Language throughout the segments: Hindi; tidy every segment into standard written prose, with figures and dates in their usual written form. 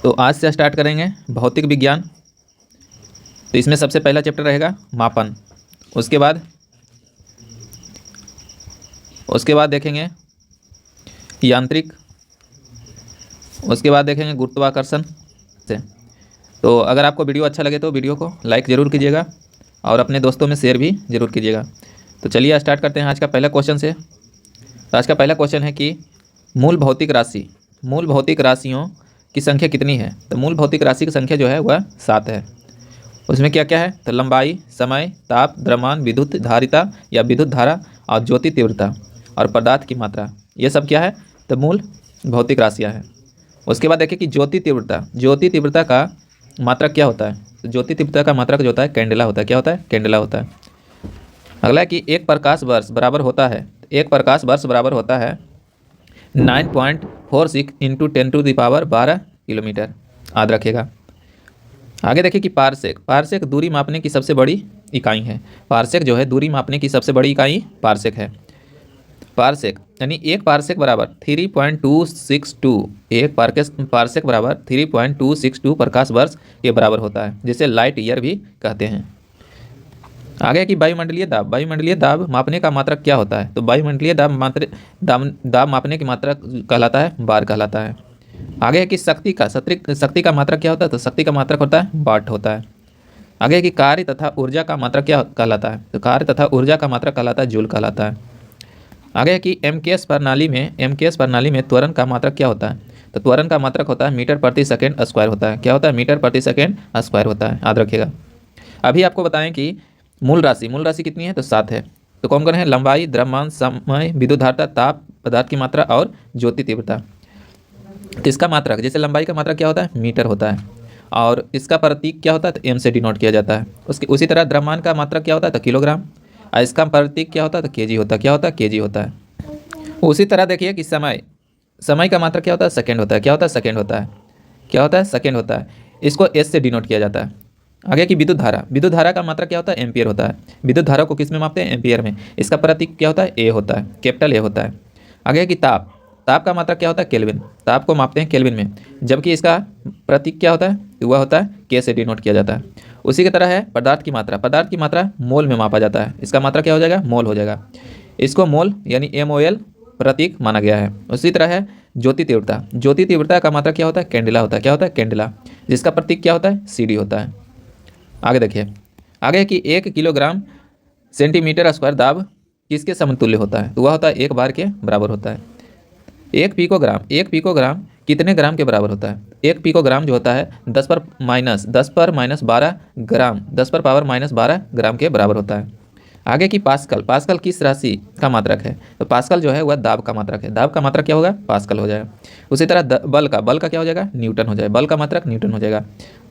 तो आज से स्टार्ट करेंगे भौतिक विज्ञान। तो इसमें सबसे पहला चैप्टर रहेगा मापन। उसके बाद देखेंगे यांत्रिक। उसके बाद देखेंगे गुरुत्वाकर्षण से। तो अगर आपको वीडियो अच्छा लगे तो वीडियो को लाइक ज़रूर कीजिएगा और अपने दोस्तों में शेयर भी ज़रूर कीजिएगा। तो चलिए स्टार्ट करते हैं आज का पहला क्वेश्चन से। तो आज का पहला क्वेश्चन है कि मूल भौतिक राशियों की संख्या कितनी है। तो मूल भौतिक राशि की संख्या जो है वह 7 है। उसमें क्या क्या है, तो लंबाई, समय, ताप, द्रव्यमान, विद्युत धारिता या विद्युत धारा और ज्योति तीव्रता और पदार्थ की मात्रा, ये सब क्या है, तो मूल भौतिक राशियाँ हैं। उसके बाद देखिए कि ज्योति तीव्रता का मात्रक क्या होता है। तो ज्योति तीव्रता का मात्रक जो होता है कैंडेला होता है। क्या होता है, कैंडेला होता है। अगला है कि एक प्रकाश वर्ष बराबर होता है 9.46 इंटू 10⁻12 किलोमीटर, याद रखिएगा। आगे देखिए कि पारसेक दूरी मापने की सबसे बड़ी इकाई है। पारसेक जो है दूरी मापने की सबसे बड़ी इकाई पारसेक है। पारसेक यानी एक पारसेक बराबर 3.262, एक पारसेक बराबर 3.262 प्रकाश वर्ष के बराबर होता है, जिसे लाइट ईयर भी कहते हैं। आगे कि वायुमंडलीय दाब मापने का मात्रक क्या होता है। तो वायुमंडलीय दाब मापने की मात्रक कहलाता है बार कहलाता है। आगे है कि शक्ति का मात्रक क्या होता है। तो शक्ति का मात्रक होता है वाट होता है। आगे है कि कार्य तथा ऊर्जा का मात्रक क्या कहलाता है। तो कार्य तथा ऊर्जा का मात्रक कहलाता है जूल कहलाता है। आगे है कि एमकेएस प्रणाली में त्वरण का मात्रक क्या होता है। तो त्वरण का मात्रक होता है मीटर प्रति सेकेंड स्क्वायर होता है। क्या होता है, मीटर प्रति सेकेंड स्क्वायर होता है, याद रखिएगा। अभी आपको बताएं कि मूल राशि कितनी है। तो 7 है। तो कौन कौन है, लंबाई, द्रव्यमान, समय, विद्युत धारिता, ताप, पदार्थ की मात्रा और ज्योति तीव्रता। तो इसका मात्रक, जैसे लंबाई का मात्रक क्या होता है, मीटर होता है और इसका प्रतीक क्या होता है, तो एम से डिनोट किया जाता है। उसी तरह द्रव्यमान का मात्रक क्या होता है, तो किलोग्राम, और इसका प्रतीक क्या होता है, तो केजी होता है। क्या होता है, केजी होता है। उसी तरह देखिए कि समय का मात्रक क्या होता है, सेकेंड होता है। क्या होता है, सेकेंड होता है। क्या होता है, सेकेंड होता है। इसको एस से डिनोट किया जाता है। आगे की विद्युत धारा का मात्रक क्या होता है, एम्पियर होता है। विद्युत धारा को किस में मापते हैं, एम्पियर में। इसका प्रतीक क्या होता है, ए होता है, कैपिटल ए होता है। आगे की ताप का मात्रक क्या होता है, केल्विन। ताप को मापते हैं केल्विन में, जबकि इसका प्रतीक क्या होता है, वह होता है के से डिनोट किया जाता है। उसी की तरह है पदार्थ की मात्रा मोल में मापा जाता है। इसका मात्रा क्या हो जाएगा, मोल हो जाएगा। इसको मोल यानी MOL प्रतीक माना गया है। उसी तरह है ज्योति तीव्रता का मात्रक क्या होता है, कैंडेला होता है। क्या होता है, कैंडेला, जिसका प्रतीक क्या होता है, CD होता है। आगे देखिए, आगे कि 1 किलोग्राम सेंटीमीटर स्क्वायर दाब किसके समतुल्य होता है। तो वह होता है 1 बार के बराबर होता है। 1 पिकोग्राम कितने ग्राम के बराबर होता है। 1 पिकोग्राम जो होता है 10 पर माइनस 12 ग्राम, 10 पर पावर माइनस 12 ग्राम के बराबर होता है। आगे की पास्कल किस राशि का मात्रक है। तो पास्कल जो है वह दाब का मात्रक है। दाब का मात्रक क्या होगा, पास्कल हो जाएगा। उसी तरह बल का क्या हो जाएगा, न्यूटन हो जाएगा। बल का मात्रक न्यूटन हो जाएगा।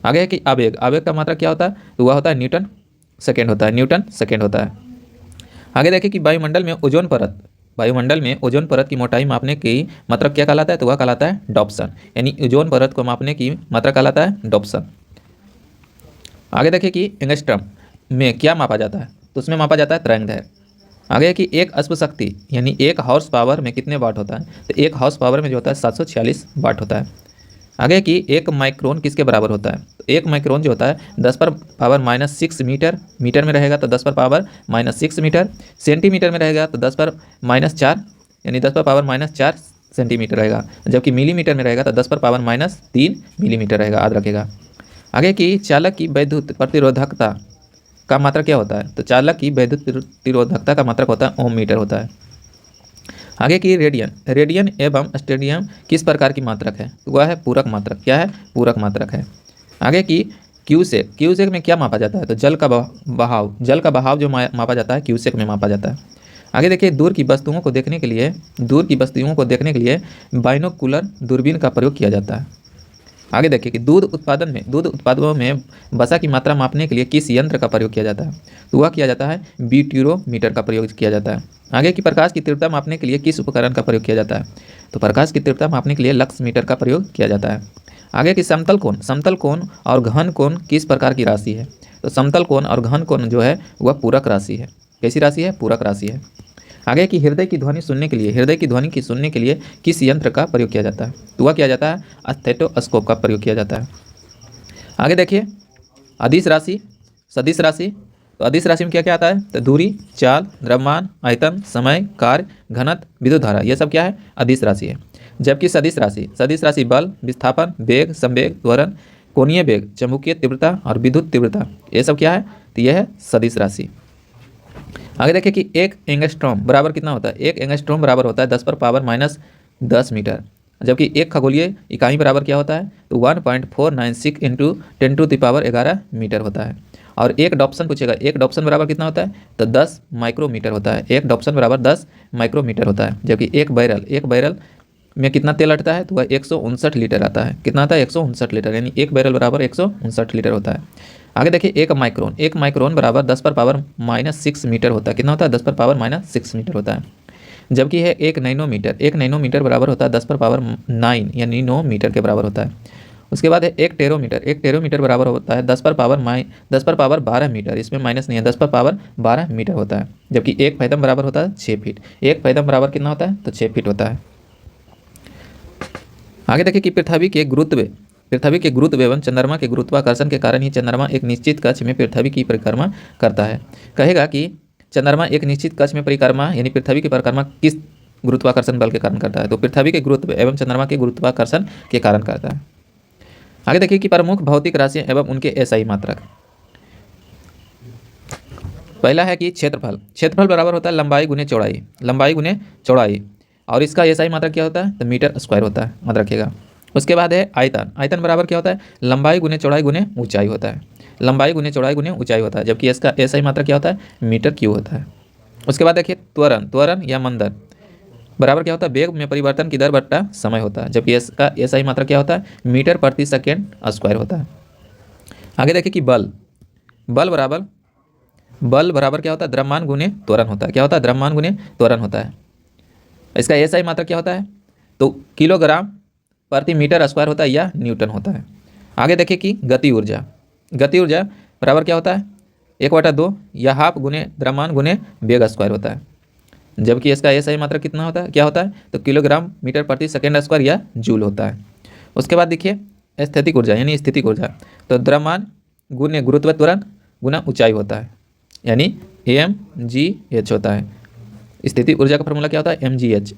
आगे है कि आवेग का मात्रक क्या होता है, तो वह होता है न्यूटन सेकेंड होता है। आगे देखिए कि वायुमंडल में ओजोन परत की मोटाई मापने की मात्रक क्या कहलाता है। तो वह कहलाता है डॉप्सन, यानी ओजोन परत को मापने की मात्रा कहलाता है डॉप्सन। आगे देखिए कि एंगस्ट्रम में क्या मापा जाता है। तो उसमें मापा जाता है तरंगदैर्घ्य। आगे कि एक अश्व शक्ति यानी 1 हॉर्स पावर में कितने वाट होता है। तो 1 हॉर्स पावर में जो होता है 746 वाट होता है। आगे कि 1 माइक्रोन किसके बराबर होता है। तो 1 माइक्रोन जो होता है 10 पर पावर माइनस 6 मीटर में रहेगा, तो 10 पर पावर माइनस 6 मीटर। सेंटीमीटर में रहेगा तो 10 पर माइनस 4 यानी 10 पर पावर माइनस 4 सेंटीमीटर रहेगा। जबकि मिलीमीटर में रहेगा तो 10 पर पावर माइनस 3 मिलीमीटर रहेगा, याद रखेगा। आगे की चालक की विद्युत प्रतिरोधकता का मात्रक क्या होता है। तो चालक की विद्युत प्रतिरोधकता का मात्रक होता है ओम मीटर होता है। आगे की रेडियन एवं स्टेडियम किस प्रकार की मात्रक है। वह है पूरक मात्रक। क्या है, पूरक मात्रक है। आगे की क्यूसेक में क्या मापा जाता है। तो जल का बहाव जो मापा जाता है क्यूसेक में मापा जाता है। आगे देखिए दूर की वस्तुओं को देखने के लिए बाइनोकुलर दूरबीन का प्रयोग किया जाता है। आगे देखिए कि दूध उत्पादों में वसा की मात्रा मापने के लिए किस यंत्र का प्रयोग किया जाता है। तो वह किया जाता है ब्यूटीरोमीटर का प्रयोग किया जाता है। आगे की प्रकाश की तीव्रता मापने के लिए किस उपकरण का प्रयोग किया जाता है। तो प्रकाश की तीव्रता मापने के लिए लक्स मीटर का प्रयोग किया जाता है। आगे की समतल कोण और घन कोण किस प्रकार की राशि है। तो समतल कोण और घन कोण जो है वह पूरक राशि है। कैसी राशि है, पूरक राशि है। आगे कि हृदय की ध्वनि सुनने के लिए, हृदय की ध्वनि की सुनने के लिए किस यंत्र का प्रयोग किया जाता है? तो वह किया जाता है स्टेथोस्कोप का प्रयोग किया जाता है। आगे देखिए अदिश राशि, सदिश राशि। तो अदिश राशि में क्या क्या आता है? तो दूरी, चाल, द्रव्यमान, आयतन, समय, कार्य, घनत्व, विद्युत धारा, ये सब क्या है? अदिश राशि है। जबकि सदिश राशि, सदिश राशि बल, विस्थापन, वेग, संवेग, त्वरण, कोणीय वेग, चुंबकीय तीव्रता और विद्युत तीव्रता, ये सब क्या है? तो यह है सदिश राशि। आगे देखिए कि एक एंगस्ट्रॉम बराबर कितना होता है? एक एंगस्ट्रॉम बराबर होता है 10 पर पावर माइनस 10 मीटर। जबकि एक खगोलीय इकाई बराबर क्या होता है? तो 1.496 इंटू 10⁻11 मीटर होता है। और एक डॉप्सन पूछेगा, एक डॉप्सन बराबर कितना होता है? तो 10 माइक्रोमीटर होता है। एक डॉप्सन बराबर 10 माइक्रोमीटर होता है। जबकि एक बैरल में कितना तेल अटता है? तो वह 159 लीटर आता है। कितना आता है? 159 लीटर, यानी एक बैरल बराबर 159 लीटर होता है। आगे देखिए एक माइक्रोन, एक माइक्रोन बराबर 10 पर पावर माइनस 6 मीटर होता है। कितना होता है? 10 पर पावर माइनस 6 मीटर होता है। जबकि है एक नैनोमीटर, एक नैनोमीटर बराबर होता है 10 पर पावर 9 यानी 9 मीटर के बराबर होता है। उसके बाद है एक टेरोमीटर, एक टेरोमीटर बराबर होता है 10 पर पावर 12 मीटर, इसमें माइनस नहीं है, 10 पर पावर 12 मीटर होता है। जबकि एक फैथम बराबर होता है 6 फीट, एक फैथम बराबर कितना होता है? तो 6 फीट होता है। आगे देखिए कि पृथ्वी के गुरुत्व एवं चंद्रमा के गुरुत्वाकर्षण के कारण ही चंद्रमा एक निश्चित कक्ष में पृथ्वी की परिक्रमा करता है। कहेगा कि चंद्रमा एक निश्चित कक्ष में परिक्रमा यानी पृथ्वी की परिक्रमा किस गुरुत्वाकर्षण बल के कारण करता है? तो पृथ्वी के गुरुत्व एवं चंद्रमा के गुरुत्वाकर्षण के कारण करता है। आगे देखिए कि प्रमुख भौतिक राशियां एवं उनके एसआई मात्रक। पहला है कि क्षेत्रफल, क्षेत्रफल बराबर होता है लंबाई गुने चौड़ाई, लंबाई गुने चौड़ाई, और इसका एसआई मात्रक क्या होता है? तो मीटर स्क्वायर होता है, याद रखिएगा। उसके बाद है आयतन, आयतन बराबर क्या होता है? लंबाई गुने चौड़ाई गुने ऊंचाई होता है, लंबाई गुने चौड़ाई गुने ऊंचाई होता है। जबकि इसका एसआई मात्रक क्या होता है? मीटर क्यू होता है। उसके बाद देखिए त्वरण, त्वरण या मंदन बराबर क्या होता है? वेग में परिवर्तन की दर बट्टा समय होता है। जबकि इसका एसआई मात्रक क्या होता है? मीटर प्रति सेकेंड स्क्वायर होता है। आगे देखिए कि बल, बल बराबर क्या होता है? द्रव्यमान गुने त्वरण होता है। क्या होता है? द्रव्यमान गुने त्वरण होता है। इसका एसआई मात्रक क्या होता है? तो किलोग्राम प्रति मीटर स्क्वायर होता है या न्यूटन होता है। आगे देखिए कि गति ऊर्जा, गति ऊर्जा बराबर क्या होता है? 1/2 या हाफ गुने द्रव्यमान गुने वेग स्क्वायर होता है। जबकि इसका एसआई मात्रक कितना होता है? क्या होता है? तो किलोग्राम मीटर प्रति सेकेंड स्क्वायर या जूल होता है। उसके बाद देखिए स्थैतिक ऊर्जा यानी स्थितिक ऊर्जा, तो द्रव्यमान गुने गुरुत्व त्वरण गुना ऊंचाई होता है, यानी mgh होता है। स्थितिक ऊर्जा का फॉर्मूला क्या होता है? mgh।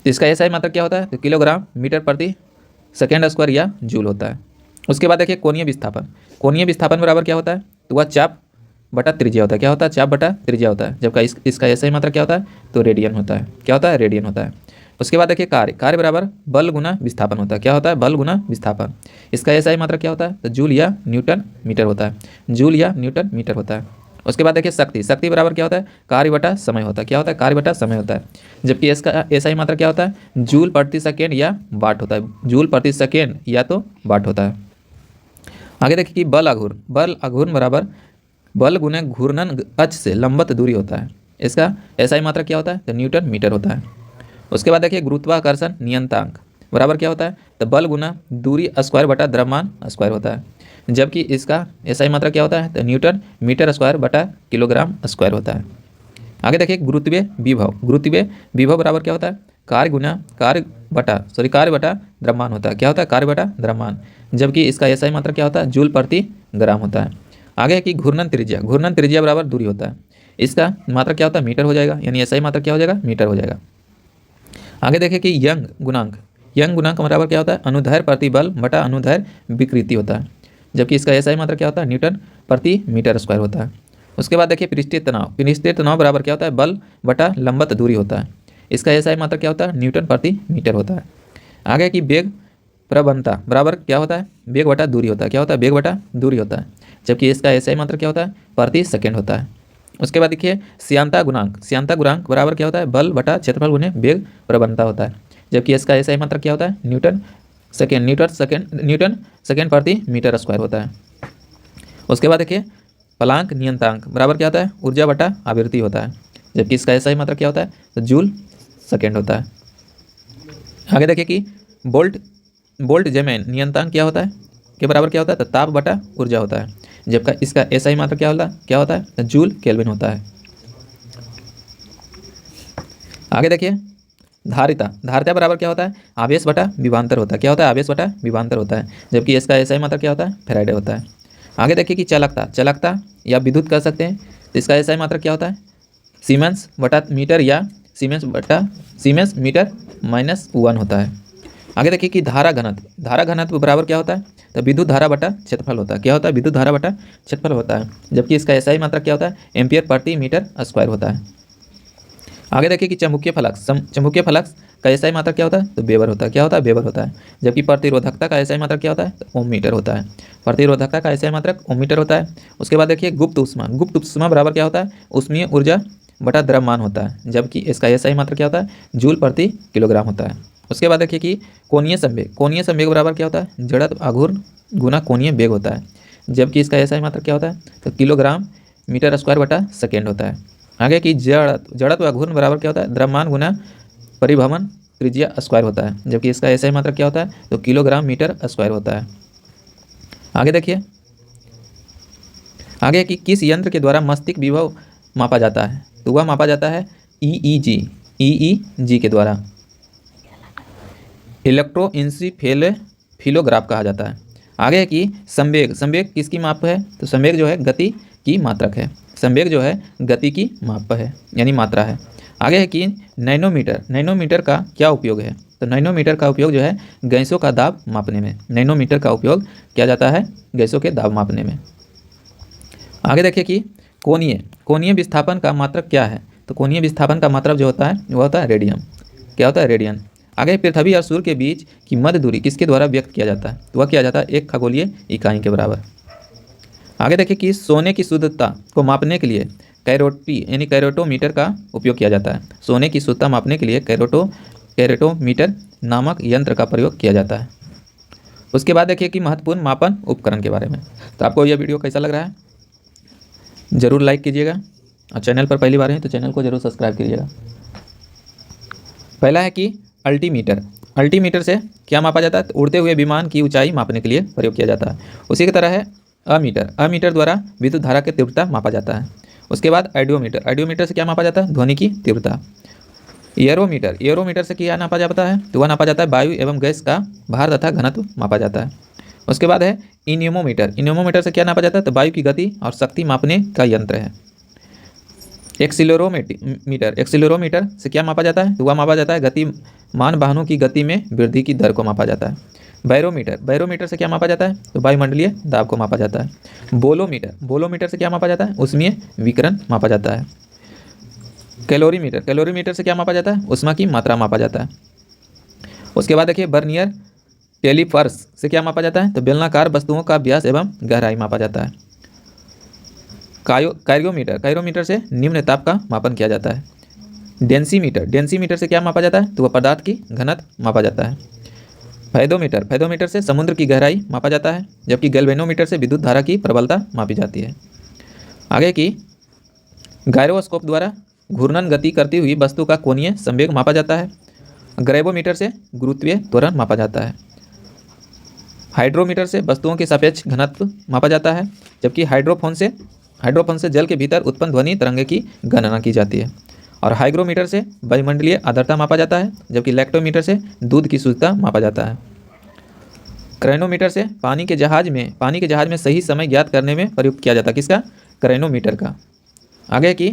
तो इसका एसआई मात्रक क्या होता है? तो किलोग्राम मीटर प्रति सेकेंड स्क्वायर या जूल होता है। उसके बाद देखिए कोणीय विस्थापन, कोणीय विस्थापन बराबर क्या होता है? तो वह चाप बटा त्रिज्या होता है। क्या होता है? चाप बटा त्रिज्या होता है। जबकि इसका एसआई मात्रक क्या होता है? तो रेडियन होता है। क्या होता है? रेडियन होता है। उसके बाद देखिए कार्य, कार्य बराबर बल गुना विस्थापन होता है। क्या होता है? बल गुना विस्थापन। इसका एसआई मात्रक क्या होता है? तो जूल या न्यूटन मीटर होता है, जूल या न्यूटन मीटर होता है। उसके बाद देखिए शक्ति, शक्ति बराबर क्या होता है? कार्य बटा समय होता है। क्या होता है? कार्य बटा समय होता है। जबकि इसका एसआई मात्रक क्या होता है? जूल प्रति सेकेंड या वाट होता है, जूल प्रति सेकेंड या तो वाट होता है। आगे देखिए कि बल आघूर्ण, बल आघूर्ण बराबर बल गुने घूर्णन अक्ष से लंबवत दूरी होता है। इसका एसआई मात्रक क्या होता है? तो न्यूटन मीटर होता है। उसके बाद देखिए गुरुत्वाकर्षण नियंतांक बराबर क्या होता है? तो बल गुना दूरी स्क्वायर बटा द्रव्यमान स्क्वायर होता है। जबकि इसका एसआई मात्रक क्या होता है? तो न्यूटन मीटर स्क्वायर बटा किलोग्राम स्क्वायर होता है। आगे देखिए गुरुत्वीय विभव, गुरुत्वीय विभव बराबर क्या होता है? कार्य बटा द्रव्यमान होता है। क्या होता है? कार्य बटा द्रव्यमान। जबकि इसका एसआई मात्रक क्या होता है? जूल प्रति ग्राम होता है। आगे है कि घूर्णन त्रिज्या, घूर्णन त्रिज्या बराबर दूरी होता है। इसका मात्रक क्या होता है? मीटर हो जाएगा, यानी एसआई मात्रक क्या हो जाएगा? मीटर हो जाएगा। आगे देखिए कि यंग गुणांक, यंग गुणांक बराबर क्या होता है? अनुदैर्ध्य प्रति बल बटा अनुदैर्ध्य विकृति होता है। जबकि इसका एसआई मात्रक क्या होता है? न्यूटन प्रति मीटर स्क्वायर होता है। उसके बाद देखिए पृष्ठीय तनाव, पृष्ठीय तनाव बराबर क्या होता है? बल बटा लंबवत दूरी होता है। इसका एसआई मात्रक क्या होता है? न्यूटन प्रति मीटर होता है। आगे की वेग प्रवणता बराबर क्या होता है? वेग बटा दूरी होता है। क्या होता है? वेग बटा दूरी होता है। जबकि इसका एसआई मात्रक क्या होता है? प्रति सेकेंड होता है। उसके बाद देखिए श्यानता गुणांक, श्यानता गुणांक बराबर क्या होता है? बल बटा क्षेत्रफल गुने वेग प्रवणता होता है। जबकि इसका एसआई मात्रक क्या होता है? न्यूटन सेकेंड प्रति मीटर स्क्वायर होता है। उसके बाद देखिए प्लांक नियंतांक बराबर क्या होता है? ऊर्जा बटा आवृत्ति होता है। जबकि इसका एसआई मात्रक क्या होता है? तो जूल सेकेंड होता है। आगे देखिए कि बोल्ट्जमैन नियंतांक क्या होता है? के बराबर क्या होता है? तो ताप बटा ऊर्जा होता है। जबकि इसका एसआई मात्रक क्या होता है? तो जूल केल्विन होता है। आगे देखिए धारिता। धारिता बराबर क्या होता है? आवेश बटा विभवांतर होता है। क्या होता है? आवेश बटा विभवांतर होता है, जबकि इसका ऐसा ही मात्रक क्या होता है? फेराडे होता है। आगे देखिए कि चालकता। चालकता या विद्युत कह सकते हैं, तो इसका ऐसा ही मात्रक क्या होता है? सीमेंस बटा मीटर या सीमेंस मीटर -1 होता है। आगे देखिए कि धारा घनत्व। धारा घनत्व बराबर क्या होता है? तो विद्युत धारा बटा क्षेत्रफल होता है। क्या होता है? विद्युत धारा बटा क्षेत्रफल होता है, जबकि इसका ऐसा ही मात्रक क्या होता है? एम्पियर प्रति मीटर स्क्वायर होता है। आगे देखिए कि चुंबकीय फ्लक्स। चुंबकीय फ्लक्स का ऐसा ही मात्रक क्या होता है? तो वेबर होता है। क्या होता है? वेबर होता है। जबकि प्रतिरोधकता का ऐसा ही मात्रक क्या होता है? तो ओम मीटर होता है। प्रतिरोधकता का ऐसा ही मात्रक ओम मीटर होता है। उसके बाद देखिए गुप्त ऊष्मा। गुप्त ऊष्मा बराबर क्या होता है? ऊष्मीय ऊर्जा बटा द्रव्यमान होता है, जबकि इसका ऐसा ही मात्रक क्या होता है? जूल प्रति किलोग्राम होता है। उसके बाद देखिए कि कोणीय संवेग। कोणीय संवेग बराबर क्या होता है? जड़त्व आघूर्ण गुना कोणीय वेग होता है, जबकि इसका ऐसा ही मात्रक क्या होता है? तो किलोग्राम मीटर स्क्वायर बटा सेकेंड होता है। आगे की जड़त्व घूर्ण बराबर क्या होता है? द्रव्यमान गुना परिभ्रमण त्रिज्या स्क्वायर होता है, जबकि इसका ऐसा ही मात्रक क्या होता है? तो किलोग्राम मीटर स्क्वायर होता है। आगे देखिए आगे कि किस यंत्र के द्वारा मस्तिष्क विभव मापा जाता है? तो वह मापा जाता है ईईजी के द्वारा। इलेक्ट्रोइंसिफेलोग्राफ कहा जाता है। आगे है कि संवेग। संवेग किसकी माप है? तो संवेग जो है गति की मात्रक है। संवेग जो है गति की माप है, यानी मात्रा है। आगे है कि नैनोमीटर। नैनोमीटर का क्या उपयोग है? तो नैनोमीटर का उपयोग जो है गैसों का दाब मापने में। नैनोमीटर का उपयोग किया जाता है गैसों के दाब मापने में। आगे देखिए कि कोणीय विस्थापन का मात्रक क्या है? तो कोणीय विस्थापन का मात्रक जो होता है वह होता है रेडियन। क्या होता है? रेडियन। आगे पृथ्वी और सूर्य के बीच की मध्य दूरी किसके द्वारा व्यक्त किया जाता है? तो वह किया जाता है 1 खगोलीय इकाई के बराबर। आगे देखिए कि सोने की शुद्धता को मापने के लिए कैरोटोमीटर का उपयोग किया जाता है। सोने की शुद्धता मापने के लिए कैरोटोमीटर नामक यंत्र का प्रयोग किया जाता है। उसके बाद देखिए कि महत्वपूर्ण मापन उपकरण के बारे में। तो आपको यह वीडियो कैसा लग रहा है? ज़रूर लाइक कीजिएगा, और चैनल पर पहली बार हैं तो चैनल को ज़रूर सब्सक्राइब कीजिएगा। पहला है कि अल्टीमीटर। अल्टीमीटर से क्या मापा जाता है? तो उड़ते हुए विमान की ऊंचाई मापने के लिए प्रयोग किया जाता है। उसी की तरह है अमीटर। अमीटर द्वारा विद्युत धारा की तीव्रता मापा जाता है। उसके बाद आइडियोमीटर। आइडियोमीटर से क्या मापा जाता है? ध्वनि की तीव्रता। एयरोमीटर। एयरोमीटर से क्या नापा जाता है? तो वह नापा जाता है वायु एवं गैस का भार तथा घनत्व मापा जाता है। उसके बाद है इनियोमोमीटर। इनियोमोमीटर से क्या नापा जाता है? तो वायु की गति और शक्ति मापने का यंत्र है। एक्सीलरोमीटर। एक्सीलरोमीटर से क्या मापा जाता है? तो वह मापा जाता है गतिमान वाहनों की गति में वृद्धि की दर को मापा जाता है। बैरोमीटर। बैरोमीटर से क्या मापा जाता है? तो वायुमंडलीय दाब को मापा जाता है। बोलोमीटर। बोलोमीटर से क्या मापा जाता है? ऊष्मीय विकिरण मापा जाता है। कैलोरीमीटर। कैलोरीमीटर से क्या मापा जाता है? ऊष्मा की मात्रा मापा जाता है। उसके बाद देखिए बर्नियर टेलीफर्स से क्या मापा जाता है? तो बेलनाकार वस्तुओं का व्यास एवं गहराई मापा जाता है। कायरोमीटर। कायरोमीटर से निम्न ताप का मापन किया जाता है। डेंसीमीटर। डेंसीमीटर से क्या मापा जाता है? तो वह पदार्थ की घनत्व मापा जाता है। फैदोमीटर। फैदोमीटर से समुद्र की गहराई मापा जाता है, जबकि गैल्वेनोमीटर से विद्युत धारा की प्रबलता मापी जाती है। आगे की गायरोस्कोप द्वारा घूर्णन गति करती हुई वस्तु का कोणीय संवेग मापा जाता है। ग्रेवोमीटर से गुरुत्वीय त्वरण मापा जाता है। हाइड्रोमीटर से वस्तुओं के सापेक्ष घनत्व मापा जाता है, जबकि हाइड्रोफोन से जल के भीतर उत्पन्न ध्वनि तरंग की गणना की जाती है। और हाइग्रोमीटर से वायुमंडलीय आर्द्रता मापा जाता है, जबकि लैक्टोमीटर से दूध की शुद्धता मापा जाता है। क्रेनोमीटर से पानी के जहाज में सही समय ज्ञात करने में प्रयुक्त किया जाता है। किसका? क्रेनोमीटर का। आगे की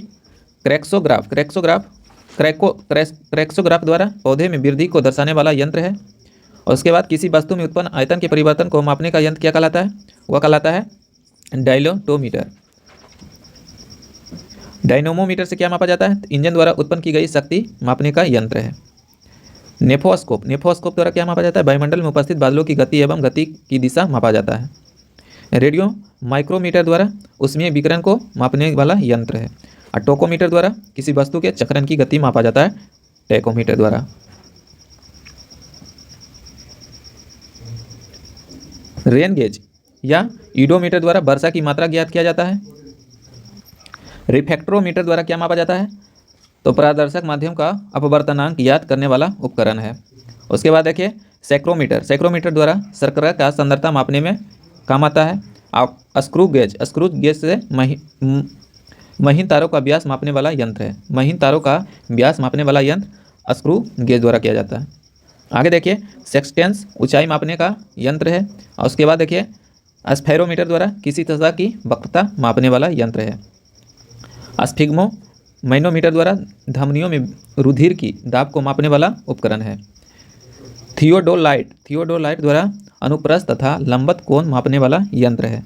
क्रैक्सोग्राफ द्वारा पौधे में वृद्धि को दर्शाने वाला यंत्र है। और उसके बाद किसी वस्तु में उत्पन्न आयतन के परिवर्तन को मापने का यंत्र क्या कहलाता है? वह कहलाता है डायलोटोमीटर। डायनोमोमीटर से क्या मापा जाता है? इंजन द्वारा उत्पन्न की गई शक्ति मापने का यंत्र है। नेफोस्कोप। नेफोस्कोप द्वारा क्या मापा जाता है? वायुमंडल में उपस्थित बादलों की गति एवं गति की दिशा मापा जाता है। रेडियो माइक्रोमीटर द्वारा ऊष्मीय विकिरण को मापने वाला यंत्र है। और टोकोमीटर द्वारा किसी वस्तु के चक्रण की गति मापा जाता है, टैकोमीटर द्वारा। रेन गेज या ईडोमीटर द्वारा वर्षा की मात्रा ज्ञात किया जाता है। रिफ्रैक्टरोमीटर द्वारा क्या मापा जाता है? तो पारदर्शक माध्यम का अपवर्तनांक ज्ञात करने वाला उपकरण है। उसके बाद देखिए सैक्रोमीटर। सैक्रोमीटर द्वारा शर्करा का सांद्रता मापने में काम आता है। स्क्रू गेज से महीन तारों का व्यास मापने वाला यंत्र है। महीन तारों का व्यास मापने वाला यंत्र स्क्रू गेज द्वारा किया जाता है। आगे देखिए सेक्सटेंस ऊंचाई मापने का यंत्र है। और उसके बाद देखिए स्फेरोमीटर द्वारा किसी सतह की वक्रता मापने वाला यंत्र है। स्फिग्मो मैनोमीटर द्वारा धमनियों में रुधिर की दाब को मापने वाला उपकरण है। थियोडोलाइट द्वारा अनुप्रस्थ तथा लंबवत कोण मापने वाला यंत्र है।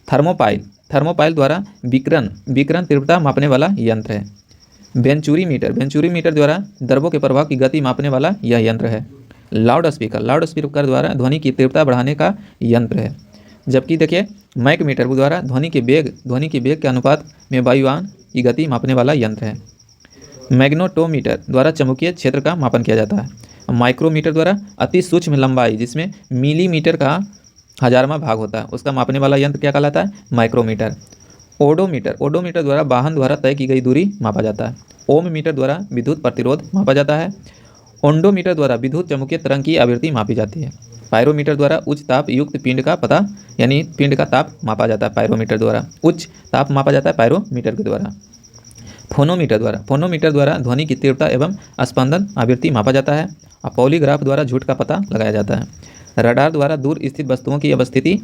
थर्मोपाइल द्वारा विकिरण तीव्रता मापने वाला यंत्र है। वेंचुरीमीटर द्वारा द्रवों के प्रवाह की गति मापने वाला यह यंत्र है। लाउड स्पीकर द्वारा ध्वनि की तीव्रता बढ़ाने का यंत्र है। जबकि देखिए मैक मीटर द्वारा ध्वनि के वेग के अनुपात में वायुयान की गति मापने वाला यंत्र है। मैग्नेटोमीटर द्वारा चुंबकीय क्षेत्र का मापन किया जाता है। माइक्रोमीटर द्वारा अति सूक्ष्म लंबाई जिसमें मिलीमीटर का 1000वां भाग होता है उसका मापने वाला यंत्र क्या कहलाता है? माइक्रोमीटर। ओडोमीटर द्वारा वाहन द्वारा तय की गई दूरी मापा जाता है। ओम मीटर द्वारा विद्युत प्रतिरोध मापा जाता है। ओंडोमीटर द्वारा विद्युत चुम्बकीय तरंग की आवृत्ति मापी जाती है। पायरोमीटर द्वारा उच्च ताप युक्त पिंड का पता यानी पिंड का ताप मापा जाता है पायरोमीटर द्वारा। उच्च ताप मापा जाता है पायरोमीटर के द्वारा। फोनोमीटर द्वारा ध्वनि की तीव्रता एवं स्पंदन आवृत्ति मापा जाता है। और पॉलीग्राफ द्वारा झूठ का पता लगाया जाता है। रडार द्वारा दूर स्थित वस्तुओं की अवस्थिति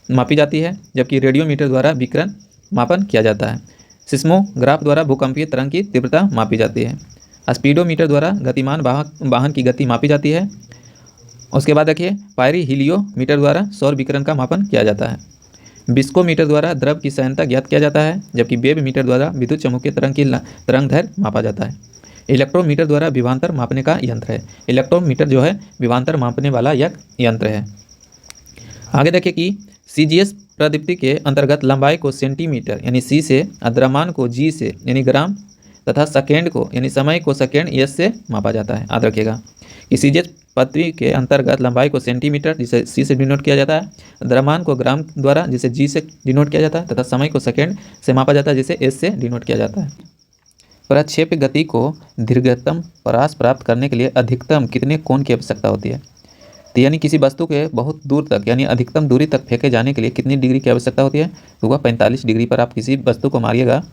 मापी जाती है। जबकि रेडियोमीटर द्वारा विकिरण मापन किया जाता है। सिस्मोग्राफ द्वारा भूकंपीय तरंग की तीव्रता मापी जाती है। स्पीडोमीटर द्वारा गतिमान वाहन की गति मापी जाती है। उसके बाद देखिए पायरीहीलियोमीटर द्वारा सौर विकिरण का मापन किया जाता है। विस्कोमीटर द्वारा द्रव की सघनता ज्ञात किया जाता है। जबकि वेव मीटर द्वारा विद्युत चुम्बकीय तरंग की तरंगदैर्घ्य मापा जाता है। इलेक्ट्रोमीटर द्वारा विभवांतर मापने का यंत्र है। इलेक्ट्रोमीटर जो है विभवांतर मापने वाला एक यंत्र है। आगे देखिए कि CGS प्रदीप्ति के अंतर्गत लंबाई को सेंटीमीटर यानी C से, द्रव्यमान को G से यानी ग्राम तथा सेकेंड को यानी समय को सेकेंड S से मापा जाता है। याद रखिएगा कि CGS पृथ्वी के अंतर्गत लंबाई को सेंटीमीटर जिसे C से डिनोट किया जाता है, द्रव्यमान को ग्राम द्वारा जिसे G से डिनोट किया जाता है तथा समय को सेकेंड से मापा जाता है जिसे S से डिनोट किया जाता है। प्रक्षेप्य गति को दीर्घतम परास प्राप्त करने के लिए अधिकतम कितने कोण की आवश्यकता होती है? तो यानी किसी वस्तु के बहुत दूर तक यानी अधिकतम दूरी तक फेंके जाने के लिए कितनी डिग्री की आवश्यकता होती है? तो वह 45 डिग्री पर आप किसी वस्तु को मारिएगा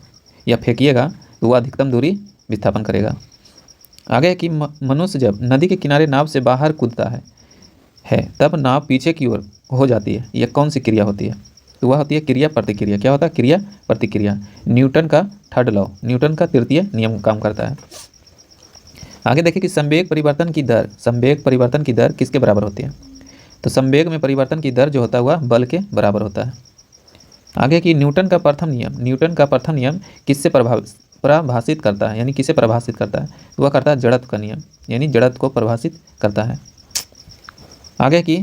या फेंकिएगा तो वह अधिकतम दूरी विस्थापन करेगा। आगे कि मनुष्य जब नदी के किनारे नाव से बाहर कूदता है तब नाव पीछे की ओर हो जाती है। यह कौन सी क्रिया होती है? तो वह होती है क्रिया प्रतिक्रिया। क्या होता है? क्रिया प्रतिक्रिया। न्यूटन का थर्ड लॉ, न्यूटन का तृतीय नियम काम करता है। आगे देखिए कि संवेग परिवर्तन की दर किसके बराबर होती है? तो संवेग में परिवर्तन की दर जो होता है वह बल के बराबर होता है। आगे कि न्यूटन का प्रथम नियम किससे परिभाषित करता है यानी किसे परिभाषित करता है? तो वह करता है जड़त्व का नियम यानी जड़त्व को परिभाषित करता है। आगे कि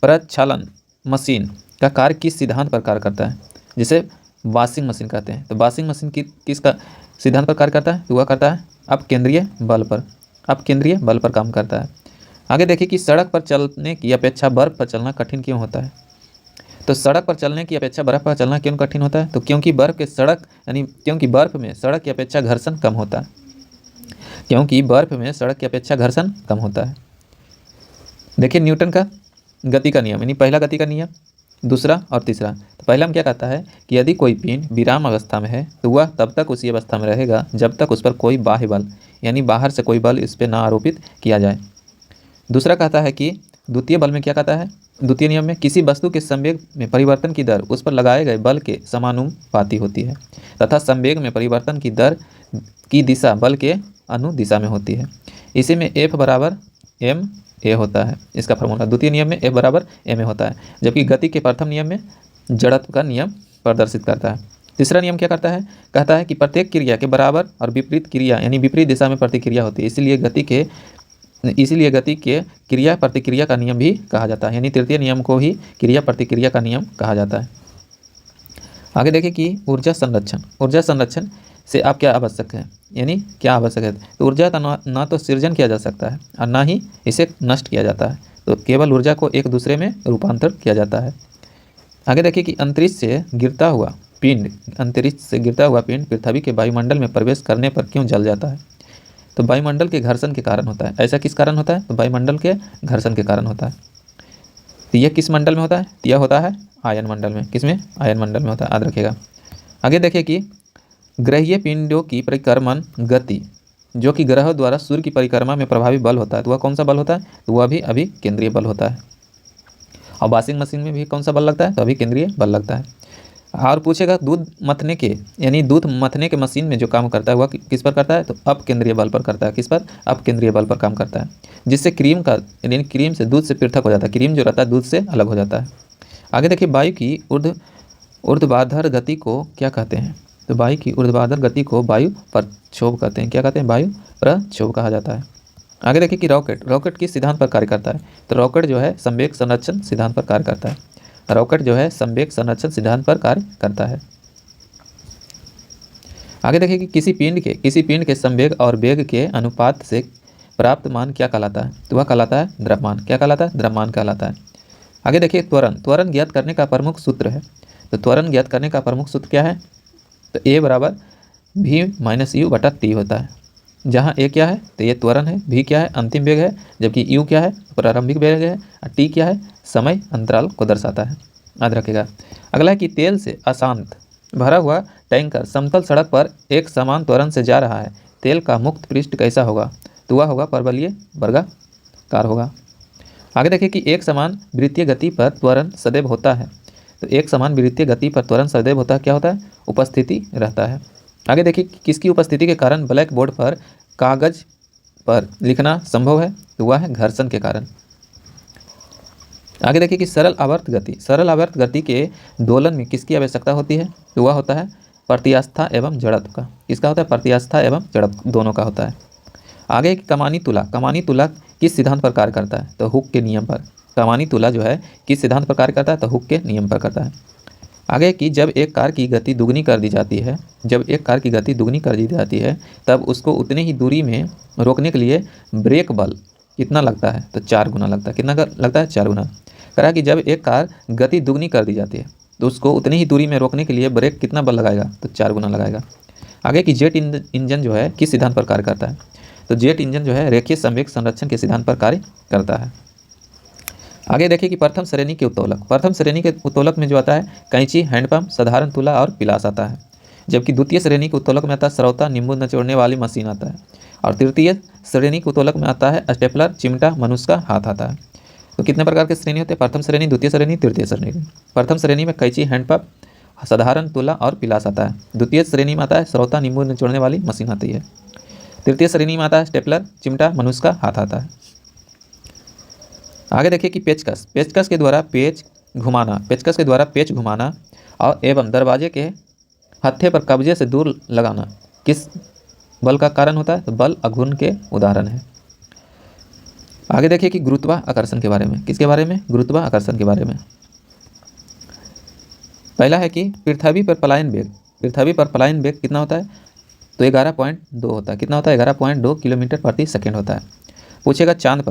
प्रक्षालन मशीन का कार्य किस सिद्धांत पर कार्य करता है जिसे वॉशिंग मशीन कहते हैं? तो वॉशिंग मशीन किसका सिद्धांत पर कार्य करता है? तो वह करता है अपकेंद्रीय बल पर काम करता है। आगे देखिए कि सड़क पर चलने की अपेक्षा बर्फ पर चलना कठिन क्यों होता है? तो सड़क पर चलने की अपेक्षा बर्फ पर चलना क्यों कठिन होता है? तो क्योंकि बर्फ में सड़क की अपेक्षा घर्षण कम होता है। देखिए न्यूटन का गति का नियम यानी पहला गति का नियम, दूसरा और तीसरा। तो पहला में क्या कहता है कि यदि कोई पिंड विराम अवस्था में है तो वह तब तक उसी अवस्था में रहेगा जब तक उस पर कोई बाह्य बल यानी बाहर से कोई बल इस पर ना आरोपित किया जाए। दूसरा कहता है कि द्वितीय बल में क्या कहता है? द्वितीय नियम में किसी वस्तु के संवेग में परिवर्तन की दर उस पर लगाए गए बल के समानुपाती होती है तथा संवेग में परिवर्तन की दर की दिशा बल के अनुदिशा में होती है। इसी में F बराबर m a होता है। इसका फॉर्मूला द्वितीय नियम में F बराबर m a होता है। जबकि गति के प्रथम नियम में जड़त्व का नियम प्रदर्शित करता है। तीसरा नियम क्या करता है? कहता है कि प्रत्येक क्रिया के बराबर और विपरीत क्रिया यानी विपरीत दिशा में प्रतिक्रिया होती है। इसीलिए गति के क्रिया प्रतिक्रिया का नियम भी कहा जाता है। यानी तृतीय नियम को ही क्रिया प्रतिक्रिया का नियम कहा जाता है। आगे देखिए कि ऊर्जा संरक्षण से आप क्या आवश्यक है यानी क्या आवश्यक है? तो ऊर्जा का ना तो सृजन किया जा सकता है और ना ही इसे नष्ट किया जाता है। तो केवल ऊर्जा को एक दूसरे में रूपांतर किया जाता है। आगे देखिए कि अंतरिक्ष से गिरता हुआ पिंड पृथ्वी के वायुमंडल में प्रवेश करने पर क्यों जल जाता है? तो वायुमंडल के घर्षण के कारण होता है। ऐसा किस कारण होता है? तो वायुमंडल के घर्षण के कारण होता है। तो यह किस मंडल में होता है? यह होता है आयन मंडल में। किसमें? आयन मंडल में होता है। याद रखिएगा। आगे देखिए कि ग्रहीय पिंडों की परिक्रमण गति जो कि ग्रहों द्वारा सूर्य की परिक्रमा में प्रभावी बल होता है, तो वह कौन सा बल होता है? तो वह भी अभिकेंद्रीय बल होता है। और वॉशिंग मशीन में भी कौन सा बल लगता है? तो अभिकेंद्रीय बल लगता है। और पूछेगा दूध मथने के यानी दूध मथने के मशीन में जो काम करता है वह किस पर करता है? तो अपकेंद्रीय बल पर करता है। किस पर? अपकेंद्रीय बल पर काम करता है, जिससे क्रीम का यानी क्रीम से दूध से पृथक हो जाता है, क्रीम जो रहता है दूध से अलग हो जाता है। आगे देखिए, वायु की ऊर्ध्वाधर गति को क्या कहते हैं? तो वायु की ऊर्ध्वाधर गति को वायु प्रक्षोभ कहते हैं। क्या कहते हैं? वायु प्रक्षोभ कहा जाता है। आगे देखिए कि रॉकेट किस सिद्धांत पर कार्य करता है? तो रॉकेट जो है संवेग संरक्षण सिद्धांत पर कार्य करता है। रॉकेट जो है संवेग संरक्षण सिद्धांत पर कार्य करता है। आगे देखिए कि किसी पिंड के संवेग और वेग के अनुपात से प्राप्त मान क्या कहलाता है? तो वह कहलाता है द्रव्यमान। क्या कहलाता है? द्रव्यमान कहलाता है। आगे देखिए, त्वरण ज्ञात करने का प्रमुख सूत्र है। तो त्वरण ज्ञात करने का प्रमुख सूत्र क्या है? तो A बराबर V - U बटा T होता है, जहाँ A क्या है? तो ये त्वरण है, V क्या है? अंतिम वेग है, जबकि U क्या है? प्रारंभिक वेग है, और T क्या है? समय अंतराल को दर्शाता है। याद रखिएगा। अगला है कि तेल से अशांत भरा हुआ टैंकर समतल सड़क पर एक समान त्वरण से जा रहा है, तेल का मुक्त पृष्ठ कैसा होगा? तो वह होगा परवलयीय वर्गाकार होगा। आगे देखिए कि एक समान वृत्तीय गति पर त्वरण सदैव होता है। तो एक समान वृत्तीय गति पर त्वरण सदैव होता है, क्या होता है? उपस्थिति रहता है। आगे देखिए कि किसकी उपस्थिति के कारण ब्लैक बोर्ड पर कागज पर लिखना संभव है? तो वह है घर्षण के कारण। आगे देखिए कि सरल आवर्त गति के दोलन में किसकी आवश्यकता होती है? तो वह होता है प्रत्यास्था एवं जड़त्व का। किसका होता है? प्रत्यास्था एवं जड़त्व दोनों का होता है। आगे कि कमानी तुला किस सिद्धांत पर कार्य करता है? तो हुक के नियम पर। कमानी तुला जो है किस सिद्धांत पर कार्य करता है? तो हुक के नियम पर करता है। आगे कि जब एक कार की गति दुगनी कर दी जाती है, तब उसको उतनी ही दूरी में रोकने के लिए ब्रेक बल कितना लगता है? तो 4 गुना लगता है। कितना लगता है? 4 गुना। कहा कि जब एक कार गति दुगनी कर दी जाती है तो उसको उतनी ही दूरी में रोकने के लिए ब्रेक कितना बल लगाएगा? तो 4 गुना लगाएगा। आगे कि जेट इंजन जो है किस सिद्धांत पर कार्य करता है? तो जेट इंजन जो है रेखीय संवेग संरक्षण के सिद्धांत पर कार्य करता है। आगे देखिए कि प्रथम श्रेणी के उत्तोलक में जो आता है कैंची, हैंडपंप, साधारण तुला और पिलास आता है। जबकि द्वितीय श्रेणी के उत्तोलक में आता है सरौता, नींबू निचोड़ने वाली मशीन आता है। और तृतीय श्रेणी के उत्तोलक में आता है स्टेपलर, चिमटा, मनुष्य का हाथ आता है। तो कितने प्रकार के श्रेणी होते हैं? प्रथम श्रेणी, द्वितीय श्रेणी, तृतीय श्रेणी। प्रथम श्रेणी में कैंची, हैंडपंप, साधारण तुला और पिलास आता है। द्वितीय श्रेणी में आता है सरौता, नींबू निचोड़ने वाली मशीन आती है। तृतीय श्रेणी में आता है स्टेपलर, चिमटा, मनुष्य का हाथ आता है। आगे देखिए कि पेचकस के द्वारा पेच घुमाना और एवं दरवाजे के हत्थे पर कब्जे से दूर लगाना किस बल का कारण होता है? तो बल अघूर्ण के उदाहरण है। आगे देखिए कि गुरुत्वाकर्षण के बारे में। किसके बारे में? गुरुत्वाकर्षण के बारे में। पहला है कि पृथ्वी पर पलायन वेग कितना होता है? तो 11.2 होता है। कितना होता है? 11.2 किलोमीटर प्रति सेकेंड होता है। पूछेगा चांद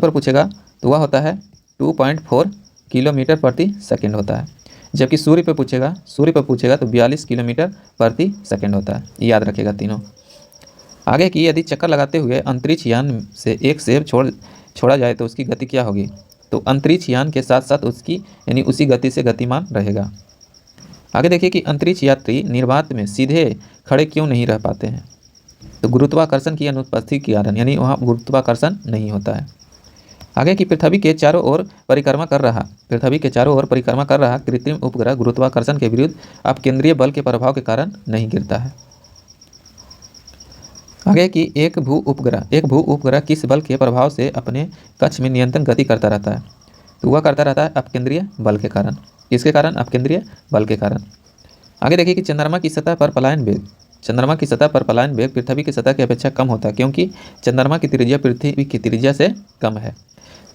पर पूछेगा तो वह होता है 2.4 किलोमीटर प्रति सेकेंड होता है। जबकि सूर्य पर पूछेगा तो 42 किलोमीटर प्रति सेकेंड होता है। याद रखिएगा तीनों। आगे कि यदि चक्कर लगाते हुए अंतरिक्ष यान से एक सेब छोड़ा जाए तो उसकी गति क्या होगी? तो अंतरिक्ष यान के साथ साथ उसकी यानी उसी गति से गतिमान रहेगा। आगे देखिए कि अंतरिक्ष यात्री निर्वात में सीधे खड़े क्यों नहीं रह पाते हैं? तो गुरुत्वाकर्षण की अनुपस्थिति के कारण, यानी वहाँ गुरुत्वाकर्षण नहीं होता है। आगे कि पृथ्वी के चारों ओर परिक्रमा कर रहा कृत्रिम उपग्रह गुरुत्वाकर्षण के विरुद्ध अपकेंद्रीय बल के प्रभाव के कारण नहीं गिरता है। आगे कि एक भू उपग्रह किस बल के प्रभाव से अपने कक्ष में नियंत्रण गति करता रहता है? तो वह करता रहता है अपकेंद्रीय बल के कारण। किसके कारण? अपकेंद्रीय बल के कारण। आगे देखिए कि चंद्रमा की सतह पर पलायन वेग पृथ्वी की सतह की अपेक्षा कम होता है, क्योंकि चंद्रमा की त्रिज्या पृथ्वी की त्रिज्या से कम है।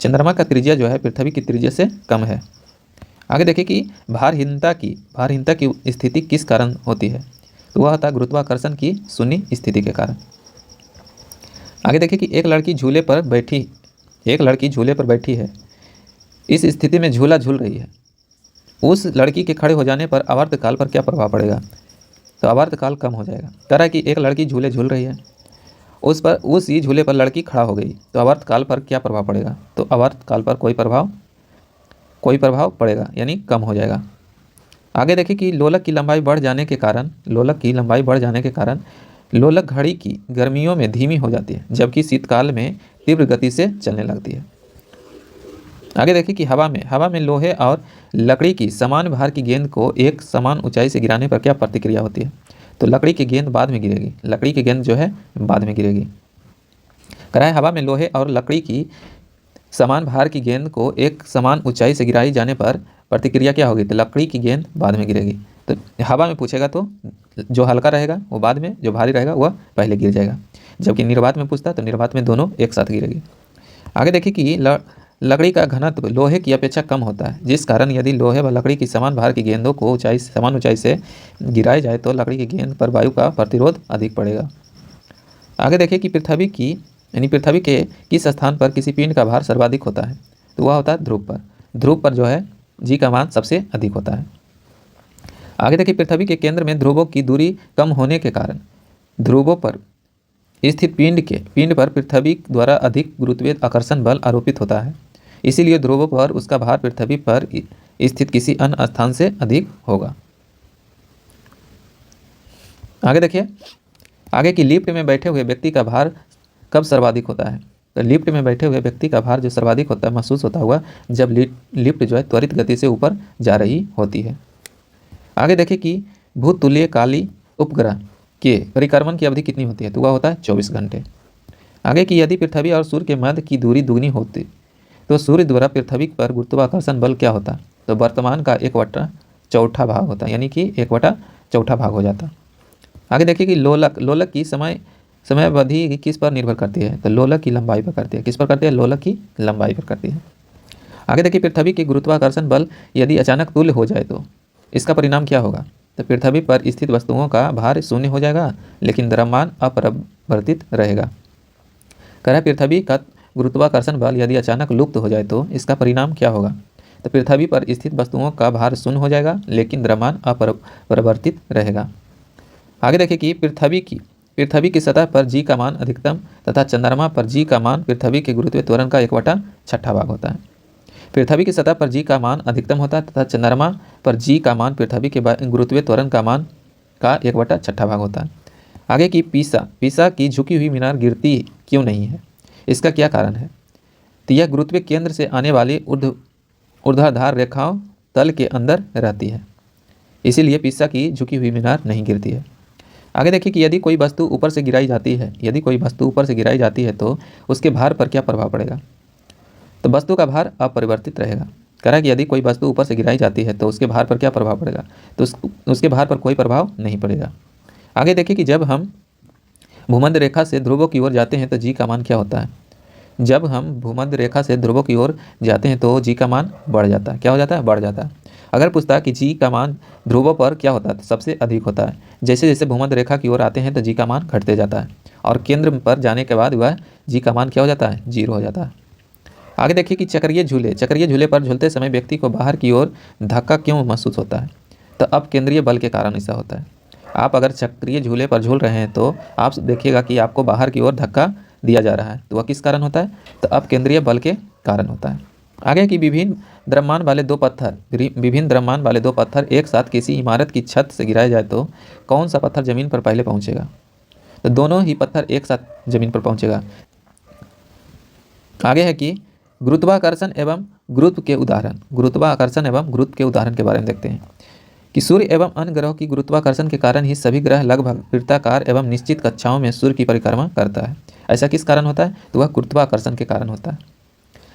चंद्रमा का त्रिज्या जो है पृथ्वी की त्रिज्या से कम है। आगे देखिए कि भारहीनता की स्थिति किस कारण होती है? तो वह होता है गुरुत्वाकर्षण की शून्य स्थिति के कारण। आगे देखिए कि एक लड़की झूले पर बैठी है। इस स्थिति में झूला झूल रही है। उस लड़की के खड़े हो जाने पर आवर्तकाल पर क्या प्रभाव पड़ेगा? तो आवर्तकाल कम हो जाएगा। कह रहा है कि एक लड़की झूले झूल रही है, उसी झूले पर लड़की खड़ा हो गई, तो आवर्तकाल पर क्या प्रभाव पड़ेगा? तो आवर्तकाल पर कोई प्रभाव पड़ेगा, यानी कम हो जाएगा। आगे देखिए कि लोलक की लंबाई बढ़ जाने के कारण लोलक घड़ी की गर्मियों में धीमी हो जाती है, जबकि शीतकाल में तीव्र गति से चलने लगती है। आगे देखिए कि हवा में लोहे और लकड़ी की समान भार की गेंद को एक समान ऊंचाई से गिराने पर क्या प्रतिक्रिया होती है? तो लकड़ी की गेंद बाद में गिरेगी, लकड़ी की गेंद जो है बाद में गिरेगी। कह रहा है हवा में लोहे और लकड़ी की समान भार की गेंद को एक समान ऊंचाई से गिराई जाने पर प्रतिक्रिया क्या होगी? तो लकड़ी की गेंद बाद में गिरेगी। तो हवा में पूछेगा तो जो हल्का रहेगा वो बाद में, जो भारी रहेगा वह पहले गिर जाएगा। जबकि निर्वात में पूछता तो निर्वात में दोनों एक साथ गिरेगी। आगे देखिए कि लकड़ी का घनत्व लोहे की अपेक्षा कम होता है, जिस कारण यदि लोहे व लकड़ी की समान भार की गेंदों को समान ऊंचाई से गिराई जाए तो लकड़ी की गेंद पर वायु का प्रतिरोध अधिक पड़ेगा। आगे देखिए कि पृथ्वी के किस स्थान पर किसी पिंड का भार सर्वाधिक होता है? तो वह होता है ध्रुव पर। ध्रुव पर जो है जी का मान सबसे अधिक होता है। आगे देखिए पृथ्वी के केंद्र में ध्रुवों की दूरी कम होने के कारण ध्रुवों पर स्थित पिंड पर पृथ्वी द्वारा अधिक गुरुत्वीय आकर्षण बल आरोपित होता है। इसीलिए ध्रुवों पर उसका भार पृथ्वी पर स्थित किसी अन्य स्थान से अधिक होगा। आगे देखिए आगे की लिफ्ट में बैठे हुए व्यक्ति का भार कब सर्वाधिक होता है? तो लिफ्ट में बैठे हुए व्यक्ति का भार जो सर्वाधिक होता है महसूस होता हुआ जब लिफ्ट जो है त्वरित गति से ऊपर जा रही होती है। आगे देखिए कि भूतुल्य काली उपग्रह के परिक्रमण की अवधि कितनी होती है? तो वह होता है 24 घंटे। आगे कि यदि पृथ्वी और सूर्य के मध्य की दूरी दुगनी होती तो सूर्य द्वारा पृथ्वी पर गुरुत्वाकर्षण बल क्या होता? तो वर्तमान का 1/4 भाग होता, यानी कि 1/4 भाग हो जाता। आगे देखिए कि लोलक की समय अवधि किस पर निर्भर करती है? तो लोलक की लंबाई पर करती है। किस पर करती है? लोलक की लंबाई पर करती है। आगे देखिए पृथ्वी की गुरुत्वाकर्षण बल यदि अचानक तुल्य हो जाए तो इसका परिणाम क्या होगा? तो पृथ्वी पर स्थित वस्तुओं का भार शून्य हो जाएगा, लेकिन द्रव्यमान अपरिवर्तित रहेगा। कह रहा है पृथ्वी का गुरुत्वाकर्षण बल यदि अचानक लुप्त हो जाए तो इसका परिणाम क्या होगा? तो पृथ्वी पर स्थित वस्तुओं का भार शून्य हो जाएगा, लेकिन द्रव्यमान अपरिवर्तित रहेगा। आगे देखिए कि पृथ्वी की सतह पर जी का मान अधिकतम तथा चंद्रमा पर जी का मान पृथ्वी के गुरुत्वीय त्वरण का 1/6 भाग होता है। पृथ्वी की सतह पर जी का मान अधिकतम होता है तथा चंद्रमा पर जी का मान पृथ्वी के गुरुत्वीय त्वरण का मान का 1/6 भाग होता है। आगे की पीसा की झुकी हुई मीनार गिरती क्यों नहीं है? इसका क्या कारण है? तो यह गुरुत्वीय केंद्र से आने वाली ऊर्ध्वाधर रेखाओं तल के अंदर रहती है, इसीलिए पीसा की झुकी हुई मीनार नहीं गिरती है। आगे देखिए कि यदि कोई वस्तु ऊपर से गिराई जाती है तो उसके भार पर क्या प्रभाव पड़ेगा? तो वस्तु का भार अपरिवर्तित रहेगा। कह रहा है कि यदि कोई वस्तु ऊपर से गिराई जाती है तो उसके भार पर क्या प्रभाव पड़ेगा? तो उसके भार पर कोई प्रभाव नहीं पड़ेगा। आगे देखिए कि जब हम भूमध्य रेखा से ध्रुवों की ओर जाते हैं तो जी का मान क्या होता है? जब हम भूमध्य रेखा से ध्रुवों की ओर जाते हैं तो जी का मान बढ़ जाता है। क्या हो जाता है? बढ़ जाता है। अगर पूछता है कि जी का मान ध्रुवों पर क्या होता है तो सबसे अधिक होता है। जैसे जैसे भूमध्य रेखा की ओर आते हैं तो जी का मान घटते जाता है और केंद्र पर जाने के बाद वह जी का मान क्या हो जाता है? 0 हो जाता है। आगे देखिए कि चक्रीय झूले पर झूलते समय व्यक्ति को बाहर की ओर धक्का क्यों महसूस होता है? तो अब केंद्रीय बल के कारण ऐसा होता है। आप अगर चक्रीय झूले पर झूल रहे हैं तो आप देखिएगा कि आपको बाहर की ओर धक्का दिया जा रहा है, तो वह किस कारण होता है? तो अब केंद्रीय बल के कारण होता है। आगे कि विभिन्न द्रव्यमान वाले दो पत्थर एक साथ किसी इमारत की छत से गिराए जाए तो कौन सा पत्थर जमीन पर पहले पहुंचेगा? तो दोनों ही पत्थर एक साथ जमीन पर पहुंचेगा। आगे है कि गुरुत्वाकर्षण एवं गुरुत्व के उदाहरण के बारे में देखते हैं कि सूर्य एवं अन्य ग्रहों की गुरुत्वाकर्षण के कारण ही सभी ग्रह लगभग वृत्ताकार एवं निश्चित कक्षाओं में सूर्य की परिक्रमा करता है। ऐसा किस कारण होता है? तो वह गुरुत्वाकर्षण के कारण होता है।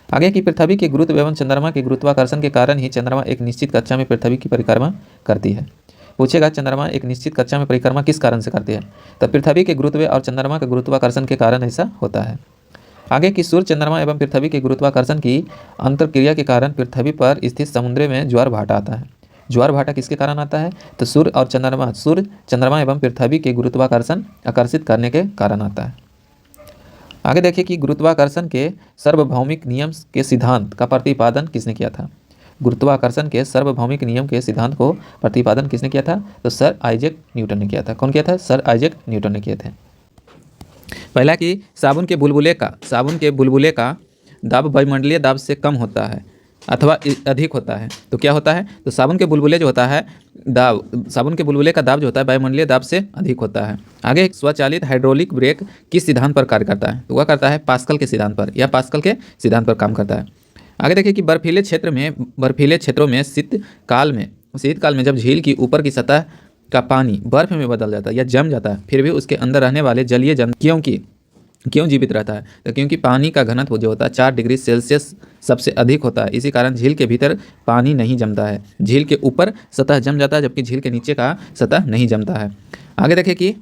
आगे की पृथ्वी के गुरुत्व एवं चंद्रमा के गुरुत्वाकर्षण के कारण ही चंद्रमा एक निश्चित कक्षा में पृथ्वी की परिक्रमा करती है। पूछेगा चंद्रमा एक निश्चित कक्षा में परिक्रमा किस कारण से करती है? तो पृथ्वी के गुरुत्व और चंद्रमा के गुरुत्वाकर्षण के कारण ऐसा होता है। आगे की सूर्य, चंद्रमा एवं पृथ्वी के गुरुत्वाकर्षण की अंतरक्रिया के कारण पृथ्वी पर स्थित समुद्र में ज्वार भाटा आता है। ज्वार भाटा किसके कारण आता है? तो सूर्य, चंद्रमा एवं पृथ्वी के गुरुत्वाकर्षण आकर्षित करने के कारण आता है। आगे देखिए कि गुरुत्वाकर्षण के सार्वभौमिक नियम के सिद्धांत का प्रतिपादन किसने किया था? गुरुत्वाकर्षण के सार्वभौमिक नियम के सिद्धांत को प्रतिपादन किसने किया था? तो सर आइजैक न्यूटन ने किया था। कौन किया था? सर आइजैक न्यूटन ने किए थे। पहला कि साबुन के बुलबुले का दाब वायुमंडलीय दाब से कम होता है अथवा अधिक होता है तो क्या होता है? तो साबुन के बुलबुले जो होता है दाब, साबुन के बुलबुले का दाब जो होता है वायुमंडलीय दाब से अधिक होता है। आगे स्वचालित हाइड्रोलिक ब्रेक किस सिद्धांत पर कार्य करता है? तो वह करता है पास्कल के सिद्धांत पर, या पास्कल के सिद्धांत पर काम करता है। आगे देखिए कि बर्फीले क्षेत्रों में शीतकाल में जब झील की ऊपर की सतह का पानी बर्फ में बदल जाता है या जम जाता है, फिर भी उसके अंदर रहने वाले जलीय जंतु क्यों जीवित रहता है? तो क्योंकि पानी का घनत्व जो होता है 4 डिग्री सेल्सियस सबसे अधिक होता है। इसी कारण झील के भीतर पानी नहीं जमता है, झील के ऊपर सतह जम जाता है जबकि झील के नीचे का सतह नहीं जमता है। आगे देखिए कि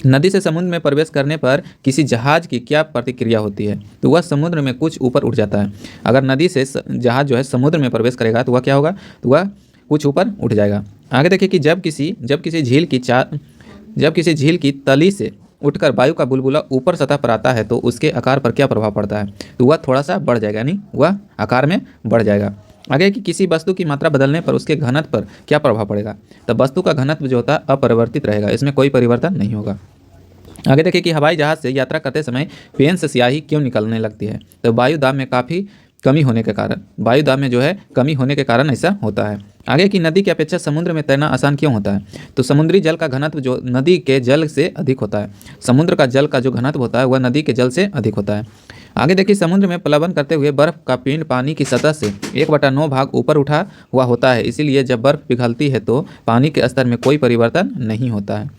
नदी से समुद्र में प्रवेश करने पर किसी जहाज की क्या प्रतिक्रिया होती है? तो वह समुद्र में कुछ ऊपर उठ जाता है। अगर नदी से जहाज जो है समुद्र में प्रवेश करेगा तो वह क्या होगा? तो वह कुछ ऊपर उठ जाएगा। आगे देखिए कि जब किसी झील की तली से उठकर वायु का बुलबुला ऊपर सतह पर आता है तो उसके आकार पर क्या प्रभाव पड़ता है? तो वह थोड़ा सा बढ़ जाएगा, यानी वह आकार में बढ़ जाएगा। आगे कि किसी वस्तु की मात्रा बदलने पर उसके घनत्व पर क्या प्रभाव पड़ेगा? तो वस्तु का घनत्व जो होता है अपरिवर्तित रहेगा, इसमें कोई परिवर्तन नहीं होगा। आगे देखिए कि हवाई जहाज से यात्रा करते समय पेन से स्याही क्यों निकलने लगती है? तो वायु दाब में कमी होने के कारण ऐसा होता है। आगे की नदी की अपेक्षा समुद्र में तैरना आसान क्यों होता है? तो समुद्री जल का घनत्व जो नदी के जल से अधिक होता है। समुद्र का जल का जो घनत्व होता है वह नदी के जल से अधिक होता है। आगे देखिए समुद्र में प्लावन करते हुए बर्फ का पिंड पानी की सतह से 1/9 भाग ऊपर उठा हुआ होता है, इसीलिए जब बर्फ पिघलती है तो पानी के स्तर में कोई परिवर्तन नहीं होता है।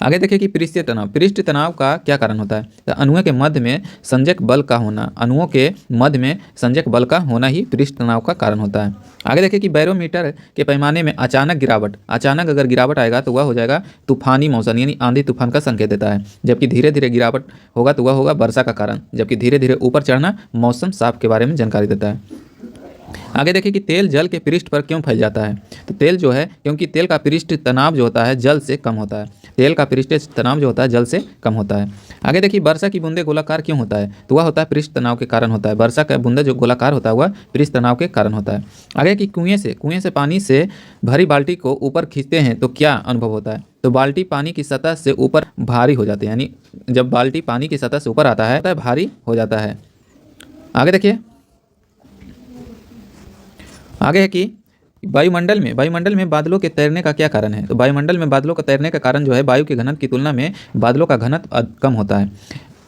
आगे देखिए कि पृष्ठ तनाव का क्या कारण होता है? तो अणुओं के मध्य में संजक बल का होना ही पृष्ठ तनाव का कारण होता है। आगे देखिए कि बैरोमीटर के पैमाने में अचानक अगर गिरावट आएगा तो वह हो जाएगा तूफानी मौसम, यानी आंधी तूफान का संकेत देता है। जबकि धीरे धीरे गिरावट होगा तो वह होगा वर्षा का कारण। जबकि धीरे धीरे ऊपर चढ़ना मौसम साफ के बारे में जानकारी देता है। आगे देखिए कि तेल जल के पृष्ठ पर क्यों फैल जाता है? तो तेल जो है, क्योंकि तेल का पृष्ठ तनाव जो होता है जल से कम होता है। तेल का पृष्ठ तनाव जो होता है जल से कम होता है। आगे देखिए वर्षा की बूंदे गोलाकार क्यों होता है? तो वह होता है पृष्ठ तनाव के कारण होता है। वर्षा का बूंदे जो गोलाकार होता है वह पृष्ठ तनाव के कारण होता है। आगे कि कुएं से पानी से भरी बाल्टी को ऊपर खींचते हैं तो क्या अनुभव होता है? तो बाल्टी पानी की सतह से ऊपर भारी हो जाती है, यानी जब बाल्टी पानी की सतह से ऊपर आता है तो भारी हो जाता है। आगे देखिए आगे है कि वायुमंडल में बादलों के तैरने का क्या कारण है? तो वायुमंडल में बादलों का तैरने का कारण जो है वायु के घनत्व की तुलना में बादलों का घनत्व कम होता है।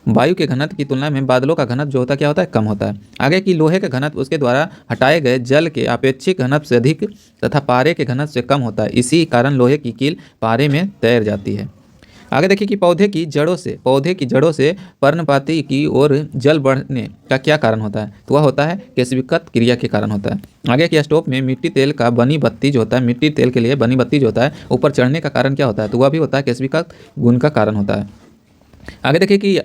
वायु के घनत्व की तुलना में बादलों का घनत्व जो होता है क्या होता है? कम होता है। आगे की लोहे का घनत्व उसके द्वारा हटाए गए जल के अपेक्षित घनत्व से अधिक तथा पारे के घनत्व से कम होता है। इसी कारण लोहे की कील पारे में तैर जाती है। आगे देखिए कि पौधे की जड़ों से पर्णपाती की ओर जल बढ़ने का क्या कारण होता है? तो वह होता है केशिविकत क्रिया के कारण होता है। आगे की स्टोव में मिट्टी तेल के लिए बनी बत्ती जो होता है ऊपर चढ़ने का कारण क्या होता है? तो वह भी होता है केशिविकत गुण का कारण होता है। आगे देखिए कि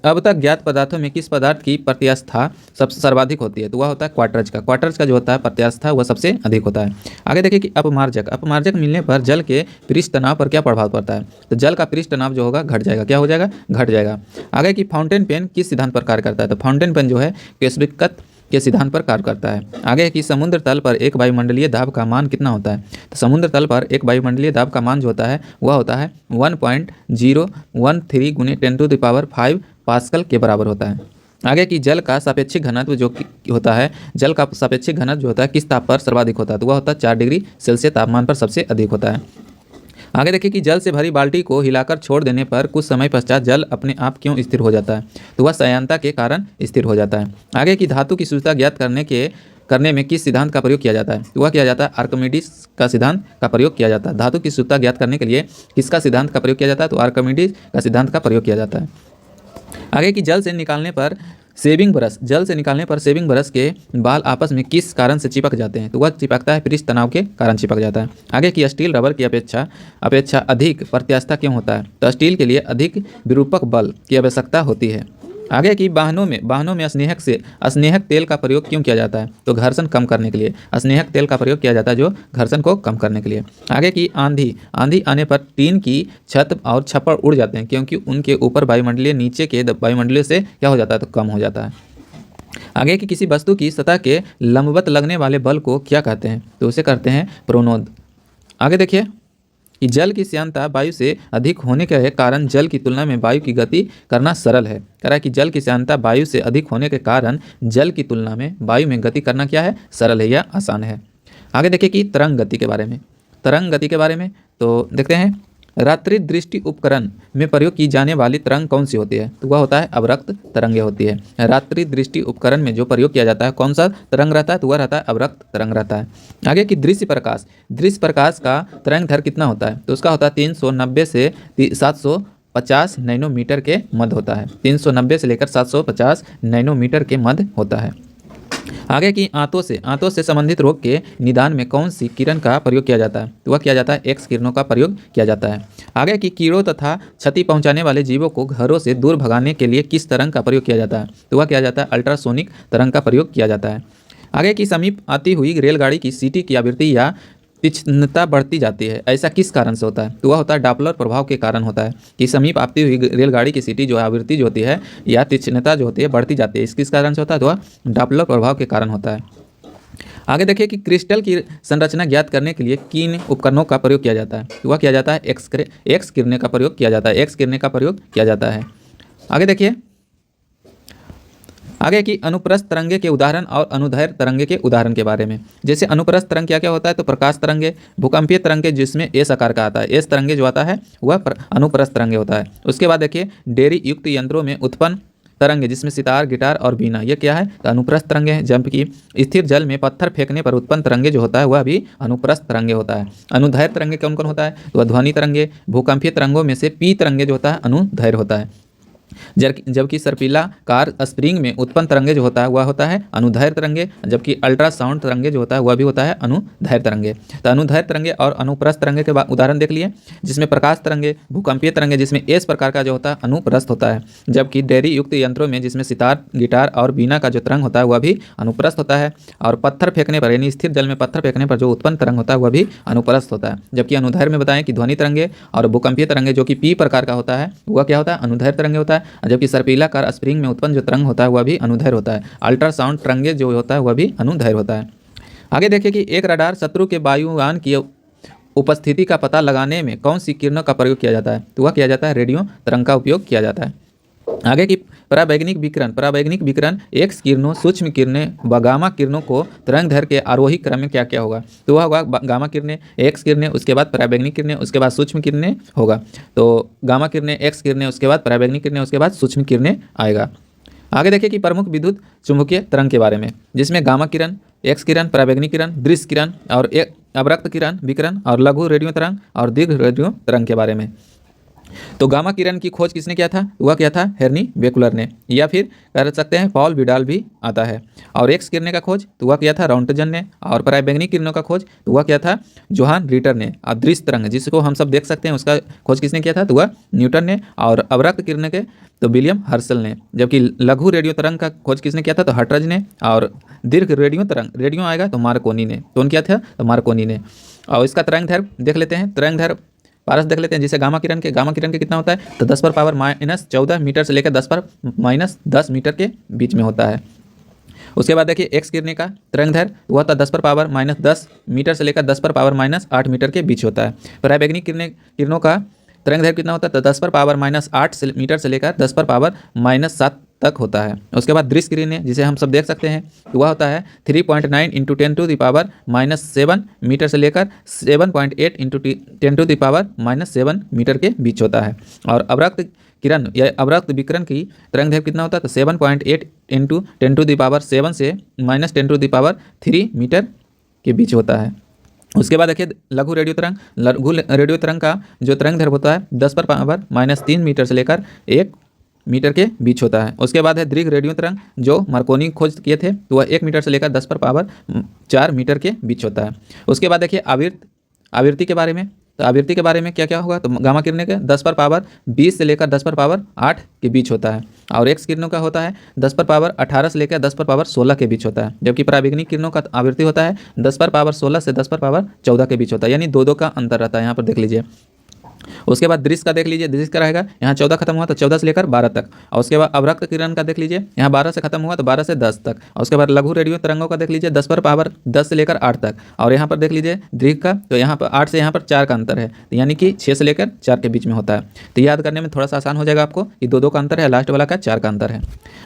अब तक ज्ञात पदार्थों में किस पदार्थ की प्रत्यास्था सबसे सर्वाधिक होती है? तो वह होता है क्वार्टज का जो होता है प्रत्यास्था वह सबसे अधिक होता है। आगे देखिए कि अपमार्जक मिलने पर जल के पृष्ठ तनाव पर क्या प्रभाव पड़ता है? तो जल का पृष्ठ तनाव जो होगा घट जाएगा। क्या हो जाएगा? घट जाएगा। आगे कि फाउंटेन पेन किस सिद्धांत पर कार्य करता है? तो फाउंटेन पेन जो है केशिविकत के सिद्धांत पर कार्य करता है। आगे कि समुद्र तल पर एक वायुमंडलीय दाब का मान कितना होता है? तो समुद्र तल पर एक वायुमंडलीय दाब का मान जो होता है वह होता है 1.013 × 10⁵ पास्कल के बराबर होता है। आगे कि जल का सापेक्षिक घनत्व जो होता है किस ताप पर सर्वाधिक होता है? तो वह होता है 4 डिग्री सेल्सियस तापमान पर सबसे अधिक होता है। आगे देखिए कि जल से भरी बाल्टी को हिलाकर छोड़ देने पर कुछ समय पश्चात जल अपने आप क्यों स्थिर हो जाता है? तो वह संयांता के कारण स्थिर हो जाता है। आगे की धातु की शुद्धता ज्ञात करने में किस सिद्धांत का प्रयोग किया जाता है? तो वह किया जाता है आर्किमिडीज का सिद्धांत का प्रयोग किया जाता है। धातु की शुद्धता ज्ञात करने के लिए किसका सिद्धांत का प्रयोग किया जाता है? तो आर्किमिडीज का सिद्धांत का प्रयोग किया जाता है। आगे की जल से निकालने पर सेविंग ब्रश के बाल आपस में किस कारण से चिपक जाते हैं? तो वह चिपकता है पृष्ठ तनाव के कारण चिपक जाता है। आगे की स्टील रबर की अपेक्षा अधिक प्रत्यास्था क्यों होता है? तो स्टील के लिए अधिक विरूपक बल की आवश्यकता होती है। आगे की वाहनों में स्नेहक तेल का प्रयोग क्यों किया जाता है? तो घर्षण कम करने के लिए स्नेहक तेल का प्रयोग किया जाता है, जो घर्षण को कम करने के लिए। आगे की आंधी आने पर टीन की छत और छप्पर उड़ जाते हैं, क्योंकि उनके ऊपर नीचे के वायुमंडलीय से क्या हो जाता है? तो कम हो जाता है। आगे की किसी वस्तु की सतह के लंबवत लगने वाले बल को क्या कहते हैं? तो उसे कहते हैं प्रोनोद। आगे देखिए कि जल की श्यानता वायु से अधिक होने के कारण जल की तुलना में वायु की गति करना सरल है। कह रहा है कि जल की श्यानता वायु से अधिक होने के कारण जल की तुलना में वायु में गति करना क्या है? सरल है या आसान है। आगे देखिए कि तरंग गति के बारे में। तरंग गति के बारे में तो देखते हैं, रात्रि दृष्टि उपकरण में प्रयोग की जाने वाली तरंग कौन सी होती है? तो वह होता है अवरक्त तरंगे होती है। रात्रि दृष्टि उपकरण में जो प्रयोग किया जाता है कौन सा तरंग रहता है? तो वह रहता है अवरक्त तरंग रहता है। आगे की दृश्य प्रकाश, दृश्य प्रकाश का तरंग दैर्घ्य कितना होता है? तो उसका होता है 390 से 750 नैनोमीटर के मध्य होता है। 390 से लेकर 750 नैनोमीटर के मध्य होता है। आगे की आंतों से संबंधित रोग के निदान में कौन सी किरण का प्रयोग किया जाता है? तो वह किया जाता है एक्स किरणों का प्रयोग किया जाता है। आगे की कीड़ों तथा क्षति पहुंचाने वाले जीवों को घरों से दूर भगाने के लिए किस तरंग का प्रयोग किया जाता है? तो वह किया जाता है अल्ट्रासोनिक तरंग का प्रयोग किया जाता है। आगे की समीप आती हुई रेलगाड़ी की सीटी की आवृत्ति या तीक्ष्णता बढ़ती जाती है, ऐसा किस कारण से होता है? तो वह होता है डॉपलर प्रभाव के कारण होता है कि समीप आती हुई रेलगाड़ी की सीटी जो आवृत्ति जो होती है या तीक्ष्णता जो होती है बढ़ती जाती है, इस किस कारण से होता है? तो वह डॉपलर प्रभाव के कारण होता है। आगे देखिए कि क्रिस्टल की संरचना ज्ञात करने के लिए किन उपकरणों का प्रयोग किया जाता है? तो वह किया जाता है एक्स किरणें का प्रयोग किया जाता है। एक्स किरणें का प्रयोग किया जाता है। आगे देखिए, आगे की अनुप्रस्थ तरंगे के उदाहरण और अनुदैर्घ्य तरंगे के उदाहरण के बारे में। जैसे अनुप्रस्थ तरंग क्या क्या होता है? तो प्रकाश तरंगे, भूकंपीय तरंगे जिसमें एस आकार का आता है, एस तरंगे जो आता है वह अनुप्रस्थ तरंगे होता है। उसके बाद देखिए डेयरी युक्त यंत्रों में उत्पन्न तरंगे जिसमें सितार, गिटार और बीना, ये क्या है? तो अनुप्रस्थ तरंगे हैं। जबकि स्थिर जल में पत्थर फेंकने पर उत्पन्न तरंगे जो होता है वह भी अनुप्रस्थ तरंगे होता है। अनुदैर्घ्य तरंगे कौन कौन होता है? तो ध्वनि तरंगे, भूकंपीय तरंगों में से पी तरंगे जो होता है अनुदैर्घ्य होता है। जबकि सर्पिला कार स्प्रिंग में उत्पन्न तरंगे जो होता है वह होता है अनुदैर्घ्य तरंगे, जबकि अल्ट्रासाउंड तरंगे जो होता है वह भी होता है अनुदैर्घ्य तरंगे। तो अनुदैर्घ्य तरंगे और अनुप्रस्थ तरंगे के उदाहरण देख लिए, जिसमें प्रकाश तरंगे, भूकंपीय तरंगे जिसमें एस प्रकार का जो होता है अनुप्रस्थ होता है। जबकि डेयरी युक्त यंत्रों में जिसमें सितार, गिटार और बीना का जो तरंग होता है वह भी अनुप्रस्थ होता है। और पत्थर फेंकने पर यानी स्थिर जल में पत्थर फेंकने पर जो उत्पन्न तरंग होता है वह भी अनुप्रस्थ होता है। जबकि अनुदैर्घ्य में बताएं कि ध्वनि तरंगे और भूकंपीय तरंगे जो कि पी प्रकार का होता है वह क्या होता है? अनुदैर्घ्य तरंगे होता है। जबकि सर्पिला कार स्प्रिंग में उत्पन्न जो तरंग होता है वह भी अनुदैर्घ्य होता है। अल्ट्रासाउंड तरंगे जो होता है वह भी अनुदैर्घ्य होता है। आगे देखिए कि एक रडार शत्रु के वायुयान की उपस्थिति का पता लगाने में कौन सी किरणों का प्रयोग किया जाता है? तो वह किया जाता है रेडियो तरंग का उपयोग किया जाता है। आगे की परावैज्ञानिक विकिरण, परावैज्ञानिक विकिरण एक्स किरणों, सूक्ष्म किरणें व गामा किरणों को तरंग दैर्घ्य के आरोही क्रम में क्या क्या होगा? तो वह होगा गामा किरणें, एक्स किरणें, उसके बाद परावैज्ञानिक किरणें, उसके बाद सूक्ष्म किरणें होगा। तो गामा किरणें, एक्स किरणें, उसके बाद परावैज्ञानिक किरणें, उसके बाद सूक्ष्म किरणें आएगा। आगे देखिए कि प्रमुख विद्युत चुंबकीय तरंग के बारे में, जिसमें गामा किरण, एक्स किरण, परावैज्ञानिक किरण, दृश्य किरण और एक अवरक्त किरण विकिरण और लघु रेडियो तरंग और दीर्घ रेडियो तरंग के बारे में। तो गामा किरण की खोज किसने किया था? वह किया था हेनरी बेकुलर ने, या फिर कह सकते हैं पॉल विडाल भी आता है। और एक्स किरणें का खोज तो वह किया था राउंटजन ने। और परावैज्ञानिक किरणों का खोज तो वह किया था जोहान रिटर ने। और दृश्य तरंग जिसको हम सब देख सकते हैं उसका खोज किसने किया था? तो वह न्यूटन ने। और अवरक्त किरणें के तो विलियम हर्सल ने। जबकि लघु रेडियो तरंग का खोज किसने किया था? तो हटरज ने। और दीर्घ रेडियो तरंग, रेडियो आएगा तो मार्कोनी ने। कौन किया था? तो मार्कोनी ने। और इसका तरंग दैर्घ्य देख लेते हैं, तरंग दैर्घ्य पारस देख लेते हैं। जैसे गामा किरण के कितना होता है? तो 10⁻⁻14 मीटर से लेकर 10⁻10 मीटर के बीच में होता है। उसके बाद देखिए एक्स किरणें का तरंग दैर्घ्य वह था 10⁻10 मीटर से लेकर 10⁻8 मीटर के बीच होता है। परावैज्ञानिक किरणों का तरंग दैर्घ्य कितना होता है? तो 10⁻8 मीटर से लेकर 10⁻7 तक होता है। उसके बाद दृश्य किरणें जिसे हम सब देख सकते हैं तो वह होता है 3.9 × 10⁻⁻7 मीटर से लेकर 7.8 × 10⁻⁻7 मीटर के बीच होता है। और अवरक्त किरण या अवरक्त विकिरण की तरंग दैर्घ्य कितना होता है? तो 7.8 × 10⁻7 से -10⁻3 मीटर के बीच होता है। उसके बाद देखिए लघु रेडियो तरंग, लघु रेडियो तरंग का जो तरंग दैर्घ्य होता है 10⁻³ मीटर से लेकर 1 मीटर के बीच होता है। उसके बाद है दीर्घ रेडियो तरंग जो मार्कोनी खोज किए थे तो वह 1 मीटर से लेकर 10⁻4 मीटर के बीच होता है। उसके बाद देखिए आवृत्ति के बारे में, तो आवृत्ति के बारे में क्या क्या होगा? तो गामा किरणें के 10⁻20 से लेकर 10⁻8 के बीच होता है। और एक्स किरणों का होता है 10⁻18 से लेकर 10⁻16 के बीच होता है। जबकि परावैज्ञानिक किरणों का आवृत्ति होता है 10⁻16 से 10⁻14 के बीच होता है, यानी 2 का अंतर रहता है। यहाँ पर देख लीजिए। उसके बाद दृश्य का देख लीजिए, दृश्य का रहेगा यहाँ 14 खत्म हुआ तो 14 से लेकर 12 तक। और उसके बाद अवरक्त किरण का देख लीजिए, यहाँ 12 से खत्म हुआ तो 12 से 10 तक। और उसके बाद लघु रेडियो तरंगों का देख लीजिए 10 पर पावर 10 से लेकर 8 तक। और यहाँ पर देख लीजिए दीर्घ का, तो यहाँ पर 8 से यहाँ पर 4 का अंतर है, तो यानी कि 6 से लेकर 4 के बीच में होता है। तो याद करने में थोड़ा सा आसान हो जाएगा आपको कि 2 2 का अंतर है, लास्ट वाला का 4 का अंतर है।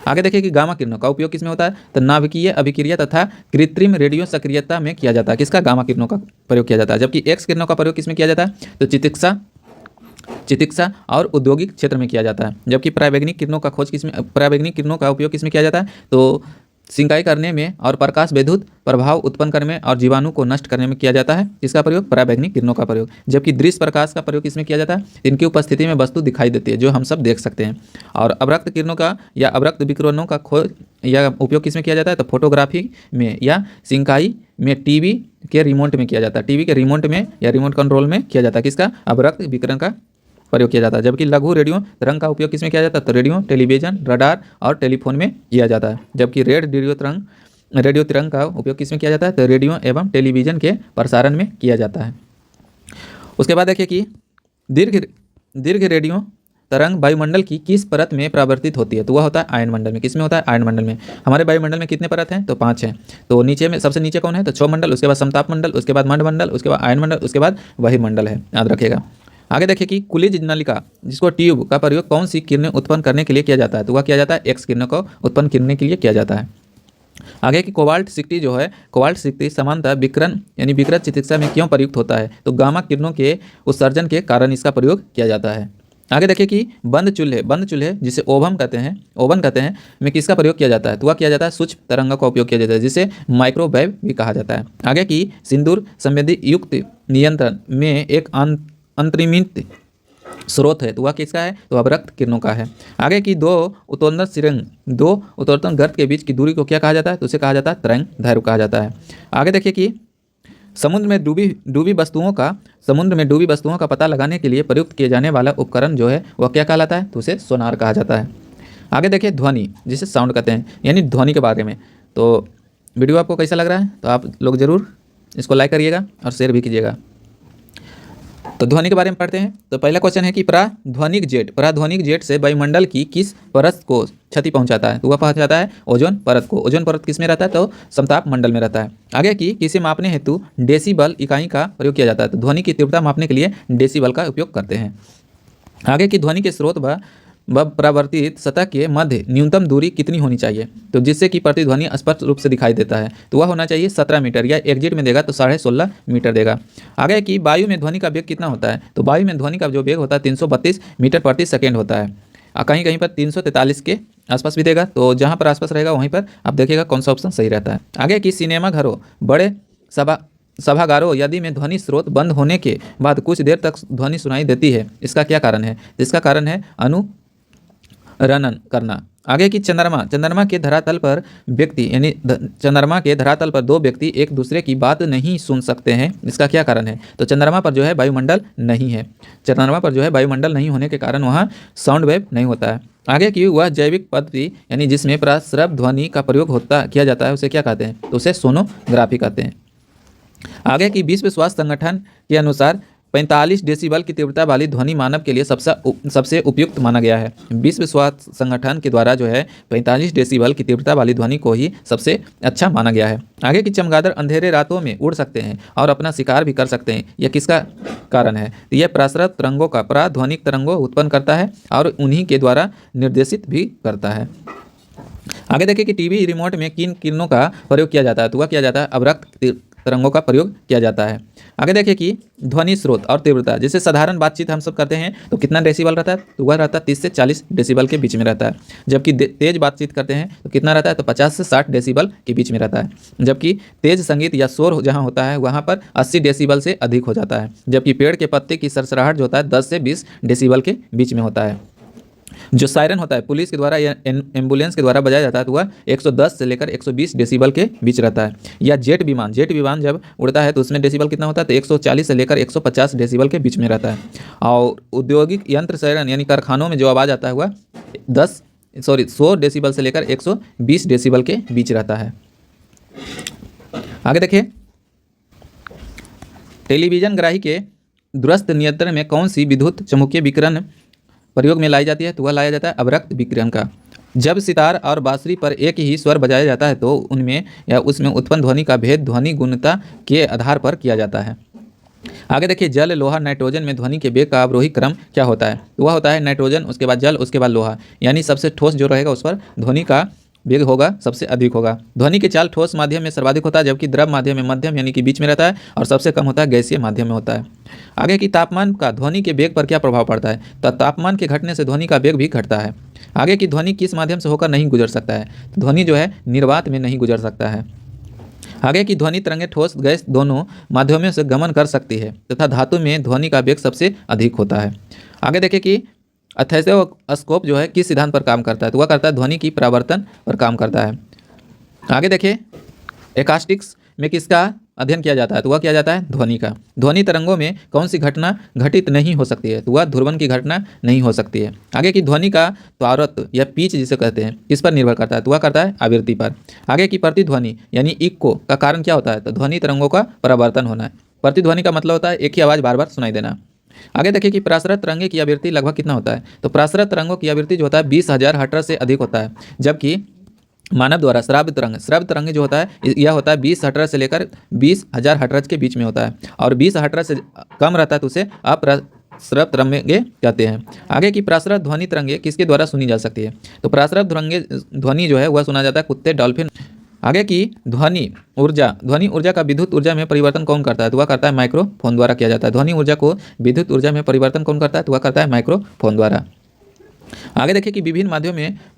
आगे देखिए कि गामा किरणों का उपयोग किसमें होता है, तो नाभिकीय अभिक्रिया तथा कृत्रिम रेडियो सक्रियता में किया जाता है। किसका, गामा किरणों का प्रयोग किया जाता है। जबकि एक्स किरणों का प्रयोग किसमें किया जाता है, तो चिकित्सा और औद्योगिक क्षेत्र में किया जाता है। जबकि परावैंगिक किरणों का परावैंगिक किरणों का उपयोग किसमें किया जाता है, तो सिंचाई करने में और प्रकाश विद्युत प्रभाव उत्पन्न करने में और जीवाणु को नष्ट करने में किया जाता है। इसका प्रयोग परावैंगिक किरणों का प्रयोग। जबकि दृश्य प्रकाश का प्रयोग किसमें किया जाता है, इनकी उपस्थिति में वस्तु दिखाई देती है जो हम सब देख सकते हैं। और अवरक्त किरणों का या अवरक्त विकिरणों का खोज या उपयोग किसमें किया जाता है, तो फोटोग्राफी में या सिंचाई में टीवी के रिमोट में किया जाता है। टीवी के रिमोट में या रिमोट कंट्रोल में किया जाता है। किसका, अवरक्त विकिरण का प्रयोग किया जाता है। जबकि लघु रेडियो तरंग का उपयोग किसमें किया जाता है, तो रेडियो, टेलीविजन, रडार और टेलीफोन में किया जाता है। जबकि रेडियो तरंग का उपयोग किसमें किया जाता है, तो रेडियो एवं टेलीविजन के प्रसारण में किया जाता है। उसके बाद देखिए कि दीर्घ रेडियो तरंग वायुमंडल की किस परत में परावर्तित होती है, तो वह होता है आयन मंडल में। किसमें होता है, आयन मंडल में। हमारे वायुमंडल में कितने परत हैं, तो 5 हैं। तो नीचे में सबसे नीचे कौन है, तो क्षोभ मंडल, उसके बाद समताप मंडल, उसके बाद मंड मंडल, उसके बाद आयन मंडल, उसके बाद वही मंडल है, याद रखिएगा। आगे देखिए कि कुलिज नलिका जिसको ट्यूब का प्रयोग कौन सी किरणें उत्पन्न करने के लिए किया जाता है, तो वह किया जाता है एक्स किरणों को उत्पन्न करने के लिए किया जाता है। आगे की कोबाल्ट 60 जो है, कोबाल्ट 60 सामान्यतः विकिरण यानी विकिरण चिकित्सा में क्यों प्रयुक्त होता है, तो गामा किरणों के उत्सर्जन के कारण इसका प्रयोग किया जाता है। आगे देखिए कि बंद चूल्हे जिसे ओवन कहते हैं में किसका प्रयोग किया जाता है, तो वह किया जाता है सूक्ष्म तरंगों का उपयोग किया जाता है, जिसे माइक्रोवेव भी कहा जाता है। आगे की सिंदूर संवेदी युक्त नियंत्रण में एक अंतर्निहित स्रोत है, तो वह किसका है, तो अवरक्त किरणों का है। आगे की दो उत्तोलन गर्त के बीच की दूरी को क्या कहा जाता है, तो उसे कहा जाता है तरंग दैर्घ्य कहा जाता है। आगे देखिए कि समुद्र में डूबी वस्तुओं का पता लगाने के लिए प्रयुक्त किए जाने वाला उपकरण जो है वह क्या कहलाता है, तो उसे सोनार कहा जाता है। आगे देखिए ध्वनि जिसे साउंड कहते हैं, यानी ध्वनि के बारे में। तो वीडियो आपको कैसा लग रहा है, तो आप लोग ज़रूर इसको लाइक करिएगा और शेयर भी कीजिएगा। तो ध्वनि के बारे में पढ़ते हैं। तो पहला क्वेश्चन है कि पराध्वनिक जेट से वायुमंडल की किस परत को क्षति पहुंचाता है, तो वह पहुंचाता है ओजोन परत को। ओजोन परत किस में रहता है, तो समताप मंडल में रहता है। आगे की किसे मापने हेतु डेसीबल इकाई का प्रयोग किया जाता है, तो ध्वनि की तीव्रता मापने के लिए डेसीबल का उपयोग करते हैं। आगे की ध्वनि के स्रोत व परावर्तित सतह के मध्य न्यूनतम दूरी कितनी होनी चाहिए, तो जिससे कि प्रतिध्वनि स्पष्ट रूप से दिखाई देता है, तो वह होना चाहिए 17 मीटर, या एग्जिट में देगा तो 16.5 मीटर देगा। आगे कि वायु में ध्वनि का वेग कितना होता है, तो वायु में ध्वनि का जो वेग होता है 332 मीटर प्रति सेकेंड होता है। कहीं कहीं पर 343 के आसपास भी देगा, तो जहाँ पर आसपास रहेगा वहीं पर आप देखिएगा कौन सा ऑप्शन सही रहता है। आगे कि सिनेमा घरों, बड़े सभागारों आदि में ध्वनि स्रोत बंद होने के बाद कुछ देर तक ध्वनि सुनाई देती है, इसका क्या कारण है, इसका कारण है अनुरणन करना। आगे की चंद्रमा के धरातल पर व्यक्ति यानी चंद्रमा के धरातल पर 2 व्यक्ति एक दूसरे की बात नहीं सुन सकते हैं, इसका क्या कारण है, तो चंद्रमा पर जो है वायुमंडल नहीं है। चंद्रमा पर जो है वायुमंडल नहीं होने के कारण वहाँ साउंड वेव नहीं होता है। आगे की वह जैविक पद्धति यानी जिसमें प्रस्रव ध्वनि का प्रयोग किया जाता है, उसे क्या कहते हैं, तो उसे सोनोग्राफी कहते हैं। आगे की विश्व स्वास्थ्य संगठन के अनुसार 45 डेसिबल की तीव्रता वाली ध्वनि मानव के लिए सबसे उपयुक्त माना गया है। विश्व स्वास्थ्य संगठन के द्वारा जो है 45 डेसिबल की तीव्रता वाली ध्वनि को ही सबसे अच्छा माना गया है। आगे की चमगादड़ अंधेरे रातों में उड़ सकते हैं और अपना शिकार भी कर सकते हैं, यह किसका कारण है, तो यह प्रसरत तरंगों का पराध्वनिक तरंगों उत्पन्न करता है और उन्हीं के द्वारा निर्देशित भी करता है। आगे देखिए कि टीवी रिमोट में किन किरणों का प्रयोग किया जाता है, तो वह किया जाता है अवरक्त तरंगों का प्रयोग किया जाता है। आगे देखिए कि ध्वनि स्रोत और तीव्रता, जैसे साधारण बातचीत हम सब करते हैं तो कितना डेसिबल रहता है, तो वह रहता है 30 से 40 डेसिबल के बीच में रहता है। जबकि तेज बातचीत करते हैं तो कितना रहता है, तो 50 से 60 डेसिबल के बीच में रहता है। जबकि तेज संगीत या शोर जहाँ होता है वहाँ पर 80 डेसिबल से अधिक हो जाता है। जबकि पेड़ के पत्ते की सरसराहट जो होता है 10 से 20 डेसिबल के बीच में होता है। जो सायरन होता है पुलिस के द्वारा या एम्बुलेंस के द्वारा बजाया जाता है तो वह 110 से लेकर 120 डेसिबल के बीच रहता है। या जेट विमान जब उड़ता है तो उसमें डेसिबल कितना होता है, तो 140 से लेकर 150 डेसिबल के बीच में रहता है। और औद्योगिक यंत्र सायरन यानी कारखानों में जो आवाज़ आता है वह 100 डेसिबल से लेकर 120 डेसिबल के बीच रहता है। आगे देखिए टेलीविजन ग्राही के दूरस्थ नियंत्रण में कौन सी विद्युत चुम्बकीय विकिरण प्रयोग में लाई जाती है? तो वह लाया जाता है अवरक्त विकिरण का। जब सितार और बांसुरी पर एक ही स्वर बजाया जाता है तो उनमें या उसमें उत्पन्न ध्वनि का भेद ध्वनि गुणता के आधार पर किया जाता है। आगे देखिए, जल, लोहा, नाइट्रोजन में ध्वनि के वेग का अवरोही क्रम क्या होता है? तो वह होता है नाइट्रोजन, उसके बाद जल, उसके बाद लोहा। यानी सबसे ठोस जो रहेगा उस पर ध्वनि का वेग होगा सबसे अधिक होगा। ध्वनि की चाल ठोस माध्यम में सर्वाधिक होता है, जबकि द्रव माध्यम में मध्यम यानी कि बीच में रहता है, और सबसे कम होता है गैसीय माध्यम में होता है। आगे की तापमान का ध्वनि के वेग पर क्या प्रभाव पड़ता है? तो तापमान के घटने से ध्वनि का वेग भी घटता है। आगे की ध्वनि किस माध्यम से होकर नहीं गुजर सकता है? तो ध्वनि जो है निर्वात में नहीं गुजर सकता है। आगे की ध्वनि तरंगें ठोस गैस दोनों माध्यमों से गमन कर सकती है तथा धातु में ध्वनि का वेग सबसे अधिक होता है। आगे देखिए कि एथेरोस्कोप जो है किस सिद्धांत पर काम करता है? तो वह करता है ध्वनि की परावर्तन पर काम करता है। आगे देखिए, एकास्टिक्स में किसका अध्ययन किया जाता है? तो वह किया जाता है ध्वनि का। ध्वनि तरंगों में कौन सी घटना घटित नहीं हो सकती है? तो वह ध्रुवण की घटना नहीं हो सकती है। आगे की ध्वनि का त्वरत्व या पिच जिसे कहते हैं किस पर निर्भर करता है? तो वह करता है आवृत्ति पर। आगे की प्रतिध्वनि यानी इक्को का कारण क्या होता है? तो ध्वनि तरंगों का परावर्तन होना है। प्रतिध्वनि का मतलब होता है एक ही आवाज़ बार बार सुनाई देना। आगे देखिए कि प्रसारित तरंगे की आवृत्ति लगभग कितना होता है? तो प्रसारित तरंगों की आवृत्ति जो होता है 20,000 हर्ट्ज से अधिक होता है, जबकि मानव द्वारा श्रव्य तरंग जो होता है यह होता है 20 हर्ट्ज से लेकर 20,000 हर्ट्ज के बीच में होता है, और 20 हर्ट्ज से कम रहता है तो उसे अप्रसरव तरंगे कहते हैं। आगे की प्रसारित ध्वनि तरंगे किसके द्वारा सुनी जा सकती है? तो प्रसारित ध्वनि जो है वह सुना जाता है कुत्ते, डॉल्फिन। आगे की ध्वनि ऊर्जा का विद्युत ऊर्जा में परिवर्तन कौन करता है? तो वह करता है माइक्रोफोन द्वारा किया जाता है। ध्वनि ऊर्जा को विद्युत ऊर्जा में परिवर्तन कौन करता है? तो वह करता है माइक्रोफोन द्वारा। आगे देखिए कि विभिन्न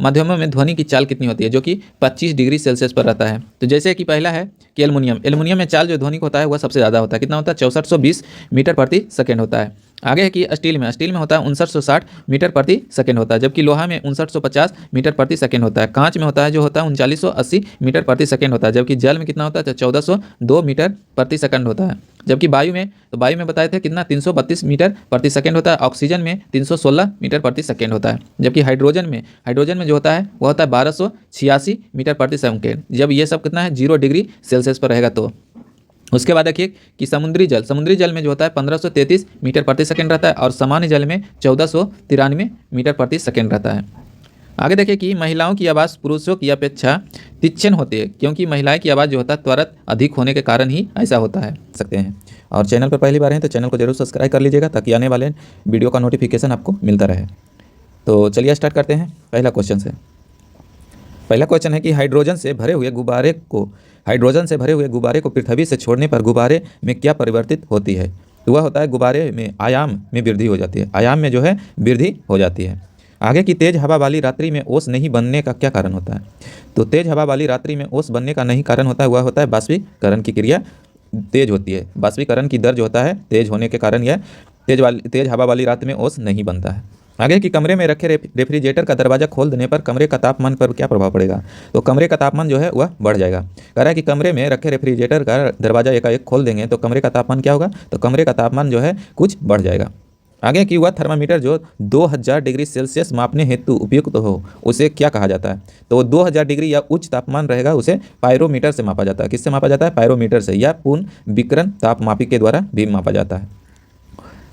माध्यमों में ध्वनि की चाल कितनी होती है, जो कि 25 डिग्री सेल्सियस पर रहता है। तो जैसे कि पहला है कि एल्युमिनियम में चाल जो ध्वनि को होता है वह सबसे ज़्यादा होता है। कितना होता है? 6420 मीटर प्रति सेकेंड होता है। आगे है कि स्टील में होता है 5960 मीटर प्रति सेकेंड होता है, जबकि लोहा में 5950 मीटर प्रति सेकेंड होता है। कांच में होता है 3980 मीटर प्रति सेकेंड होता है, जबकि जल में कितना होता है? तो 1402 मीटर प्रति सेकंड होता है। जबकि वायु में बताए थे कितना? 332 मीटर प्रति सेकंड होता है। ऑक्सीजन में 316 मीटर प्रति सेकंड होता है। जबकि हाइड्रोजन में जो होता है वह होता है 1286 मीटर प्रति सेकंड, जब ये सब कितना है 0 डिग्री सेल्सियस पर रहेगा। तो उसके बाद देखिए कि समुद्री जल में जो होता है 1533 मीटर प्रति सेकंड रहता है, और सामान्य जल में 1493 मीटर प्रति सेकंड रहता है। आगे देखिए कि महिलाओं की आवाज़ पुरुषों की अपेक्षा तीक्ष्ण होती है, क्योंकि महिलाएं की आवाज़ जो होता है त्वरित अधिक होने के कारण ही ऐसा होता है सकते हैं। और चैनल पर पहली बार हैं तो चैनल को जरूर सब्सक्राइब कर लीजिएगा, ताकि आने वाले वीडियो का नोटिफिकेशन आपको मिलता रहे। तो चलिए स्टार्ट करते हैं पहला क्वेश्चन से। पहला क्वेश्चन है कि हाइड्रोजन से भरे हुए गुब्बारे को पृथ्वी से छोड़ने पर गुब्बारे में क्या परिवर्तित होती है? तो वह होता है गुब्बारे में आयाम में वृद्धि हो जाती है। आयाम में जो है वृद्धि हो जाती है। आगे की तेज हवा वाली रात्रि में ओस नहीं बनने का क्या कारण होता है? तो तेज हवा वाली रात्रि में ओस बनने का नहीं कारण होता है वह होता है बाष्पीकरण की क्रिया तेज होती है। बाष्पीकरण की दर जो होता है तेज होने के कारण यह तेज हवा वाली रात में ओस नहीं बनता है। आगे कि कमरे में रखे रेफ्रिजरेटर का दरवाजा खोल देने पर कमरे का तापमान पर क्या प्रभाव पड़ेगा? तो कमरे का तापमान जो है वह बढ़ जाएगा। कह रहा है कि कमरे में रखे रेफ्रिजरेटर का दरवाजा एकाएक खोल देंगे तो कमरे का तापमान क्या होगा? तो कमरे का तापमान जो है कुछ बढ़ जाएगा। आगे कि वह थर्मामीटर जो 2000 डिग्री सेल्सियस मापने हेतु उपयुक्त हो उसे क्या कहा जाता है? तो 2000 डिग्री या उच्च तापमान रहेगा उसे पायरोमीटर से मापा जाता है। किससे मापा जाता है? पायरोमीटर से, या पूर्ण विकिरण तापमापी के द्वारा भी मापा जाता है।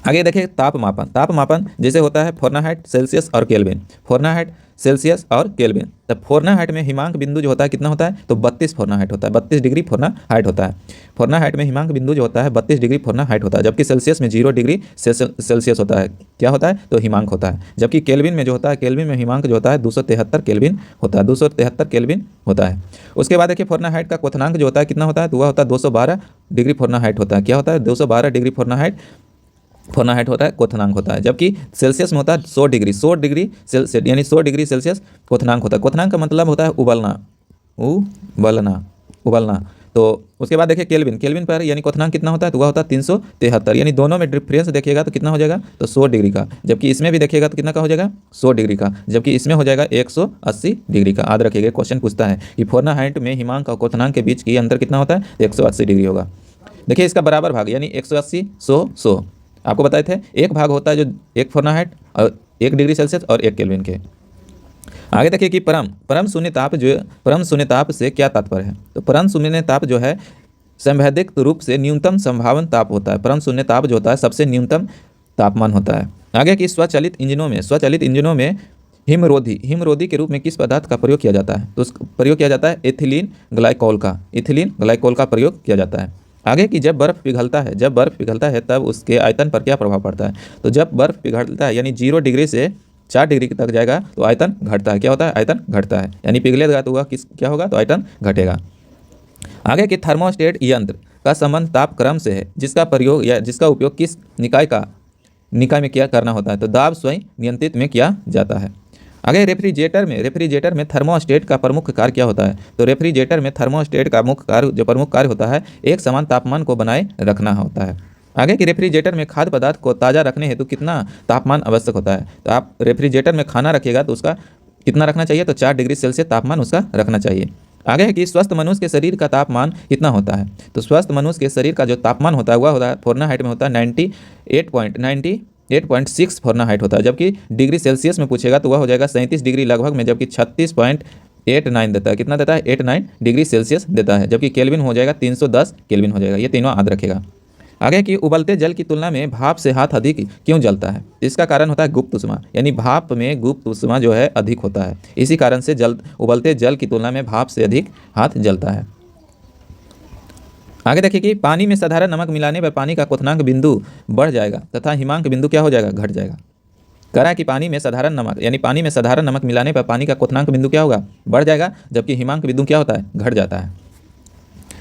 आगे देखिए तापमापन जैसे होता है फ़ारेनहाइट, सेल्सियस और केल्विन। फ़ारेनहाइट, सेल्सियस और केल्विन। तब फ़ारेनहाइट में हिमांक बिंदु जो होता है कितना होता है? तो 32 फ़ारेनहाइट होता है, 32 डिग्री फ़ारेनहाइट होता है। फ़ारेनहाइट में हिमांक बिंदु जो होता है 32 डिग्री फ़ारेनहाइट होता है, जबकि सेल्सियस में 0 डिग्री सेल्सियस होता है। क्या होता है? तो हिमांक होता है। जबकि केल्विन में जो होता है, केल्विन में हिमांक जो होता है 273 केल्विन होता है, 273 केल्विन होता है। उसके बाद देखिए फ़ारेनहाइट का क्वथनांक जो होता है कितना होता है? तो वह होता है 212 डिग्री फ़ारेनहाइट होता है। क्या होता है? 212 डिग्री फ़ारेनहाइट होता है, क्वथनांक होता है। जबकि सेल्सियस में होता है 100 डिग्री सेल्सियस, यानी 100 डिग्री सेल्सियस क्वथनांक होता है। क्वथनांक का मतलब होता है उबलना। तो उसके बाद देखिए केल्विन पर यानी क्वथनांक कितना होता है? तो वह होता है 373, यानी दोनों में डिफरेंस देखिएगा तो कितना हो जाएगा? तो 100 डिग्री का। जबकि इसमें भी देखिएगा तो कितना का हो जाएगा? 100 डिग्री का। जबकि इसमें हो जाएगा 180 डिग्री का। याद रखिएगा क्वेश्चन पूछता है कि फ़ारेनहाइट में हिमांक और क्वथनांक के बीच की अंतर कितना होता है? 180 डिग्री होगा। देखिए इसका बराबर भाग यानी 180 100 आपको बताए थे। एक भाग होता है जो 1 फ़ारेनहाइट और 1 डिग्री सेल्सियस और 1 केल्विन के। आगे देखिए कि परम शून्य ताप से क्या तात्पर्य है? तो परम शून्य ताप जो है संवैधिक रूप से न्यूनतम संभावन ताप होता है। परम शून्य ताप जो होता है सबसे न्यूनतम तापमान होता है। आगे की स्वचालित इंजनों में हिमरोधी के रूप में किस पदार्थ का प्रयोग किया जाता है? तो उस प्रयोग किया जाता है एथिलीन ग्लाइकोल का प्रयोग किया जाता है। आगे की जब बर्फ़ पिघलता है तब उसके आयतन पर क्या प्रभाव पड़ता है? तो जब बर्फ़ पिघलता है यानी 0 डिग्री से 4 डिग्री तक जाएगा तो आयतन घटता है। क्या होता है? आयतन घटता है। यानी पिघलेगा तो क्या होगा? तो आयतन घटेगा। आगे की थर्मोस्टेट यंत्र का संबंध तापक्रम से है, जिसका प्रयोग या जिसका उपयोग किस निकाय में क्या करना होता है? तो दाब स्वयं नियंत्रित में किया जाता है। आगे रेफ्रिजरेटर में थर्मोस्टेट का प्रमुख कार्य क्या होता है? तो रेफ्रिजरेटर में थर्मोस्टेट का प्रमुख कार्य होता है एक समान तापमान को बनाए रखना होता है। आगे की रेफ्रिजरेटर में खाद्य पदार्थ को ताज़ा रखने हेतु कितना तापमान आवश्यक होता है? तो आप रेफ्रिजरेटर में खाना रखिएगा तो उसका कितना रखना चाहिए? तो 4 डिग्री सेल्सियस तापमान उसका रखना चाहिए। आगे है कि स्वस्थ मनुष्य के शरीर का तापमान कितना होता है? तो स्वस्थ मनुष्य के शरीर का जो तापमान होता है वह होता है फ़ारेनहाइट में होता है 98.6 फ़ारेनहाइट होता है, जबकि डिग्री सेल्सियस में पूछेगा तो वह हो जाएगा 37 डिग्री लगभग में, जबकि 36.89 देता है। कितना देता है? 89 डिग्री सेल्सियस देता है, जबकि केल्विन हो जाएगा 310 केल्विन हो जाएगा। ये तीनों याद रखेगा। आगे की उबलते जल की तुलना में भाप से हाथ अधिक क्यों जलता है? इसका कारण होता है गुप्त उष्मा, यानी भाप में गुप्त उष्मा जो है अधिक होता है। इसी कारण से उबलते जल की तुलना में भाप से अधिक हाथ जलता है। आगे देखिए कि पानी में साधारण नमक मिलाने पर पानी का क्वथनांक बिंदु बढ़ जाएगा तथा हिमांक बिंदु क्या हो जाएगा? घट जाएगा। कह रहा है कि पानी में साधारण नमक मिलाने पर पानी का क्वथनांक बिंदु क्या होगा? बढ़ जाएगा, जबकि हिमांक बिंदु क्या होता है? घट जाता है।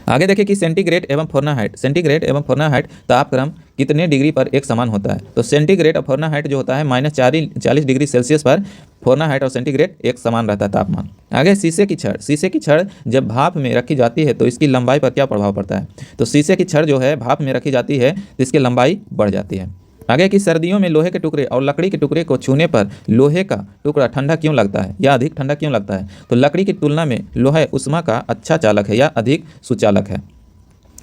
आगे देखिए कि सेंटीग्रेड एवं फ़ारेनहाइट तापक्रम कितने डिग्री पर एक समान होता है? तो सेंटीग्रेड और फ़ारेनहाइट जो होता है -40 डिग्री सेल्सियस पर फ़ारेनहाइट और सेंटीग्रेड एक समान रहता है तापमान। आगे शीशे की छड़ जब भाप में रखी जाती है तो इसकी लंबाई पर क्या प्रभाव पड़ता है? तो शीशे की छड़ जो है भाप में रखी जाती है तो इसकी लंबाई बढ़ जाती है। आगे की सर्दियों में लोहे के टुकड़े और लकड़ी के टुकड़े को छूने पर लोहे का टुकड़ा ठंडा क्यों लगता है या अधिक ठंडा क्यों लगता है? तो लकड़ी की तुलना में लोहा उष्मा का अच्छा चालक है या अधिक सुचालक है।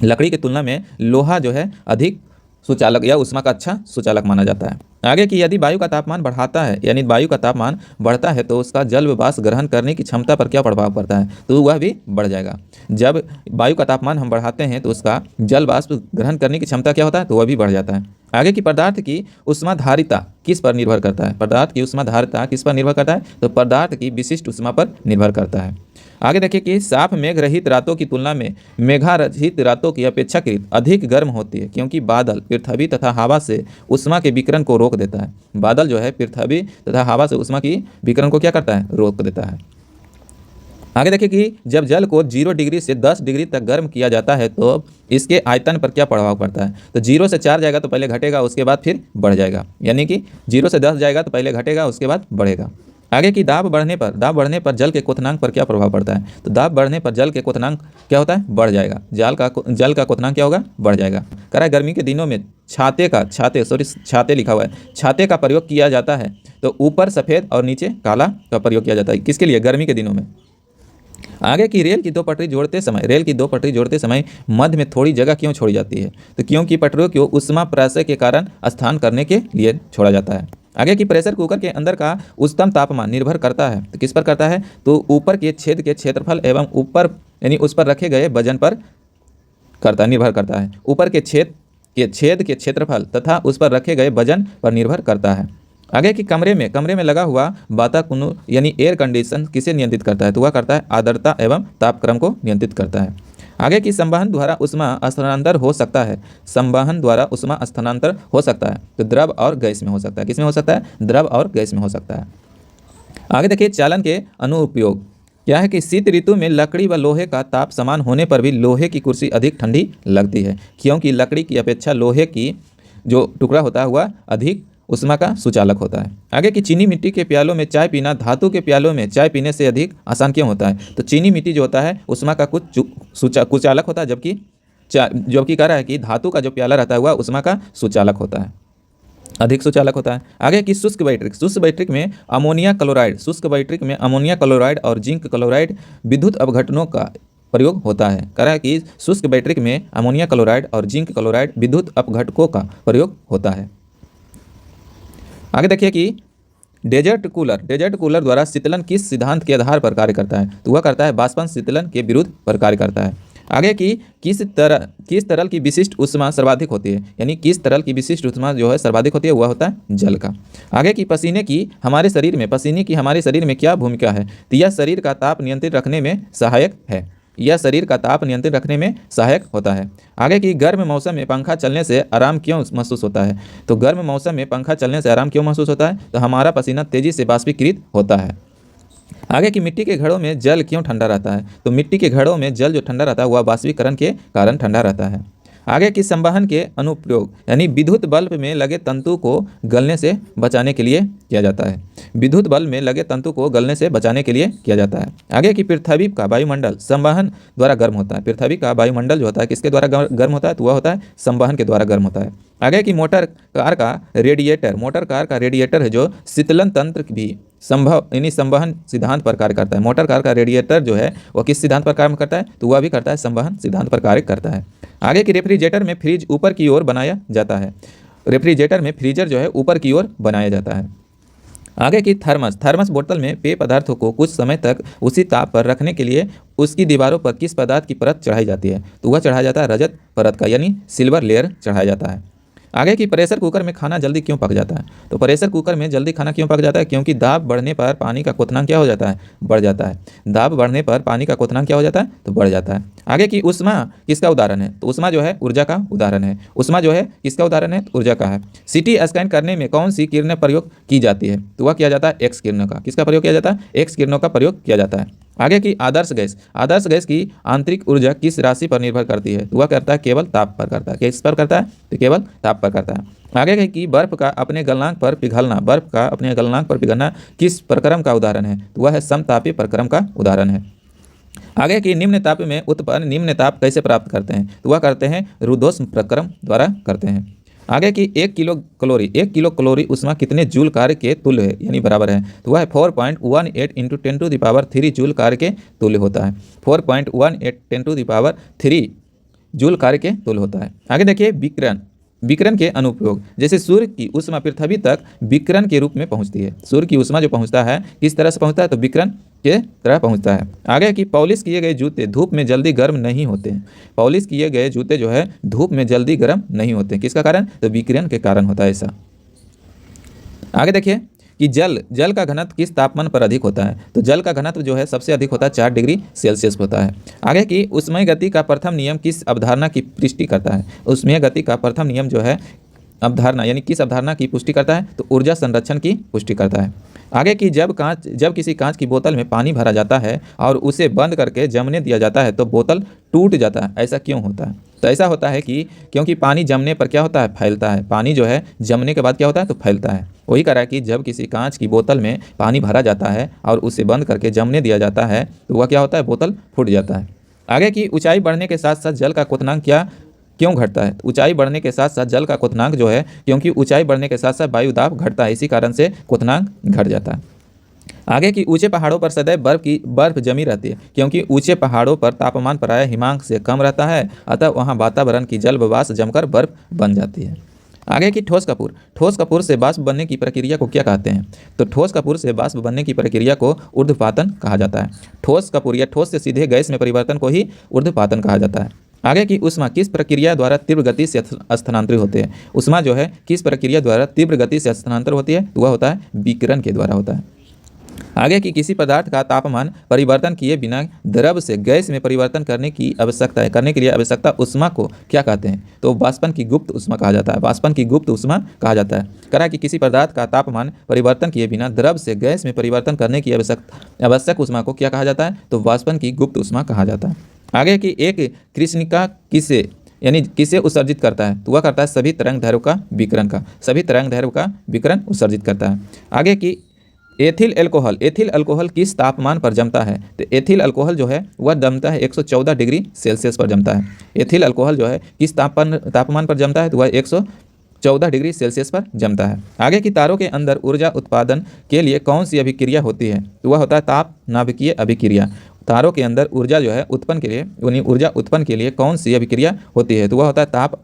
लकड़ी की तुलना में लोहा जो है अधिक सुचालक या उष्मा का अच्छा सुचालक माना जाता है। आगे की यदि वायु का तापमान बढ़ता है तो उसका जल वाष्प ग्रहण करने की क्षमता पर क्या प्रभाव पड़ता है? तो वह भी बढ़ जाएगा। जब वायु का तापमान हम बढ़ाते हैं तो उसका जल वाष्प ग्रहण करने की क्षमता क्या होता है? तो वह भी बढ़ जाता है। आगे की पदार्थ की उष्माधारिता किस पर निर्भर करता है? तो पदार्थ की विशिष्ट उष्मा पर निर्भर करता है। आगे देखिए कि साफ मेघ रहित रातों की तुलना में मेघारहित रातों की अपेक्षाकृत अधिक गर्म होती है, क्योंकि बादल पृथ्वी तथा हवा से उष्मा के विकिरण को रोक देता है। बादल जो है पृथ्वी तथा हवा से उष्मा की विकिरण को क्या करता है? रोक देता है। आगे देखिए कि जब जल को 0 डिग्री से 10 डिग्री तक गर्म किया जाता है तो इसके आयतन पर क्या प्रभाव पड़ता है? तो 0 से 4 जाएगा तो पहले घटेगा, उसके बाद फिर बढ़ जाएगा। यानी कि 0 से 10 जाएगा तो पहले घटेगा, उसके बाद बढ़ेगा। आगे की दाब बढ़ने पर जल के क्वथनांक पर क्या प्रभाव पड़ता है? तो दाब बढ़ने पर जल के क्वथनांक क्या होता है? बढ़ जाएगा। जल का क्वथनांक क्या होगा? बढ़ जाएगा। कह रहा है गर्मी के दिनों में छाते लिखा हुआ है, छाते का प्रयोग किया जाता है। तो ऊपर सफ़ेद और नीचे काला का प्रयोग किया जाता है। किसके लिए? गर्मी के दिनों में। आगे की रेल की दो पटरी जोड़ते समय मध्य में थोड़ी जगह क्यों छोड़ी जाती है? तो क्योंकि पटरियों को उष्मा प्रसार के कारण स्थान करने के लिए छोड़ा जाता है। आगे की प्रेशर कुकर के अंदर का उच्चतम तापमान निर्भर करता है तो किस पर करता है? तो ऊपर के छेद के क्षेत्रफल एवं ऊपर यानी उस पर रखे गए वजन पर निर्भर करता है। ऊपर के छेद के क्षेत्रफल तथा उस पर रखे गए वजन पर निर्भर करता है। आगे की कमरे में लगा हुआ वातानुकूलन यानी एयर कंडीशन किसे नियंत्रित करता है? तो वह करता है आर्द्रता एवं तापक्रम को नियंत्रित करता है। आगे की संवहन द्वारा उष्मा स्थानांतर हो सकता है। तो द्रव और गैस में हो सकता है। किस में हो सकता है? द्रव और गैस में हो सकता है। आगे देखिए चालन के अनुप्रयोग क्या है कि शीत ऋतु में लकड़ी व लोहे का ताप समान होने पर भी लोहे की कुर्सी अधिक ठंडी लगती है, क्योंकि लकड़ी की अपेक्षा लोहे की जो टुकड़ा होता है वह अधिक उष्मा का सुचालक होता है। आगे की चीनी मिट्टी के प्यालों में चाय पीना धातु के प्यालों में चाय पीने से अधिक आसान क्यों होता है? तो चीनी मिट्टी जो होता है उष्मा का कुछ कुचालक होता है, जबकि कह रहा है कि धातु का जो प्याला रहता है वह उष्मा का सुचालक होता है, अधिक सुचालक होता है। आगे की शुष्क बैटरी में अमोनिया क्लोराइड और जिंक क्लोराइड विद्युत अपघटनों का प्रयोग होता है। कह रहा है कि शुष्क बैटरी में अमोनिया क्लोराइड और जिंक क्लोराइड विद्युत अपघटकों का प्रयोग होता है। आगे देखिए कि डेजर्ट कूलर द्वारा शीतलन किस सिद्धांत के आधार पर कार्य करता है? तो वह करता है बाष्पन शीतलन के विरुद्ध पर कार्य करता है। आगे की किस तरल की विशिष्ट ऊष्मा सर्वाधिक होती है, यानी किस तरल की विशिष्ट ऊष्मा जो है सर्वाधिक होती है, वह होता है जल का। आगे की पसीने की हमारे शरीर में क्या भूमिका है, तो यह शरीर का ताप नियंत्रित रखने में सहायक है, यह शरीर का ताप नियंत्रित रखने में सहायक होता है। आगे की गर्म मौसम में पंखा चलने से आराम क्यों महसूस होता है, तो गर्म मौसम में पंखा चलने से आराम क्यों महसूस होता है, तो हमारा पसीना तेजी से बाष्पीकृत होता है। आगे की मिट्टी के घड़ों में जल क्यों ठंडा रहता है, तो मिट्टी के घड़ों में जल जो ठंडा रहता है वह बाष्पीकरण के कारण ठंडा रहता है। आगे की संवहन के अनुप्रयोग, यानी विद्युत बल्ब में लगे तंतु को गलने से बचाने के लिए किया जाता है, विद्युत बल्ब में लगे तंतु को गलने से बचाने के लिए किया जाता है। आगे की पृथ्वी का वायुमंडल संवहन द्वारा गर्म होता है, पृथ्वी का वायुमंडल जो होता है किसके द्वारा गर्म होता है, तो वह होता है संवहन के द्वारा गर्म होता है। आगे की मोटर कार का रेडिएटर है जो शीतलन तंत्र भी संवहन सिद्धांत पर कार्य करता है। मोटर कार का रेडिएटर जो है वह किस सिद्धांत पर कार्य करता है, तो वह भी करता है संवहन सिद्धांत पर कार्य करता है। आगे की रेफ्रिजरेटर में फ्रिज ऊपर की ओर बनाया जाता है, रेफ्रिजरेटर में फ्रीजर जो है ऊपर की ओर बनाया जाता है। आगे की थर्मस बोतल में पेय पदार्थों को कुछ समय तक उसी ताप पर रखने के लिए उसकी दीवारों पर किस पदार्थ की परत चढ़ाई जाती है, तो वह चढ़ाया जाता है रजत परत का, यानी सिल्वर लेयर चढ़ाया जाता है। आगे की प्रेशर कुकर में खाना जल्दी क्यों पक जाता है, तो प्रेशर कुकर में जल्दी खाना क्यों पक जाता है, क्योंकि दाब बढ़ने पर पानी का क्वथनांक क्या हो जाता है, बढ़ जाता है। दाब बढ़ने पर पानी का क्वथनांक क्या हो जाता है, तो बढ़ जाता है। आगे की ऊष्मा किसका उदाहरण है, तो ऊष्मा जो है ऊर्जा का उदाहरण है, ऊष्मा जो है किसका उदाहरण है, तो ऊर्जा का है। सिटी स्कैन करने में कौन सी किरणें प्रयोग की जाती है, तो वह किया जाता है एक्स किरणों का, किसका प्रयोग किया जाता है, एक्स किरणों का प्रयोग किया जाता है। आगे की आदर्श गैस की आंतरिक ऊर्जा किस राशि पर निर्भर करती है, तो वह करता है केवल ताप पर करता है, किस पर करता है, तो केवल ताप पर करता है। आगे की बर्फ का अपने गलनांक पर पिघलना किस प्रक्रम का उदाहरण है, तो वह है समतापी प्रक्रम का उदाहरण है। आगे की निम्न ताप में उत्पन्न निम्न ताप कैसे प्राप्त करते हैं, तो वह करते हैं रुद्धोष्म प्रक्रम द्वारा करते हैं। आगे की 1 किलो कैलोरी ऊष्मा कितने जूल कार्य के तुल्य है, यानी बराबर है, तो वह 4.18 इंटू 10⁻³ जूल कार्य के तुल्य होता है, 4.18 10⁻³ जूल कार्य के तुल्य होता है। आगे देखिए विकिरण के अनुप्रयोग, जैसे सूर्य की ऊष्मा पृथ्वी तक विकिरण के रूप में पहुंचती है, सूर्य की ऊष्मा जो पहुंचता है किस तरह से पहुंचता है, तो विकिरण के तरह पहुंचता है। आगे की पॉलिश किए गए जूते धूप में जल्दी गर्म नहीं होते हैं, पॉलिश किए गए जूते जो है धूप में जल्दी गर्म नहीं होते, किसका कारण, तो विकिरण के कारण होता है ऐसा। आगे देखिए कि जल का घनत्व किस तापमान पर अधिक होता है, तो जल का घनत्व जो है सबसे अधिक होता है 4 डिग्री सेल्सियस होता है। आगे की ऊष्मीय गति का प्रथम नियम किस अवधारणा की पुष्टि करता है, ऊष्मीय गति का प्रथम नियम जो है अवधारणा, यानी किस अवधारणा की पुष्टि करता है, तो ऊर्जा संरक्षण की पुष्टि करता है। आगे की जब किसी कांच की बोतल में पानी भरा जाता है और उसे बंद करके जमने दिया जाता है तो बोतल टूट जाता है, ऐसा क्यों होता है, तो ऐसा होता है कि क्योंकि पानी जमने पर क्या होता है, फैलता है, पानी जो है जमने के बाद क्या होता है, तो फैलता है। वही कह रहा है कि जब किसी कांच की बोतल में पानी भरा जाता है और उसे बंद करके जमने दिया जाता है तो वह क्या होता है, बोतल फूट जाता है। आगे की ऊंचाई बढ़ने के साथ साथ जल का क्वथनांक क्यों घटता है, ऊंचाई बढ़ने के साथ साथ जल का क्वथनांक जो है, क्योंकि ऊंचाई बढ़ने के साथ साथ वायु दाब घटता है, इसी कारण से क्वथनांक घट जाता है। आगे की ऊंचे पहाड़ों पर सदैव बर्फ जमी रहती है, क्योंकि ऊंचे पहाड़ों पर तापमान प्रायः हिमांक से कम रहता है, अतः वहां वातावरण की जल वाष्प जमकर बर्फ बन जाती है। आगे की ठोस कपूर से वाष्प बनने की प्रक्रिया को क्या कहते हैं, तो ठोस कपूर से वाष्प बनने की प्रक्रिया को ऊर्ध्वपातन कहा जाता है। ठोस कपूर या ठोस से सीधे गैस में परिवर्तन को ही ऊर्ध्वपातन कहा जाता है। आगे की ऊष्मा किस प्रक्रिया द्वारा तीव्र गति से स्थानांतरित होते हैं, ऊष्मा जो है किस प्रक्रिया द्वारा तीव्र गति से स्थानांतरित होती है, तो वह होता है विकिरण के द्वारा होता है। आगे की किसी पदार्थ का तापमान परिवर्तन किए बिना द्रव से गैस में परिवर्तन करने के लिए आवश्यकता ऊष्मा को क्या कहते हैं, तो वाष्पन की गुप्त ऊष्मा कहा जाता है, वाष्पन की गुप्त ऊष्मा कहा जाता है। करा कि किसी पदार्थ का तापमान परिवर्तन किए बिना द्रव से गैस में परिवर्तन करने की आवश्यक ऊष्मा को क्या कहा जाता है, तो वाष्पन की गुप्त ऊष्मा कहा जाता है। आगे की एक कृष्णिका किसे उत्सर्जित करता है, तो वह करता है सभी तरंग दैर्घ्य का विकिरण उत्सर्जित करता है। आगे की एथिल अल्कोहल किस तापमान पर जमता है, तो एथिल अल्कोहल जो है वह जमता है 114 डिग्री सेल्सियस पर जमता है। एथिल अल्कोहल जो है किस तापमान पर जमता है, तो वह 114 डिग्री सेल्सियस पर जमता है। आगे की तारों के अंदर ऊर्जा उत्पादन के लिए कौन सी अभिक्रिया होती है, तो वह होता है ताप नाभिकीय अभिक्रिया। तारों के अंदर ऊर्जा जो है ऊर्जा उत्पन्न के लिए कौन सी अभिक्रिया होती है, तो वह होता है ताप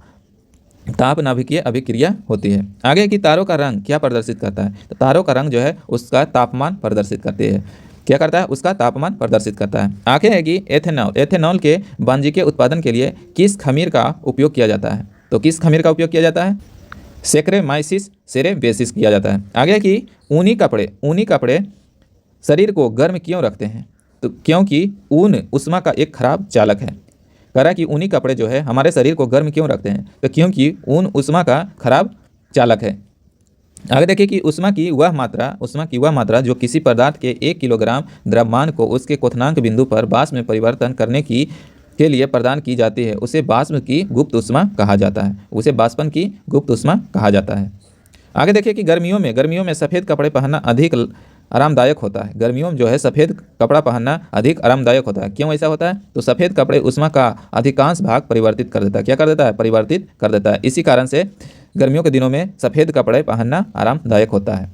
नाभिकीय अभिक्रिया होती है। आगे की तारों का रंग क्या प्रदर्शित करता है, तो तारों का रंग जो है उसका तापमान प्रदर्शित करती है। क्या करता है, उसका तापमान प्रदर्शित करता है। आगे है कि एथेनॉल, एथेनॉल के वाणिज्यिक उत्पादन के लिए किस खमीर का उपयोग किया जाता है? तो किस खमीर का उपयोग किया जाता है? सेक्रेमाइसिस सेरेबेसिस किया जाता है। आगे कि ऊनी कपड़े, ऊनी कपड़े शरीर को गर्म क्यों रखते हैं? तो क्योंकि ऊन ऊष्मा का एक खराब चालक है। कह रहा है कि ऊनी कपड़े जो है हमारे शरीर को गर्म क्यों रखते हैं? तो क्योंकि ऊन ऊष्मा का खराब चालक है। आगे देखिए कि ऊष्मा की वह मात्रा जो किसी पदार्थ के 1 किलोग्राम द्रव्यमान को उसके क्वथनांक बिंदु पर वाष्प में परिवर्तन करने के लिए प्रदान की जाती है, उसे वाष्प की गुप्त ऊष्मा कहा जाता है। उसे वाष्पन की गुप्त ऊष्मा कहा जाता है। आगे देखिए कि गर्मियों में सफ़ेद कपड़े पहनना अधिक आरामदायक होता है। गर्मियों में जो है सफ़ेद कपड़ा पहनना अधिक आरामदायक होता है। क्यों ऐसा होता है? तो सफ़ेद कपड़े ऊष्मा का अधिकांश भाग परिवर्तित कर देता है। क्या कर देता है? परिवर्तित कर देता है। इसी कारण से गर्मियों के दिनों में सफ़ेद कपड़े पहनना आरामदायक होता है।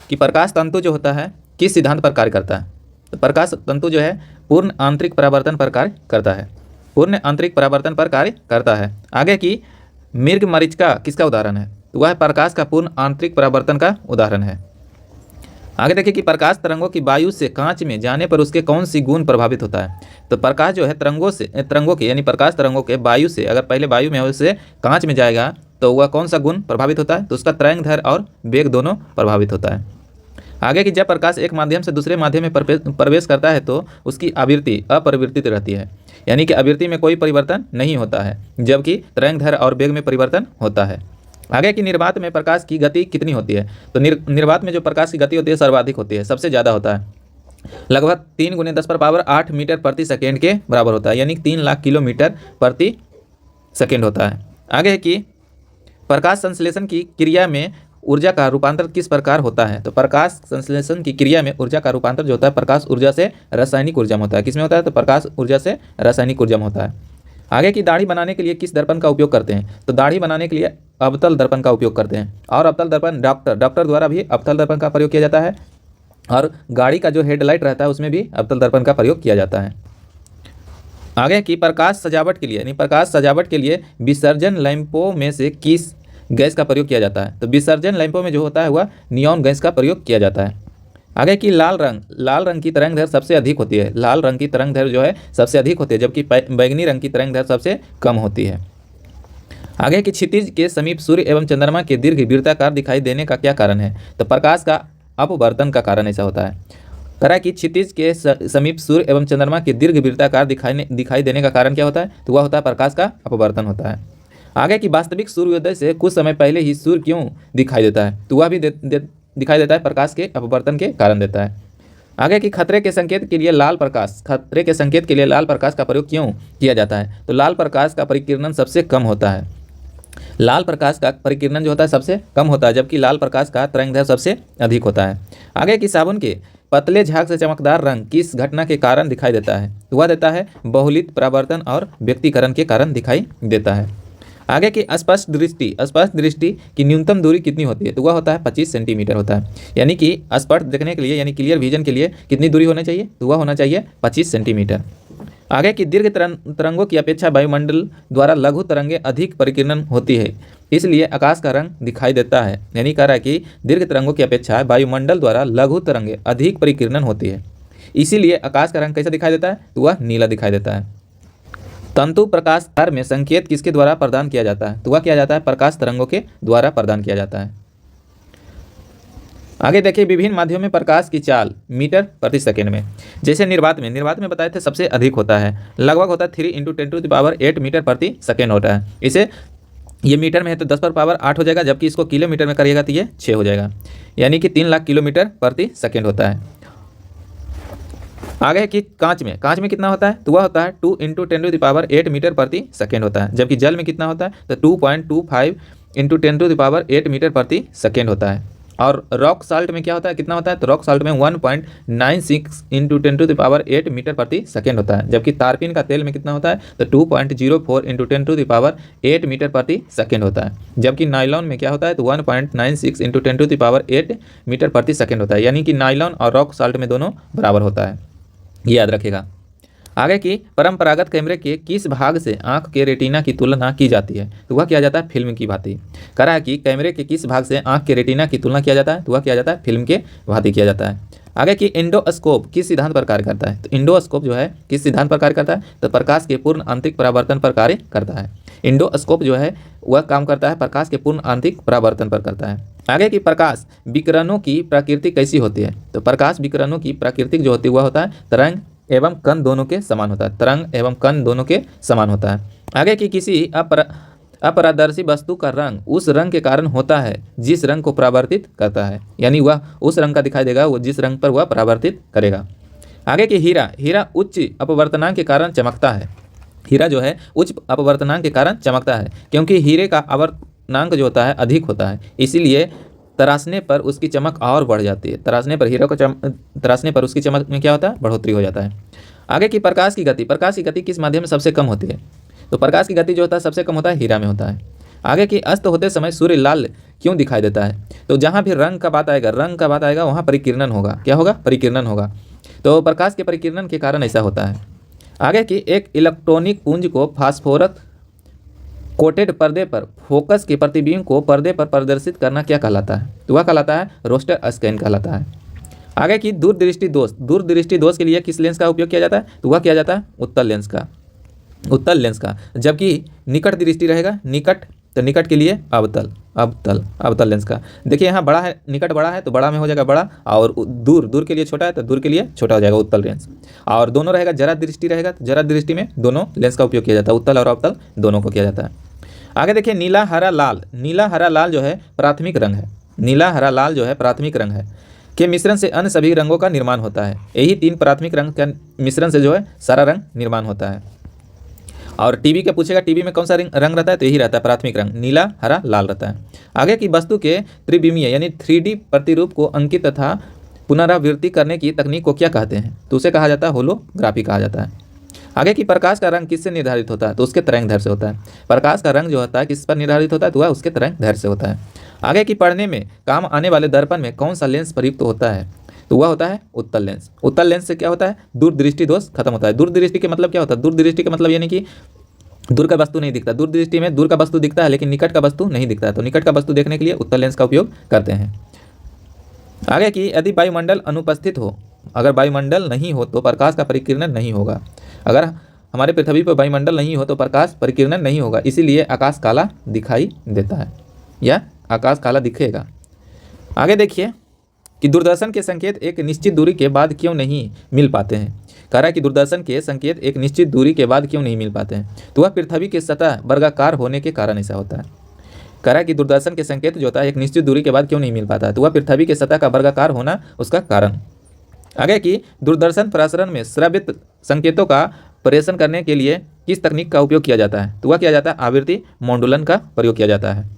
कि प्रकाश तंतु जो होता है किस सिद्धांत पर कार्य करता है? तो प्रकाश तंतु जो है पूर्ण आंतरिक परावर्तन पर कार्य करता है। पूर्ण आंतरिक परावर्तन पर कार्य करता है। आगे की मृग मरीचिका किसका उदाहरण है? तो वह प्रकाश का पूर्ण आंतरिक परावर्तन का उदाहरण है। आगे देखिए कि प्रकाश तरंगों की वायु से कांच में जाने पर उसके कौन सी गुण प्रभावित होता है? तो प्रकाश जो है तरंगों के यानी प्रकाश तरंगों के वायु से, अगर पहले वायु में उससे कांच में जाएगा तो वह कौन सा गुण प्रभावित होता है? तो उसका तरंगदैर्घ्य और वेग दोनों प्रभावित होता है। आगे कि जब प्रकाश एक माध्यम से दूसरे माध्यम में प्रवेश करता है तो उसकी आवृत्ति अपरिवर्तित रहती है, यानी कि आवृत्ति में कोई परिवर्तन नहीं होता है, जबकि तरंगदैर्घ्य और वेग में परिवर्तन होता है। आगे की निर्वात में प्रकाश की गति कितनी होती है? तो निर्वात में जो प्रकाश की गति होती है सर्वाधिक होती है, सबसे ज़्यादा होता है। लगभग 3 × 10⁸ मीटर प्रति सेकेंड के बराबर होता है, यानी 3 लाख किलोमीटर प्रति सेकेंड होता है। आगे कि प्रकाश संश्लेषण की क्रिया में ऊर्जा का रूपांतर किस प्रकार होता है? तो प्रकाश संश्लेषण की क्रिया में ऊर्जा का रूपांतर जो होता है प्रकाश ऊर्जा से रासायनिक ऊर्जा में होता है। किसमें होता है? तो प्रकाश ऊर्जा से रासायनिक ऊर्जा में होता है। आगे की दाढ़ी बनाने के लिए किस दर्पण का उपयोग करते हैं? तो दाढ़ी बनाने के लिए अवतल दर्पण का उपयोग करते हैं। और अवतल दर्पण डॉक्टर द्वारा भी अवतल दर्पण का प्रयोग किया जाता है, और गाड़ी का जो हेडलाइट रहता है उसमें भी अवतल दर्पण का प्रयोग किया जाता है। आगे की प्रकाश सजावट के लिए यानी प्रकाश सजावट के लिए विसर्जन लैंपों में से किस गैस का प्रयोग किया जाता है? तो विसर्जन लैंपों में जो होता है वह नियॉन गैस का प्रयोग किया जाता है। आगे की लाल रंग की तरंगदैर्घ्य सबसे अधिक होती है। लाल रंग की तरंगदैर्घ्य जो है सबसे अधिक होती है, जबकि बैंगनी रंग की तरंगदैर्घ्य सबसे कम होती है। आगे की क्षितिज के समीप सूर्य एवं चंद्रमा के दीर्घ वृत्ताकार दिखाई देने का क्या कारण है? तो प्रकाश का अपवर्तन का कारण ऐसा होता है। तरह की क्षितिज के समीप सूर्य एवं चंद्रमा के दीर्घ वृत्ताकार दिखाई देने का कारण क्या होता है? तो वह होता है प्रकाश का अपवर्तन होता है। आगे की वास्तविक सूर्योदय से कुछ समय पहले ही सूर्य क्यों दिखाई देता है? तो वह भी दिखाई देता है प्रकाश के अपवर्तन के कारण देता है। आगे की खतरे के संकेत के लिए लाल प्रकाश का प्रयोग क्यों किया जाता है? तो लाल प्रकाश का परिकिरण सबसे कम होता है। लाल प्रकाश का परिकिरण जो होता है सबसे कम होता है, जबकि लाल प्रकाश का तरंगदैर्घ्य सबसे अधिक होता है। आगे की साबुन के पतले झाग से चमकदार रंग किस घटना के कारण दिखाई देता है? तो वह देता है बहुलित परावर्तन और व्यक्तीकरण के कारण दिखाई देता है। आगे की स्पष्ट दृष्टि की न्यूनतम दूरी कितनी होती है? तो वह होता है 25 सेंटीमीटर होता है, यानी कि स्पष्ट देखने के लिए यानी क्लियर विजन के लिए कितनी दूरी होनी चाहिए? तो वह होना चाहिए 25 सेंटीमीटर। आगे की दीर्घ तरंगों की अपेक्षा वायुमंडल द्वारा लघु तरंगें अधिक परिकीर्णन होती है, इसलिए आकाश का रंग दिखाई देता है। यानी कह रहा है कि दीर्घ तरंगों की अपेक्षा वायुमंडल द्वारा लघु तरंगें अधिक परिकीर्णन होती है, इसीलिए आकाश का रंग कैसा दिखाई देता है? तो वह नीला दिखाई देता है। तंतु प्रकाश तार में संकेत किसके द्वारा प्रदान किया जाता है? तो वह किया जाता है प्रकाश तरंगों के द्वारा प्रदान किया जाता है। आगे देखिए विभिन्न माध्यमों में प्रकाश की चाल मीटर प्रति सेकेंड में। जैसे निर्वात में बताए थे सबसे अधिक होता है, लगभग होता है 3 × 10⁸ मीटर प्रति सेकेंड होता है। इसे ये मीटर में है तो 10⁸ हो जाएगा, जबकि इसको किलोमीटर में करिएगा तो ये 6 हो जाएगा, यानी कि 3 लाख किलोमीटर प्रति सेकेंड होता है। आगे कि कांच में कितना होता है? तो वह होता है 2 × 10⁸ मीटर प्रति सेकेंड होता है, जबकि जल में कितना होता है? तो 2.25 × 10⁸ मीटर प्रति सेकेंड होता है। और रॉक साल्ट में क्या होता है? कितना होता है? तो रॉक साल्ट में 1.96 × 10⁸ मीटर प्रति सेकेंड होता है, जबकि तारपीन का तेल में कितना होता है? तो 2.04 × 10⁸ मीटर प्रति सेकेंड होता है, जबकि नायलॉन में क्या होता है? तो 1.96 × 10⁸ मीटर प्रति सेकेंड होता है, यानी कि नायलॉन और रॉक साल्ट में दोनों बराबर होता है, ये याद रखेगा। आगे की परंपरागत कैमरे के किस भाग से आंख के रेटिना की तुलना की जाती है? तो वह किया जाता है फिल्म की भांति। कह रहा है कि कैमरे के किस भाग से आंख के रेटिना की तुलना किया जाता है? तो वह किया जाता है फिल्म के भांति किया जाता है। आगे कि एंडोस्कोप किस सिद्धांत पर कार्य करता है? तो एंडोस्कोप जो है किस सिद्धांत पर कार्य करता है? तो प्रकाश के पूर्ण आंतरिक परावर्तन पर कार्य करता है। एंडोस्कोप जो है वह काम करता है प्रकाश के पूर्ण आंतरिक परावर्तन पर करता है। आगे कि प्रकाश विकिरणों की प्रकृति कैसी होती है? तो प्रकाश विकिरणों की प्रकृति जो होती है वह होता है तरंग एवं कण दोनों के समान होता है। तरंग एवं कण दोनों के समान होता है। आगे कि किसी अपारदर्शी वस्तु का रंग उस रंग के कारण होता है जिस रंग को परावर्तित करता है, यानी वह उस रंग का दिखाई देगा वो जिस रंग पर वह परावर्तित करेगा। आगे कि हीरा उच्च अपवर्तनांक के कारण चमकता है। हीरा जो है उच्च अपवर्तनांक के कारण चमकता है क्योंकि हीरे का अपवर्तनांक जो होता है अधिक होता है, इसीलिए तराशने पर उसकी चमक और बढ़ जाती है। तराशने पर हीरे को तराशने पर उसकी चमक में क्या होता है? बढ़ोतरी हो जाता है। आगे की प्रकाश की गति किस माध्यम में सबसे कम होती है? तो प्रकाश की गति जो होता है सबसे कम होता है हीरा में होता है। आगे की अस्त होते समय सूर्य लाल क्यों दिखाई देता है? तो जहाँ भी रंग का बात आएगा वहाँ परिकिरणन होगा। क्या होगा? परिकिरणन होगा। तो प्रकाश के परिकिरणन के कारण ऐसा होता है। आगे की एक इलेक्ट्रॉनिक पुंज को फास्फोरस कोटेड पर्दे पर फोकस के प्रतिबिंब को पर्दे पर प्रदर्शित करना क्या कहलाता है? तो वह कहलाता है रोस्टर स्कैन कहलाता है। आगे की दूरदृष्टि दोष के लिए किस लेंस का उपयोग किया जाता है? तो वह किया जाता है उत्तल लेंस का। जबकि निकट दृष्टि रहेगा तो निकट के लिए अवतल लेंस का। देखिए यहाँ बड़ा है, निकट बड़ा है तो बड़ा में हो जाएगा बड़ा, और दूर के लिए छोटा है तो दूर के लिए छोटा हो जाएगा उत्तल लेंस। और दोनों रहेगा जरा दृष्टि रहेगा तो जरा दृष्टि में दोनों लेंस का उपयोग किया जाता है, उत्तल और अवतल दोनों को किया जाता है। आगे देखिए नीला हरा लाल जो है प्राथमिक रंग है। नीला हरा लाल जो है प्राथमिक रंग है के मिश्रण से अन्य सभी रंगों का निर्माण होता है। यही 3 प्राथमिक रंग के मिश्रण से जो है सारा रंग निर्माण होता है। और टीबी का पूछेगा टीबी में कौन सा रंग रहता है? तो यही रहता है प्राथमिक रंग, नीला हरा लाल रहता है। आगे की वस्तु के त्रिविमीय यानी 3D प्रतिरूप को अंकित तथा पुनरावृत्ति करने की तकनीक को क्या कहते हैं? तो उसे कहा जाता है होलोग्राफी कहा जाता है। आगे की प्रकाश का रंग किससे निर्धारित होता है? तो उसके तरंगदैर्घ्य से होता है। प्रकाश का रंग जो होता है किस पर निर्धारित होता है? तो वह उसके तरंगदैर्घ्य से होता है। आगे की पढ़ने में काम आने वाले दर्पण में कौन सा लेंस प्रयुक्त होता है? तो वह होता है उत्तल लेंस। उत्तल लेंस से क्या होता है? दूरदृष्टि दोष खत्म होता है। दूरदृष्टि के मतलब क्या होता है? दूरदृष्टि का मतलब यानी कि दूर का वस्तु नहीं दिखता। दूरदृष्टि में दूर का वस्तु दिखता है लेकिन निकट का वस्तु नहीं दिखता है, तो निकट का वस्तु देखने के लिए उत्तल लेंस का उपयोग करते हैं। आगे की यदि वायुमंडल अनुपस्थित हो, अगर वायुमंडल नहीं हो तो प्रकाश का परिकिरणन नहीं होगा। अगर हमारे पृथ्वी पर वायुमंडल नहीं हो तो प्रकाश परिकिरणन नहीं होगा, इसीलिए आकाश काला दिखाई देता है या आकाश काला दिखेगा। आगे देखिए कि दूरदर्शन के संकेत एक निश्चित दूरी के बाद क्यों नहीं मिल पाते हैं। कह रहा है कि दूरदर्शन के संकेत एक निश्चित दूरी के बाद क्यों नहीं मिल पाते हैं? तो वह पृथ्वी की सतह वर्गाकार होने के कारण ऐसा होता है। कह रहा है कि दूरदर्शन के संकेत जो होता है एक निश्चित दूरी के बाद क्यों नहीं मिल पाता है? तो वह पृथ्वी की सतह का वर्गाकार होना उसका कारण। आगे की दूरदर्शन प्रसारण में श्रवित संकेतों का प्रेषण करने के लिए किस तकनीक का उपयोग किया जाता है? तो वह किया जाता है आवृत्ति मॉड्यूलन का प्रयोग किया जाता है।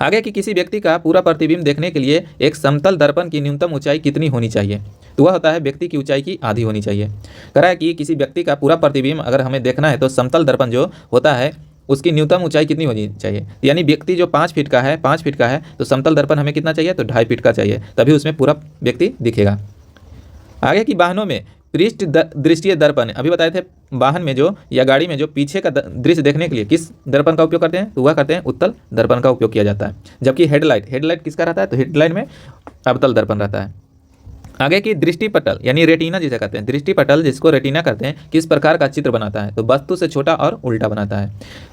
आगे कि किसी व्यक्ति का पूरा प्रतिबिंब देखने के लिए एक समतल दर्पण की न्यूनतम ऊंचाई कितनी होनी चाहिए? तो वह होता है व्यक्ति की ऊंचाई की आधी होनी चाहिए। कह रहा है कि किसी व्यक्ति का पूरा प्रतिबिंब अगर हमें देखना है तो समतल दर्पण जो होता है उसकी न्यूनतम ऊंचाई कितनी होनी चाहिए? यानी व्यक्ति जो 5 फीट का है तो समतल दर्पण हमें कितना चाहिए? तो 2.5 फीट का चाहिए, तभी उसमें पूरा व्यक्ति दिखेगा। आगे की वाहनों में पृष्ठ दृष्टीय दर्पण, अभी बताए थे वाहन में जो या गाड़ी में जो पीछे का दृश्य देखने के लिए किस दर्पण का उपयोग करते हैं? तो वह करते हैं उत्तल दर्पण का उपयोग किया जाता है। जबकि हेडलाइट किसका रहता है? तो हेडलाइट में अवतल दर्पण रहता है। आगे की दृष्टिपटल यानी रेटिना जिसे कहते हैं, दृष्टिपटल जिसको रेटिना कहते हैं किस प्रकार का चित्र बनाता है? तो वस्तु से छोटा और उल्टा बनाता है।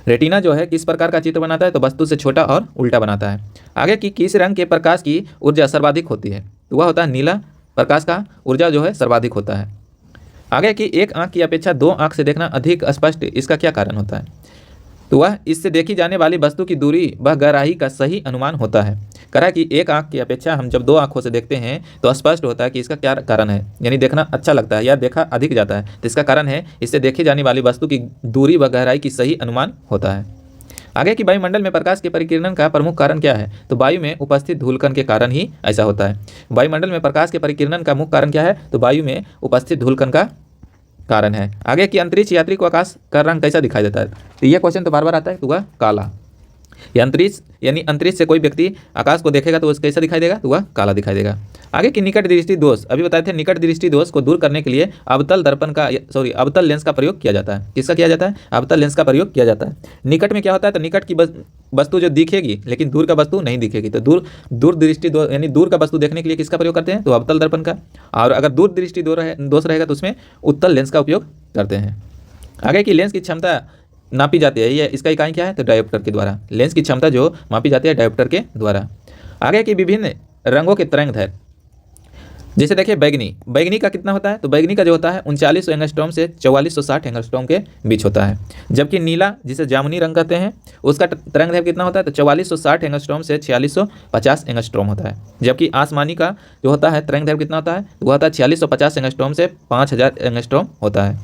रेटिना जो है किस प्रकार का चित्र बनाता है? तो वस्तु से छोटा और उल्टा बनाता है। आगे की किस रंग के प्रकाश की ऊर्जा सर्वाधिक होती है? तो वह होता है नीला प्रकाश का ऊर्जा जो है सर्वाधिक होता है। आगे की एक आंख की अपेक्षा 2 आंख से देखना अधिक स्पष्ट, इसका क्या कारण होता है? तो वह इससे देखी जाने वाली वस्तु की दूरी व गहराई का सही अनुमान होता है। कहा कि एक आंख की अपेक्षा हम जब 2 आंखों से देखते हैं तो स्पष्ट होता है कि इसका क्या कारण है, यानी देखना अच्छा लगता है या देखा अधिक जाता है। तो इसका कारण है इससे देखी जाने वाली वस्तु की दूरी व गहराई की सही अनुमान होता है। आगे की वायुमंडल में प्रकाश के परिकिरणन का प्रमुख कारण क्या है? तो वायु में उपस्थित धूलकण के कारण ही ऐसा होता है। वायुमंडल में प्रकाश के परिकिरणन का मुख्य कारण क्या है? तो वायु में उपस्थित धूलकण का कारण है। आगे की अंतरिक्ष यात्री को आकाश का रंग कैसा दिखाई देता है? तो यह क्वेश्चन तो बार बार आता है, तो वह काला। या अंतरिक्ष यानी अंतरिक्ष से कोई व्यक्ति आकाश को देखेगा तो उसको कैसा दिखाई देगा? तो वह काला दिखाई देगा। आगे की निकट दृष्टि दोष, अभी बताए थे निकट दृष्टि दोष को दूर करने के लिए अवतल दर्पण का अवतल लेंस का प्रयोग किया जाता है। किसका किया जाता है? अवतल लेंस का प्रयोग किया जाता है। निकट में क्या होता है? तो निकट की वस्तु जो दिखेगी लेकिन दूर का वस्तु नहीं दिखेगी, तो दूर दृष्टि दोष यानी दूर का वस्तु देखने के लिए किसका प्रयोग करते हैं? तो अवतल दर्पण का। और अगर दूर दृष्टि दोष रहेगा तो उसमें उत्तल लेंस का उपयोग करते हैं। आगे की लेंस की क्षमता नापी जाती है, ये इसका इकाई क्या है? तो डायोप्टर के द्वारा। लेंस की क्षमता जो मापी जाती है डायोप्टर के द्वारा। आगे की विभिन्न रंगों के तरंगदैर्घ्य, जैसे देखिए बैगनी का कितना होता है? तो बैगनी का जो होता है 3900 एंगस्ट्रॉम से 4460 एंगस्ट्रॉम के बीच होता है। जबकि नीला जिसे जामुनी रंग कहते हैं उसका तरंगदैर्घ्य कितना होता है? तो 4460 एंगस्ट्रॉम से 4650 एंगस्ट्रॉम होता है। जबकि आसमानी का जो होता है तरंगदैर्घ्य कितना होता है? तो वह होता है 4650 एंगस्ट्रॉम से 5000 एंगस्ट्रॉम होता है।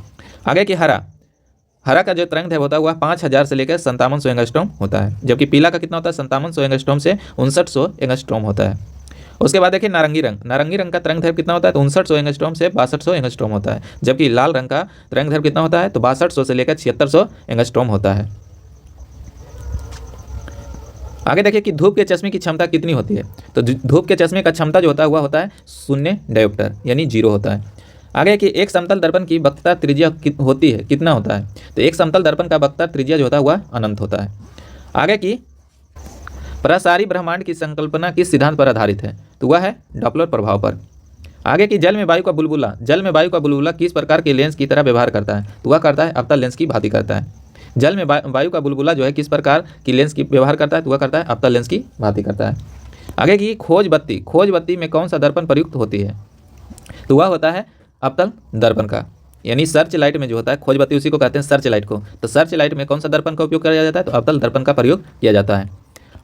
आगे की हरा का जो तरंगदैर्घ्य होता है वह 5000 से लेकर 5700 एंगस्ट्रॉम होता है। जबकि पीला का कितना होता है? 5700 एंगस्ट्रॉम से 5900 एंगस्ट्रॉम होता है। उसके बाद देखिए नारंगी रंग का तरंगदैर्घ्य कितना होता है? तो 5900 एंगस्ट्रॉम से 6200 एंगस्ट्रॉम होता है। जबकि लाल रंग का तरंगदैर्घ्य कितना होता है? तो 6200 से लेकर 7600 एंगस्ट्रॉम होता है। आगे देखिए कि धूप के चश्मे की क्षमता कितनी होती है? तो धूप के चश्मे का क्षमता जो होता है वह होता है 0 डायोप्टर यानी 0 होता है। आगे कि एक समतल दर्पण की वक्रता त्रिज्या होती है कितना होता है? तो एक समतल दर्पण का वक्रता त्रिज्या जो होता है वह अनंत होता है। आगे की प्रसारी ब्रह्मांड की संकल्पना किस सिद्धांत पर आधारित है? तो वह है डॉपलर प्रभाव पर। आगे की जल में वायु का बुलबुला किस प्रकार के लेंस की तरह व्यवहार करता है? तो वह करता है अवतल लेंस की भांति करता है। जल में वायु का बुलबुला जो है किस प्रकार की लेंस की व्यवहार करता है? तो वह करता है अवतल लेंस की भांति करता है। आगे की खोज बत्ती में कौन सा दर्पण प्रयुक्त होती है? तो वह होता है अवतल दर्पण का, यानी सर्च लाइट में जो होता है खोज बत्ती उसी को कहते हैं सर्च लाइट को। तो सर्च लाइट में कौन सा दर्पण का उपयोग किया जाता है? तो अवतल दर्पण का प्रयोग किया जाता है।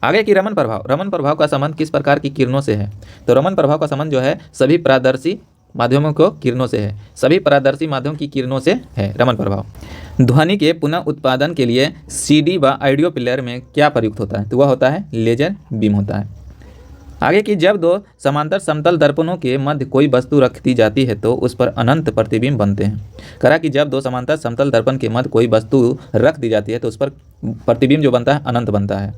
आगे की रमन प्रभाव का संबंध किस प्रकार की किरणों से है? तो रमन प्रभाव का संबंध जो है सभी पारदर्शी माध्यमों को किरणों से है, सभी पारदर्शी माध्यम की किरणों से है रमन प्रभाव। ध्वनि के पुनः उत्पादन के लिए CD व ऑडियो प्लेयर में क्या प्रयुक्त होता है? तो वह होता है लेजर बीम होता है। आगे की जब दो समांतर समतल दर्पणों के मध्य कोई वस्तु रख दी जाती है तो उस पर अनंत प्रतिबिंब बनते हैं। करा कि जब दो समांतर समतल दर्पण के मध्य कोई वस्तु रख दी जाती है तो उस पर प्रतिबिंब जो बनता है अनंत बनता है।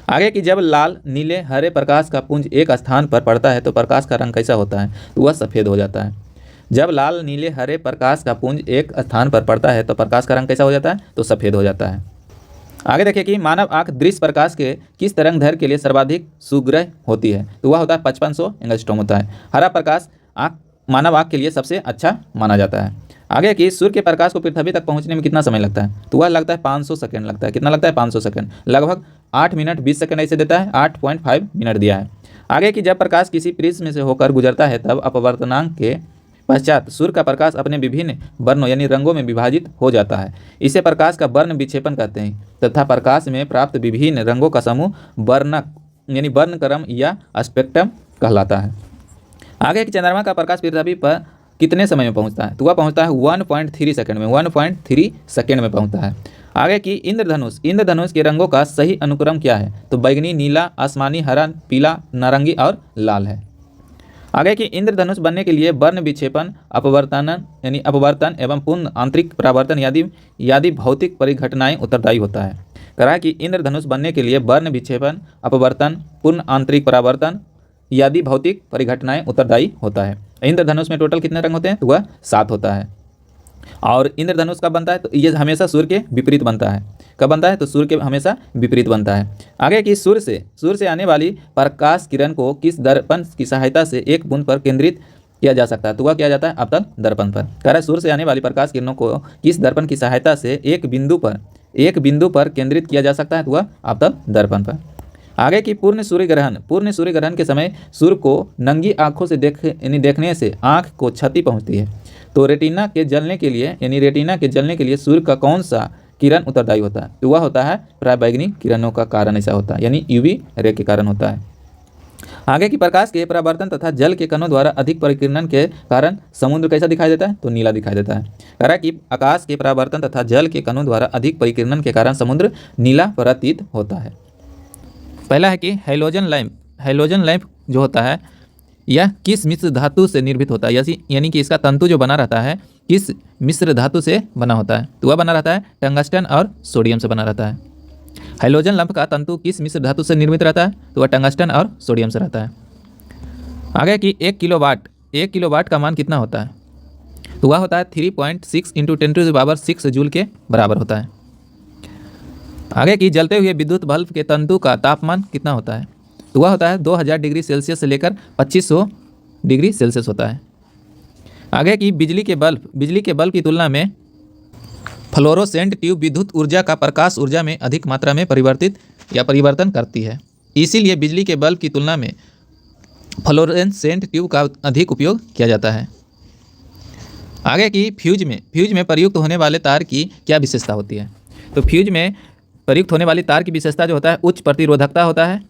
आगे की जब लाल नीले हरे प्रकाश का पुंज एक स्थान पर पड़ता है तो प्रकाश का रंग कैसा होता है? तो वह सफ़ेद हो जाता है। जब लाल नीले हरे प्रकाश का पुंज एक स्थान पर पड़ता है तो प्रकाश का रंग कैसा हो जाता है? तो सफ़ेद हो जाता है। आगे देखिए कि मानव आंख दृश्य प्रकाश के किस तरंगदैर्घ्य के लिए सर्वाधिक सुग्राह्य होती है? तो वह होता है 5500 एंगस्ट्रॉम होता है। हरा प्रकाश मानव आंख के लिए सबसे अच्छा माना जाता है। आगे की सूर्य के प्रकाश को पृथ्वी तक पहुंचने में कितना समय लगता है? तो वह लगता है 500 सेकंड लगता है। कितना लगता है? 500 सेकंड, लगभग 8 मिनट 20 सेकंड ऐसे देता है, 8.5 मिनट दिया है। आगे की जब प्रकाश किसी प्रिज्म में से होकर गुजरता है तब अपवर्तनांक के पश्चात सूर्य का प्रकाश अपने विभिन्न वर्णों यानी रंगों में विभाजित हो जाता है। इसे प्रकाश का वर्ण विक्षेपण कहते हैं तथा प्रकाश में प्राप्त विभिन्न रंगों का समूह वर्णक यानी वर्णक्रम या स्पेक्ट्रम कहलाता है। आगे की चंद्रमा का प्रकाश पृथ्वी पर कितने समय में पहुंचता है? तो वह पहुंचता है 1.3 सेकंड में, 1.3 सेकंड में पहुंचता है। आगे की इंद्रधनुष के रंगों का सही अनुक्रम क्या है? तो बैगनी, नीला, आसमानी, हरा, पीला, नारंगी और लाल है। आगे की इंद्रधनुष बनने के लिए वर्ण विक्षेपण, अपवर्तन एवं पूर्ण आंतरिक परावर्तन यदि भौतिक परिघटनाएं उत्तरदायी होता है। कहा कि इंद्रधनुष बनने के लिए वर्ण विक्षेपण, अपवर्तन, पूर्ण आंतरिक परावर्तन यदि भौतिक परिघटनाएं उत्तरदायी होता है। इंद्रधनुष में टोटल कितने रंग होते हैं? तो वह 7 होता है। और इंद्रधनुष कब बनता है? तो ये हमेशा सूर्य के विपरीत बनता है। कब बनता है? तो सूर्य के हमेशा विपरीत बनता है। आगे की सूर्य से आने वाली प्रकाश किरण को किस दर्पण की सहायता से एक बूंद पर केंद्रित किया जा सकता है? तो वह किया जाता है अवतल दर्पण पर। कह रहा है सूर्य से आने वाली प्रकाश किरणों को किस दर्पण की सहायता से एक बिंदु पर केंद्रित किया जा सकता है? तो वह अवतल दर्पण पर। आगे की पूर्ण सूर्य ग्रहण के समय सूर्य को नंगी आंखों से देखने से आंख को क्षति पहुंचती है। तो रेटिना के जलने के लिए सूर्य का कौन सा किरण उत्तरदायी होता है? तो वह होता है पराबैंगनी किरणों का कारण ऐसा होता है, यानी UV रे के कारण होता है। आगे की प्रकाश के परावर्तन तथा जल के कणों द्वारा अधिक परिकिरण के कारण समुद्र कैसा दिखाई देता है? तो नीला दिखाई देता है। कह रहा है कि आकाश के परावर्तन तथा जल के कणों द्वारा अधिक परिकिरण के कारण समुद्र नीला प्रतीत होता है। पहला है कि हैलोजन लैंप जो होता है यह किस मिश्र धातु से निर्मित होता है? यानी कि इसका तंतु जो बना रहता है किस मिश्र धातु से बना होता है? तो वह बना रहता है टंगस्टन और सोडियम से बना रहता है। हैलोजन लैंप का तंतु किस मिश्र धातु से निर्मित रहता है? तो वह टंगस्टन और सोडियम से रहता है। आगे कि 1 किलोवाट का मान कितना होता है? तो वह होता है 3.6 इंटू 10⁻6 जूल के बराबर होता है। आगे कि जलते हुए विद्युत बल्ब के तंतु का तापमान कितना होता है? तो वह होता है 2000 डिग्री सेल्सियस से लेकर 2500 डिग्री सेल्सियस होता है। आगे कि बिजली के बल्ब की तुलना में फ्लोरोसेंट ट्यूब विद्युत ऊर्जा का प्रकाश ऊर्जा में अधिक मात्रा में परिवर्तन करती है। इसीलिए बिजली के बल्ब की तुलना में फ्लोरोसेंट ट्यूब का अधिक उपयोग किया जाता है। आगे कि फ्यूज में प्रयुक्त होने वाले तार की क्या विशेषता होती है? तो फ्यूज में प्रयुक्त होने वाली तार की विशेषता जो होता है उच्च प्रतिरोधकता होता है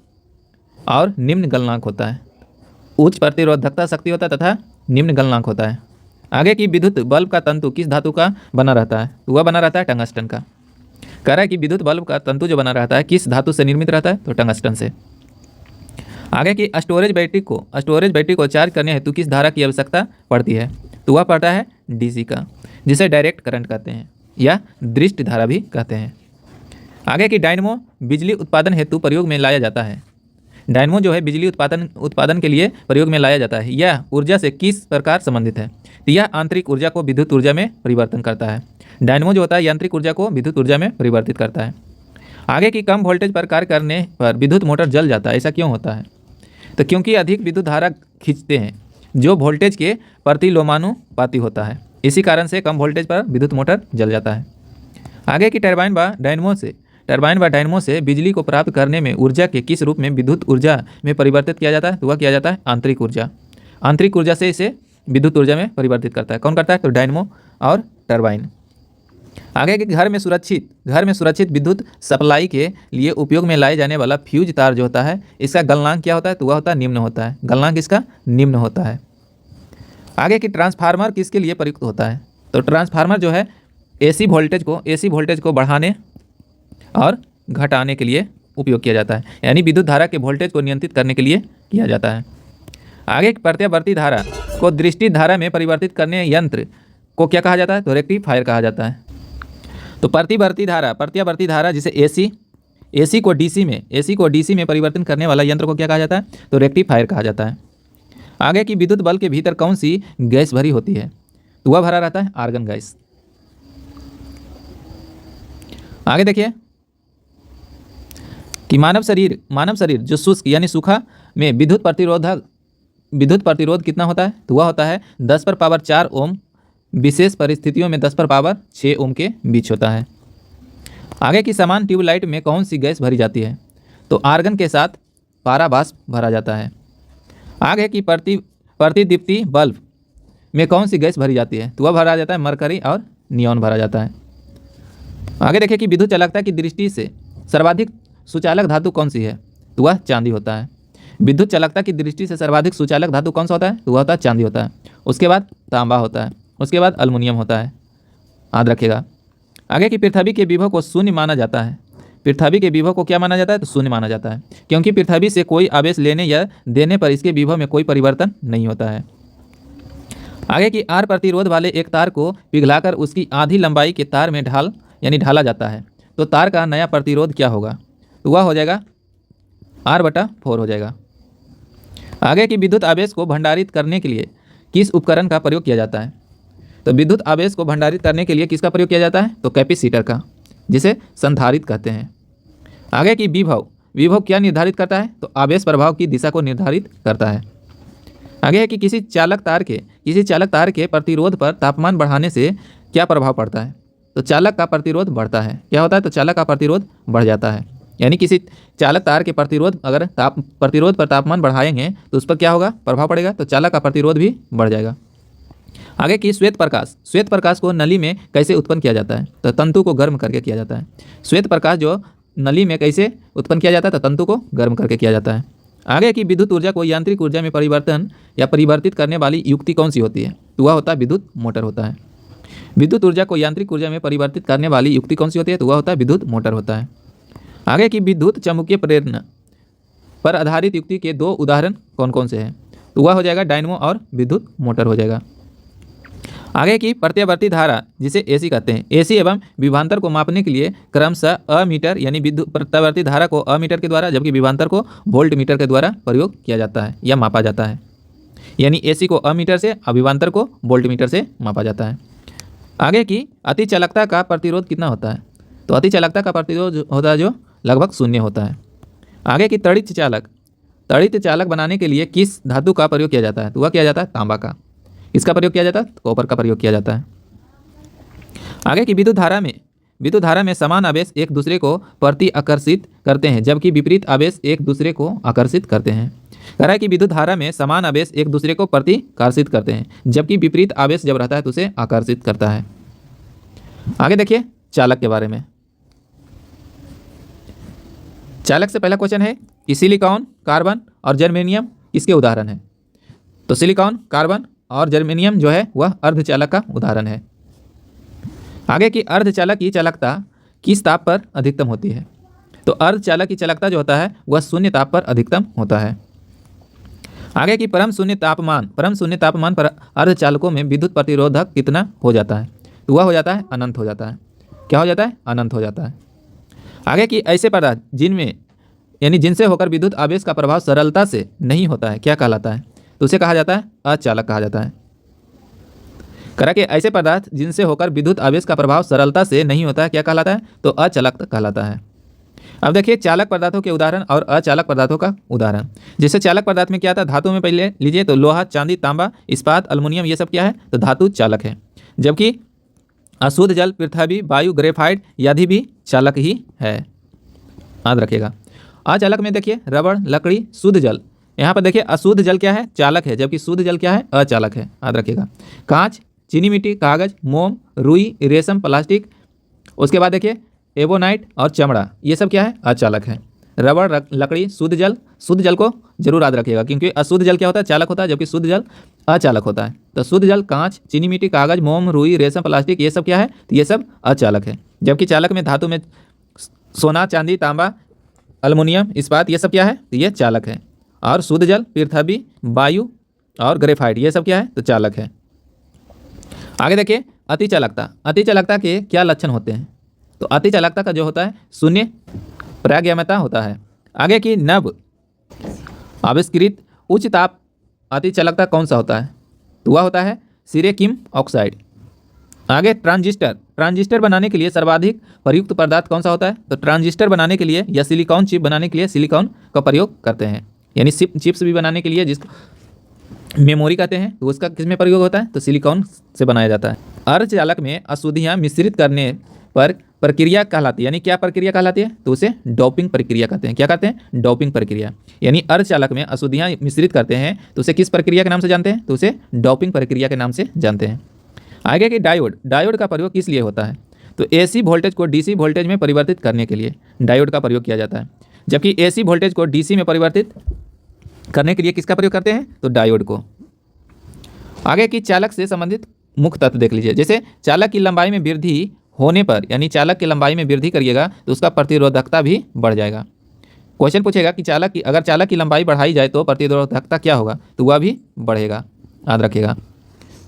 और निम्न गलनांक होता है। उच्च प्रतिरोधकता शक्ति होता है तथा निम्न गलनांक होता है। आगे की विद्युत बल्ब का तंतु किस धातु का बना रहता है? तो वह बना रहता है टंगस्टन का। कह रहा है कि विद्युत बल्ब का तंतु जो बना रहता है किस धातु से निर्मित रहता है? तो टंगस्टन से। आगे की स्टोरेज बैटरी को चार्ज करने हेतु किस धारा की आवश्यकता पड़ती है? तो वह पड़ता है डीसी का, जिसे डायरेक्ट करंट कहते हैं या दृष्टि धारा भी कहते हैं। आगे की डायनमो बिजली उत्पादन हेतु प्रयोग में लाया जाता है। डायनमो जो है बिजली उत्पादन के लिए प्रयोग में लाया जाता है। यह ऊर्जा से किस प्रकार संबंधित है? तो यह आंतरिक ऊर्जा को विद्युत ऊर्जा में परिवर्तन करता है। डायनमो जो होता है यांत्रिक ऊर्जा को विद्युत ऊर्जा में परिवर्तित करता है। आगे की कम वोल्टेज पर कार्य करने पर विद्युत मोटर जल जाता है। ऐसा क्यों होता है? तो क्योंकि अधिक विद्युत धारा खींचते हैं जो वोल्टेज के प्रतिलोमानुपाती होता है। इसी कारण से कम वोल्टेज पर विद्युत मोटर जल जाता है। आगे की टरबाइन व डायनमो से बिजली को प्राप्त करने में ऊर्जा के किस रूप में विद्युत ऊर्जा में परिवर्तित किया जाता है? तो वह किया जाता है आंतरिक ऊर्जा से इसे विद्युत ऊर्जा में परिवर्तित करता है। कौन करता है? तो डायनमो और टरबाइन। आगे के घर में सुरक्षित विद्युत सप्लाई के लिए उपयोग में लाए जाने वाला फ्यूज तार जो होता है इसका गलनांक क्या होता है? तो वह होता है निम्न होता है। गलनांक इसका निम्न होता है। आगे की ट्रांसफार्मर किसके लिए प्रयुक्त होता है? तो ट्रांसफार्मर जो है एसी वोल्टेज को बढ़ाने और घटाने के लिए उपयोग किया जाता है, यानी विद्युत धारा के वोल्टेज को नियंत्रित करने के लिए किया जाता है। आगे प्रत्यावर्ती धारा को दृष्टि धारा में परिवर्तित करने यंत्र को क्या कहा जाता है? तो रेक्टिफायर कहा जाता है। तो प्रत्यावर्ती धारा जिसे एसी को डीसी में परिवर्तन करने वाला यंत्र को क्या कहा जाता है? तो रेक्टिफायर कहा जाता है। आगे की विद्युत बल्ब के भीतर कौन सी गैस भरी होती है? तो वह भरा रहता है आर्गन गैस। आगे देखिए कि मानव शरीर जो शुष्क यानी सूखा में विद्युत प्रतिरोध कितना होता है? तो वह होता है 10⁻4 ओम। विशेष परिस्थितियों में 10⁻6 ओम के बीच होता है। आगे की समान ट्यूबलाइट में कौन सी गैस भरी जाती है? तो आर्गन के साथ पारावाष्प भरा जाता है। आगे की प्रतिदीप्ति बल्ब में कौन सी गैस भरी जाती है? तो वह भरा जाता है मरकरी और नियॉन भरा जाता है। आगे देखिए कि विद्युत चालकता की दृष्टि से सर्वाधिक सुचालक धातु कौन सी है? तो वह चांदी होता है। विद्युत चालकता की दृष्टि से सर्वाधिक सुचालक धातु कौन सा होता है? तो वह होता है चांदी होता है। उसके बाद तांबा होता है, उसके बाद एल्युमिनियम होता है। याद रखिएगा। आगे की पृथ्वी के विभव को शून्य माना जाता है। पृथ्वी के विभव को क्या माना जाता है? तो शून्य माना जाता है, क्योंकि पृथ्वी से कोई आवेश लेने या देने पर इसके विभव में कोई परिवर्तन नहीं होता है। आगे की आर प्रतिरोध वाले एक तार को पिघलाकर उसकी आधी लंबाई के तार में ढाला जाता है, तो तार का नया प्रतिरोध क्या होगा? तो वह हो जाएगा R/4 हो जाएगा। आगे की विद्युत आवेश को भंडारित करने के लिए किस उपकरण का प्रयोग किया जाता है? तो विद्युत आवेश को भंडारित करने के लिए किसका प्रयोग किया जाता है? तो कैपेसिटर का, जिसे संधारित कहते हैं। आगे की विभव क्या निर्धारित करता है? तो आवेश प्रभाव की दिशा को निर्धारित करता है। आगे है कि किसी चालक तार के प्रतिरोध पर तापमान बढ़ाने से क्या प्रभाव पड़ता है? तो चालक का प्रतिरोध बढ़ता है। क्या होता है? तो चालक का प्रतिरोध बढ़ जाता है, यानी किसी चालक तार के प्रतिरोध पर तापमान बढ़ाएंगे तो उस पर क्या होगा? प्रभाव पड़ेगा, तो चालक का प्रतिरोध भी बढ़ जाएगा। आगे की श्वेत प्रकाश को नली में कैसे उत्पन्न किया जाता है? तो तंतु को गर्म करके किया जाता है। श्वेत प्रकाश जो नली में कैसे उत्पन्न किया जाता है? तो तंतु को गर्म करके किया जाता है। आगे की विद्युत ऊर्जा को यांत्रिक ऊर्जा में परिवर्तित करने वाली युक्ति कौन सी होती है? तो वह होता है विद्युत मोटर होता है। विद्युत ऊर्जा को यांत्रिक ऊर्जा में परिवर्तित करने वाली युक्ति कौन सी होती है? तो वह होता है विद्युत मोटर होता है। आगे की विद्युत चुम्बकीय प्रेरण पर आधारित युक्ति के 2 उदाहरण कौन कौन से हैं? तो वह हो जाएगा डायनमो और विद्युत मोटर हो जाएगा। आगे की प्रत्यावर्ती धारा जिसे एसी कहते हैं, एसी एवं विभवांतर को मापने के लिए क्रमशः अमीटर यानी विद्युत प्रत्यावर्ती धारा को अमीटर के द्वारा जबकि विभवांतर को वोल्ट मीटर के द्वारा प्रयोग किया जाता है या मापा जाता है। यानी AC को अमीटर से, अभिवांतर को वोल्टमीटर से मापा जाता है। आगे की अति चालकता का प्रतिरोध कितना होता है? तो अति चालकता का प्रतिरोध होता है जो लगभग 0 होता है। आगे की तड़ित चालक, तड़ित चालक बनाने के लिए किस धातु का प्रयोग किया जाता है? तो वह किया जाता है तांबा का। किसका प्रयोग किया जाता है? कॉपर का प्रयोग किया जाता है। आगे की विद्युत धारा में समान आवेश एक दूसरे को प्रति आकर्षित करते हैं, जबकि विपरीत आवेश एक दूसरे को आकर्षित करते हैं। कह रहा है कि विद्युत धारा में समान आवेश एक दूसरे को प्रतिकर्षित करते हैं, जबकि विपरीत आवेश जब रहता है तो उसे आकर्षित करता है। आगे देखिए चालक के बारे में। चालक से पहला क्वेश्चन है कि सिलिकॉन, कार्बन और जर्मेनियम किसके उदाहरण हैं? तो सिलिकॉन, कार्बन और जर्मेनियम जो है वह अर्धचालक का उदाहरण है। आगे की अर्धचालक की चालकता किस ताप पर अधिकतम होती है? तो अर्धचालक की चालकता जो होता है वह 0 ताप पर अधिकतम होता है। आगे की परम शून्य तापमान पर अर्धचालकों में विद्युत प्रतिरोधक कितना हो जाता है? तो वह हो जाता है अनंत हो जाता है। क्या हो जाता है? अनंत हो जाता है। आगे की ऐसे पदार्थ जिनसे होकर विद्युत आवेश का प्रभाव सरलता से नहीं होता है, क्या कहलाता है? तो उसे कहा जाता है अचालक कहा जाता है। करा कि ऐसे पदार्थ जिनसे होकर विद्युत आवेश का प्रभाव सरलता से नहीं होता है, क्या कहलाता है? तो अचालक कहलाता है। अब देखिए चालक पदार्थों के उदाहरण और अचालक पदार्थों का उदाहरण। जैसे चालक पदार्थ में क्या था? धातु में पहले लीजिए तो लोहा, चांदी, तांबा, इस्पात, अल्युमिनियम ये सब क्या है? तो धातु चालक है। जबकि अशुद्ध जल, पृथ्वी, वायु, ग्रेफाइट आदि भी चालक ही है, याद रखिएगा। अचालक में देखिए रबड़, लकड़ी, शुद्ध जल। यहाँ पर देखिए अशुद्ध जल क्या है? चालक है, जबकि शुद्ध जल क्या है? अचालक है, याद रखिएगा। कांच, चीनी मिट्टी, कागज, मोम, रुई, रेशम, प्लास्टिक, उसके बाद देखिए एबोनाइट और चमड़ा, ये सब क्या है? अचालक है। रबड़, लकड़ी, शुद्ध जल को जरूर याद रखिएगा, क्योंकि अशुद्ध जल क्या होता है? चालक होता है, जबकि शुद्ध जल अचालक होता है। तो शुद्ध जल, कांच, चीनी मिट्टी, कागज, मोम, रुई, रेशम, प्लास्टिक, ये सब क्या है? तो ये सब अचालक है। जबकि चालक में धातु में सोना, चांदी, तांबा, अल्युमिनियम, इस्पात ये सब क्या है? तो ये चालक है। और शुद्ध जल, पृथ्वी, वायु और ग्रेफाइट ये सब क्या है? तो चालक है। आगे देखिए अति चालकता के क्या लक्षण होते हैं? तो अति चालकता का जो होता है 0 प्राज्ञमता होता है। आगे की नव आविष्कृत उच्च ताप अति चालकता कौन सा होता है? तो वह होता है सिरेकिम ऑक्साइड। आगे ट्रांजिस्टर बनाने के लिए सर्वाधिक प्रयुक्त पदार्थ कौन सा होता है? तो ट्रांजिस्टर बनाने के लिए या सिलिकॉन चिप बनाने के लिए सिलिकॉन का प्रयोग करते हैं। यानी चिप्स भी बनाने के लिए जिसको मेमोरी कहते हैं, तो उसका किस में प्रयोग होता है? तो सिलिकॉन से बनाया जाता है। अर्धचालक में अशुद्धियाँ मिश्रित करने पर प्रक्रिया कहलाती है, यानी क्या प्रक्रिया कहलाती है? तो उसे डोपिंग प्रक्रिया कहते हैं। क्या कहते हैं? डोपिंग प्रक्रिया। यानी अर्धचालक में अशुद्धियाँ मिश्रित करते हैं तो उसे किस प्रक्रिया के नाम से जानते हैं? तो उसे डोपिंग प्रक्रिया के नाम से जानते हैं। आगे की डायोड का प्रयोग किस लिए होता है? तो AC वोल्टेज को DC वोल्टेज में परिवर्तित करने के लिए डायोड का प्रयोग किया जाता है। जबकि AC वोल्टेज को DC में परिवर्तित करने के लिए किसका प्रयोग करते हैं? तो डायोड को। आगे की चालक से संबंधित मुख्य तत्व देख लीजिए। जैसे चालक की लंबाई में वृद्धि होने पर, यानी चालक की लंबाई में वृद्धि करिएगा तो उसका प्रतिरोधकता भी बढ़ जाएगा। क्वेश्चन पूछेगा कि अगर चालक की लंबाई बढ़ाई जाए तो प्रतिरोधकता क्या होगा? तो वह भी बढ़ेगा, याद रखिएगा।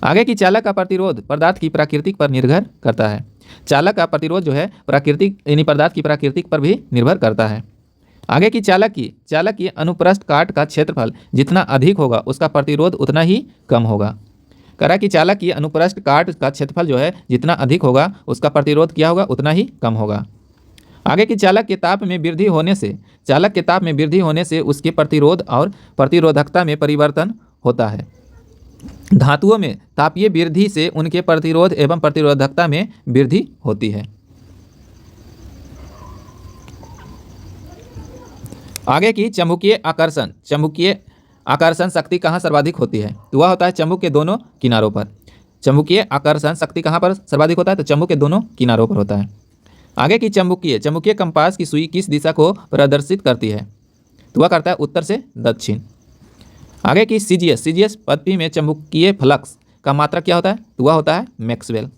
आगे की चालक का प्रतिरोध पदार्थ की प्राकृतिक पर निर्भर करता है। चालक का प्रतिरोध जो है प्राकृतिक यानी पदार्थ की प्राकृतिक पर भी निर्भर करता है। आगे की चालक की अनुप्रस्थ काट का क्षेत्रफल जितना अधिक होगा उसका प्रतिरोध उतना ही कम होगा। कह रहा कि चालक की अनुप्रस्थ काट का क्षेत्रफल जो है जितना अधिक होगा उसका प्रतिरोध क्या होगा? उतना ही कम होगा। आगे की चालक के ताप में वृद्धि होने से उसके प्रतिरोध और प्रतिरोधकता में परिवर्तन होता है। धातुओं में तापीय वृद्धि से उनके प्रतिरोध एवं प्रतिरोधकता में वृद्धि होती है। आगे की चुंबकीय आकर्षण शक्ति कहाँ सर्वाधिक होती है? तो वह होता है चुंबक के दोनों किनारों पर। चुंबकीय आकर्षण शक्ति कहाँ पर सर्वाधिक होता है? तो चुंबक के दोनों किनारों पर होता है। आगे की चुंबकीय कंपास की सुई किस दिशा को प्रदर्शित करती है? तो वह करता है उत्तर से दक्षिण। आगे की सीजीएस पद्धति में चुंबकीय फ्लक्स का मात्रक क्या होता है? तो वह होता है मैक्सवेल।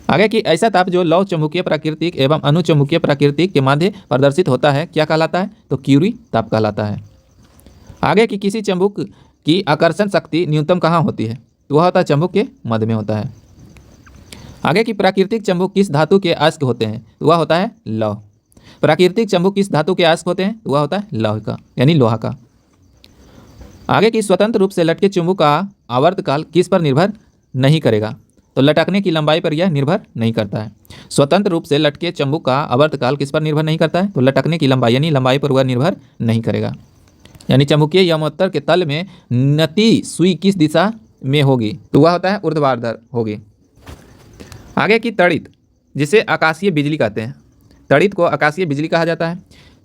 आगे की ऐसा ताप जो लौह चुंबकीय प्राकृतिक एवं अनुचुंबकीय प्राकृतिक के मध्य प्रदर्शित होता है क्या कहलाता है? तो क्यूरी ताप कहलाता है। आगे की किसी चुंबक की आकर्षण शक्ति न्यूनतम कहाँ होती है? तो वह होता है चुंबक के मध्य में होता है। आगे की प्राकृतिक चुंबक किस धातु के अयस्क होते हैं? तो वह होता है लौह। प्राकृतिक चुंबक किस धातु के अयस्क होते हैं? तो वह होता है लौह का, यानी लोहा का। आगे की स्वतंत्र रूप से लटके चुंबक का आवर्तकाल किस पर निर्भर नहीं करेगा? तो लटकने की लंबाई पर यह निर्भर नहीं करता है। स्वतंत्र रूप से लटके चुंबक का आवर्तकाल किस पर निर्भर नहीं करता है? तो लटकने की लंबाई यानी लंबाई पर वह निर्भर नहीं करेगा। यानी चुंबकीय यमोत्तर के तल में नती सुई किस दिशा में होगी? तो वह होता है ऊर्ध्वाधर होगी। आगे की तड़ित, जिसे आकाशीय बिजली कहते हैं, तड़ित को आकाशीय बिजली कहा जाता है।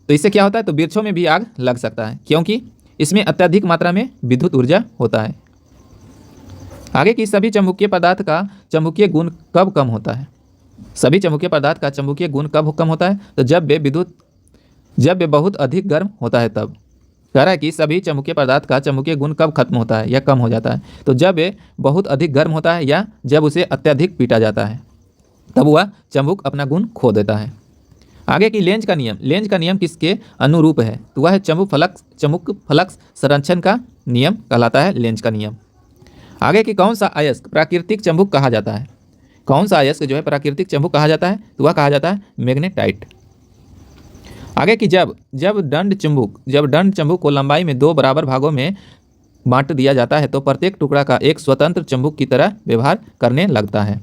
तो इससे क्या होता है? तो वृक्षों में भी आग लग सकता है, क्योंकि इसमें अत्यधिक मात्रा में विद्युत ऊर्जा होता है। आगे की सभी चुंबकीय पदार्थ का चुंबकीय गुण कब कम होता है? सभी चुंबकीय पदार्थ का चुंबकीय गुण कब कम होता है? तो जब वे बहुत अधिक गर्म होता है तब। कह रहा है कि सभी चुंबकीय पदार्थ का चुंबकीय गुण कब खत्म होता है या कम हो जाता है? तो जब वे बहुत अधिक गर्म होता है या जब उसे अत्यधिक पीटा जाता है, तब वह चुंबक अपना गुण खो देता है। आगे की लेंज का नियम, लेंज का नियम किसके अनुरूप है? तो वह है चुंबक फ्लक्स संरक्षण का नियम कहलाता है लेंज का नियम। आगे की कौन सा अयस्क प्राकृतिक चुंबक कहा जाता है? कौन सा अयस्क जो है प्राकृतिक चुंबक कहा जाता है? तो वह कहा जाता है मैग्नेटाइट। आगे की जब दंड चुंबक को लंबाई में 2 बराबर भागों में बांट दिया जाता है तो प्रत्येक टुकड़ा का एक स्वतंत्र चुंबक की तरह व्यवहार करने लगता है।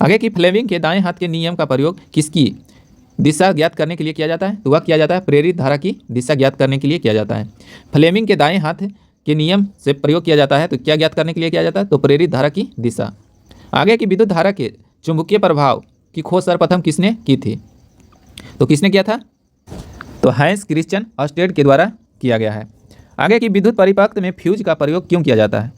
आगे की फ्लेमिंग के दाएं हाथ के नियम का प्रयोग किसकी दिशा ज्ञात करने के लिए किया जाता है? तो वह किया जाता है प्रेरित धारा की दिशा ज्ञात करने के लिए किया जाता है। फ्लेमिंग के दाएं हाथ के नियम से प्रयोग किया जाता है तो क्या ज्ञात करने के लिए किया जाता है? तो प्रेरित धारा की दिशा। आगे की विद्युत धारा के चुंबकीय प्रभाव की खोज सर्वप्रथम किसने की थी? तो किसने किया था? तो हैंस क्रिश्चियन ऑस्टेड के द्वारा किया गया है। आगे की विद्युत परिपथ में फ्यूज का प्रयोग क्यों किया जाता है?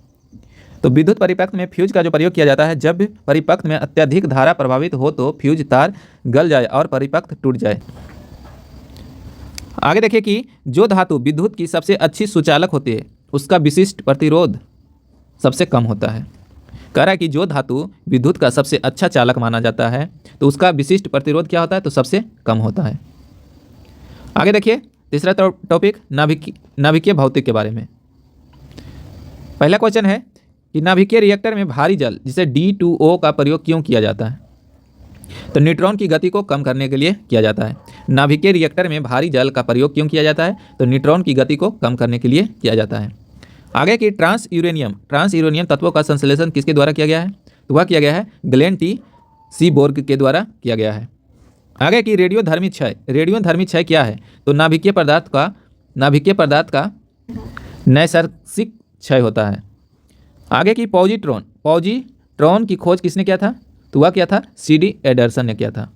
तो विद्युत परिपथ में फ्यूज का जो प्रयोग किया जाता है जब परिपथ में अत्यधिक धारा प्रभावित हो तो फ्यूज तार गल जाए और परिपथ टूट जाए। आगे देखिए कि जो धातु विद्युत की सबसे अच्छी सुचालक होती है उसका विशिष्ट प्रतिरोध सबसे कम होता है। कह रहा है कि जो धातु विद्युत का सबसे अच्छा चालक माना जाता है तो उसका विशिष्ट प्रतिरोध क्या होता है? तो सबसे कम होता है। आगे देखिए तीसरा टॉपिक नाभिकीय भौतिक के बारे में। पहला क्वेश्चन है कि नाभिकीय रिएक्टर में भारी जल जिसे D2O का प्रयोग क्यों किया जाता है? तो न्यूट्रॉन की गति को कम करने के लिए किया जाता है। नाभिकीय रिएक्टर में भारी जल का प्रयोग क्यों किया जाता है? तो न्यूट्रॉन की गति को कम करने के लिए किया जाता है। आगे की ट्रांस यूरेनियम तत्वों का संश्लेषण किसके द्वारा किया गया है? तो वह किया गया है ग्लेन टी सीबोर्ग के द्वारा किया गया है। आगे की रेडियोधर्मी क्षय क्या है? तो नाभिकीय पदार्थ का नैसर्गिक क्षय होता है। आगे की पॉजिट्रॉन की खोज किसने किया था? तो वह किया था CD एडरसन ने किया था।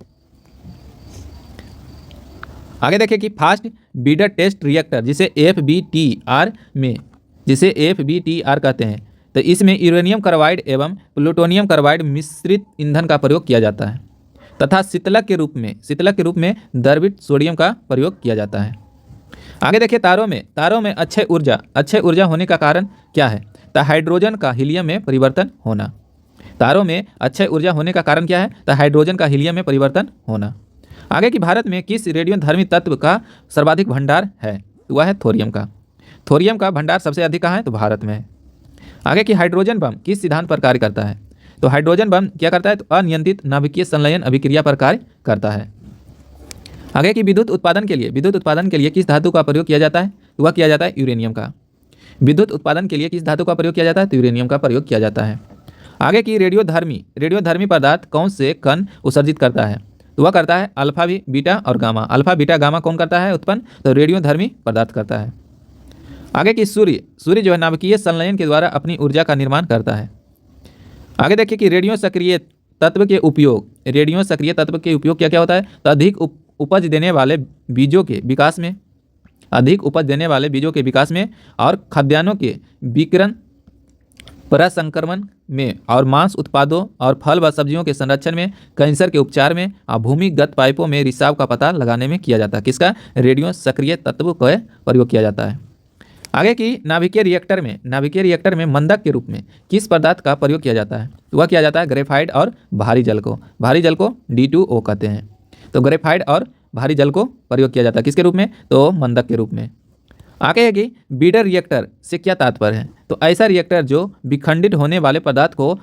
आगे देखिए कि फास्ट बीडर टेस्ट रिएक्टर जिसे FBTR कहते हैं तो इसमें यूरेनियम कार्बाइड एवं प्लूटोनियम कार्बाइड मिश्रित ईंधन का प्रयोग किया जाता है तथा शीतलक के रूप में द्रवित सोडियम का प्रयोग किया जाता है। आगे देखिए तारों में अक्षय ऊर्जा होने का कारण क्या है? तो हाइड्रोजन का हीलियम में परिवर्तन होना। तारों में अक्षय ऊर्जा होने का कारण क्या है? तो हाइड्रोजन का हीलियम में परिवर्तन होना। आगे की भारत में किस रेडियोधर्मी तत्व का सर्वाधिक भंडार है? तो वह है थोरियम का भंडार सबसे अधिक कहाँ है? तो भारत में है। आगे की हाइड्रोजन बम किस सिद्धांत पर कार्य करता है? तो हाइड्रोजन बम क्या करता है? तो अनियंत्रित नाभिकीय संलयन अभिक्रिया पर कार्य करता है। आगे की विद्युत उत्पादन के लिए किस धातु का प्रयोग किया जाता है? तो वह किया जाता है यूरेनियम का। विद्युत उत्पादन के लिए किस धातु का प्रयोग किया जाता है? तो यूरेनियम का प्रयोग किया जाता है। आगे की रेडियोधर्मी पदार्थ कौन से कण उत्सर्जित करता है? तो वह करता है अल्फा बीटा और गामा। अल्फा बीटा गामा कौन करता है उत्पन्न? तो रेडियोधर्मी पदार्थ करता है। आगे की सूर्य जो है नाभिकीय संलयन के द्वारा अपनी ऊर्जा का निर्माण करता है। आगे देखिए कि रेडियो सक्रिय तत्व के उपयोग क्या क्या होता है? तो अधिक उपज देने वाले बीजों के विकास में और खाद्यान्नों के विकिरण प्रसंक्रमण में और मांस उत्पादों और फल व सब्जियों के संरक्षण में, कैंसर के उपचार में और भूमिगत पाइपों में रिसाव का पता लगाने में किया जाता है। किसका? रेडियो सक्रिय तत्व का प्रयोग किया जाता है। आगे की नाभिकीय रिएक्टर में मंदक के रूप में किस पदार्थ का प्रयोग किया जाता है? तो वह किया जाता है ग्रेफाइट और भारी जल को D2O कहते हैं। तो ग्रेफाइट और भारी जल को प्रयोग किया जाता है किसके रूप में? तो मंदक के रूप में। आगे है कि बीडर रिएक्टर से क्या तात्पर्य है? तो ऐसा रिएक्टर जो विखंडित होने वाले पदार्थ को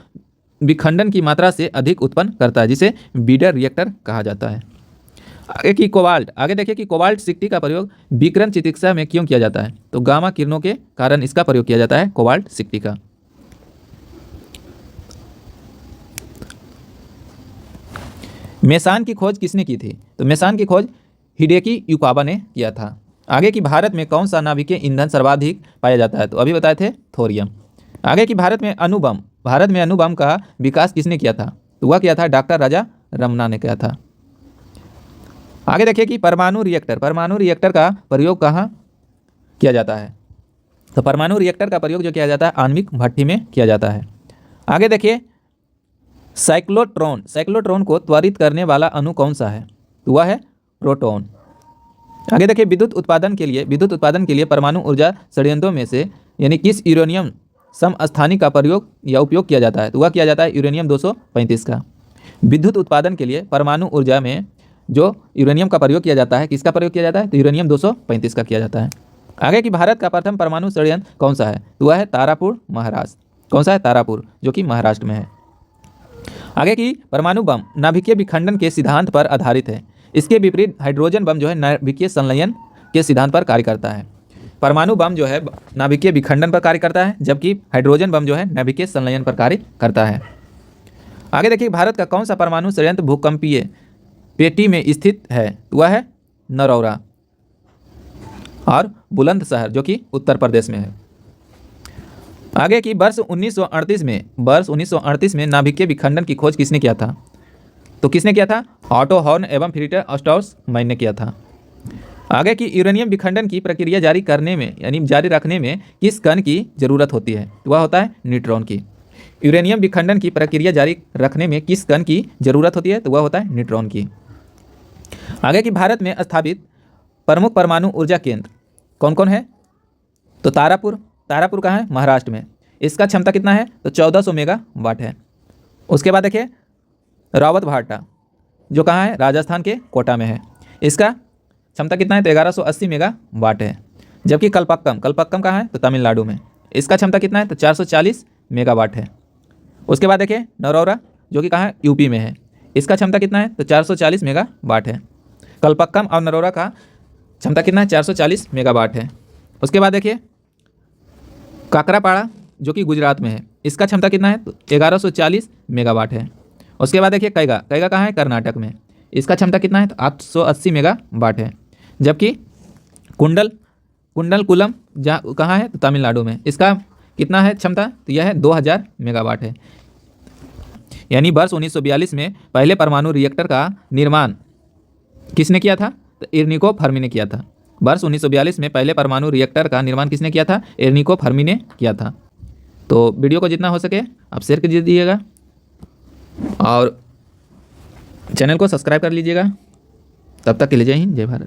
विखंडन की मात्रा से अधिक उत्पन्न करता है जिसे बीडर रिएक्टर कहा जाता है। आगे की कोबाल्ट, आगे देखिए कि कोबाल्ट 60 का प्रयोग विकिरण चिकित्सा में क्यों किया जाता है? तो गामा किरणों के कारण इसका प्रयोग किया जाता है कोबाल्ट 60 का। मेसान की खोज किसने की थी? तो मेसान की खोज हिडेकी युकावा ने किया था। आगे की भारत में कौन सा नाभिकीय ईंधन सर्वाधिक पाया जाता है? तो अभी बताए थे थोरियम। आगे की भारत में अणुबम का विकास किसने किया था? तो वह किया था डॉक्टर राजा रमन्ना ने किया था। आगे देखिए कि परमाणु रिएक्टर का प्रयोग कहाँ किया जाता है? तो परमाणु रिएक्टर का प्रयोग जो किया जाता है आणविक भट्ठी में किया जाता है। आगे देखिए साइक्लोट्रॉन को त्वरित करने वाला अणु कौन सा है? तो वह है प्रोटॉन। आगे देखिए विद्युत उत्पादन के लिए परमाणु ऊर्जा संयंत्रों में से यानी किस यूरेनियम समस्थानिक का प्रयोग या उपयोग किया जाता है? तो वह किया जाता है यूरेनियम 235 का। विद्युत उत्पादन के लिए परमाणु ऊर्जा में जो यूरेनियम का प्रयोग किया जाता है, किसका प्रयोग किया जाता है? तो यूरेनियम 235 का किया जाता है। आगे की भारत का प्रथम परमाणु संयंत्र कौन सा है? तो वह है तारापुर, महाराष्ट्र। कौन सा है? तारापुर, जो कि महाराष्ट्र में है। आगे की परमाणु बम नाभिकीय विखंडन के सिद्धांत पर आधारित है। इसके विपरीत हाइड्रोजन बम जो है नाभिकीय संलयन के सिद्धांत पर कार्य करता है। परमाणु बम जो है नाभिकीय विखंडन पर कार्य करता है, जबकि हाइड्रोजन बम जो है नाभिकीय संलयन पर कार्य करता है। आगे देखिए भारत का कौन सा परमाणु संयंत्र भूकंपीय पेटी में स्थित है? वह है नरौरा और बुलंदशहर, जो कि उत्तर प्रदेश में है। आगे की वर्ष 1938 में नाभिकीय विखंडन की खोज किसने किया था? तो किसने किया था? ऑटो हॉर्न एवं फ्रीडरिख स्ट्रॉसमैन ने किया था। आगे की यूरेनियम विखंडन की प्रक्रिया जारी रखने में किस कण की जरूरत होती है? वह होता है न्यूट्रॉन की। यूरेनियम विखंडन की प्रक्रिया जारी रखने में किस कण की जरूरत होती है? तो वह होता है न्यूट्रॉन की। आगे की भारत में स्थापित प्रमुख परमाणु ऊर्जा केंद्र कौन कौन है? तो तारापुर कहाँ है? महाराष्ट्र में। इसका क्षमता कितना है? तो 1400 मेगावाट है। उसके बाद देखिए रावत भाटा जो कहाँ है? राजस्थान के कोटा में है। इसका क्षमता कितना है? तो 1180 मेगावाट है। जबकि कलपक्कम कहाँ है? तो तमिलनाडु में। इसका क्षमता कितना है? तो 440 मेगावाट है। उसके बाद देखिए नरौरा जो कि कहाँ है? यूपी में है। इसका क्षमता कितना है? तो 440 मेगावाट है। कलपक्कम और नरौरा का क्षमता कितना है? 440 मेगावाट है। उसके बाद देखिए काकरापाड़ा जो कि गुजरात में है। इसका क्षमता कितना है? तो 1140 मेगावाट है। उसके बाद देखिए कैगा कहाँ है? कर्नाटक में। इसका क्षमता कितना है? तो 880 मेगावाट है। जबकि कुंडलकुलम जहाँ कहाँ है? तो तमिलनाडु में। इसका कितना है क्षमता? तो यह है 2000 मेगावाट है। यानी वर्ष 1942 में पहले परमाणु रिएक्टर का निर्माण किसने किया था? तो एर्निको फर्मी ने किया था। वर्ष 1942 में पहले परमाणु रिएक्टर का निर्माण किसने किया था? एर्निको फर्मी ने किया था। तो वीडियो को जितना हो सके आप शेयर कर दीजिएगा और चैनल को सब्सक्राइब कर लीजिएगा। तब तक के लिए जय हिंद, जय भारत।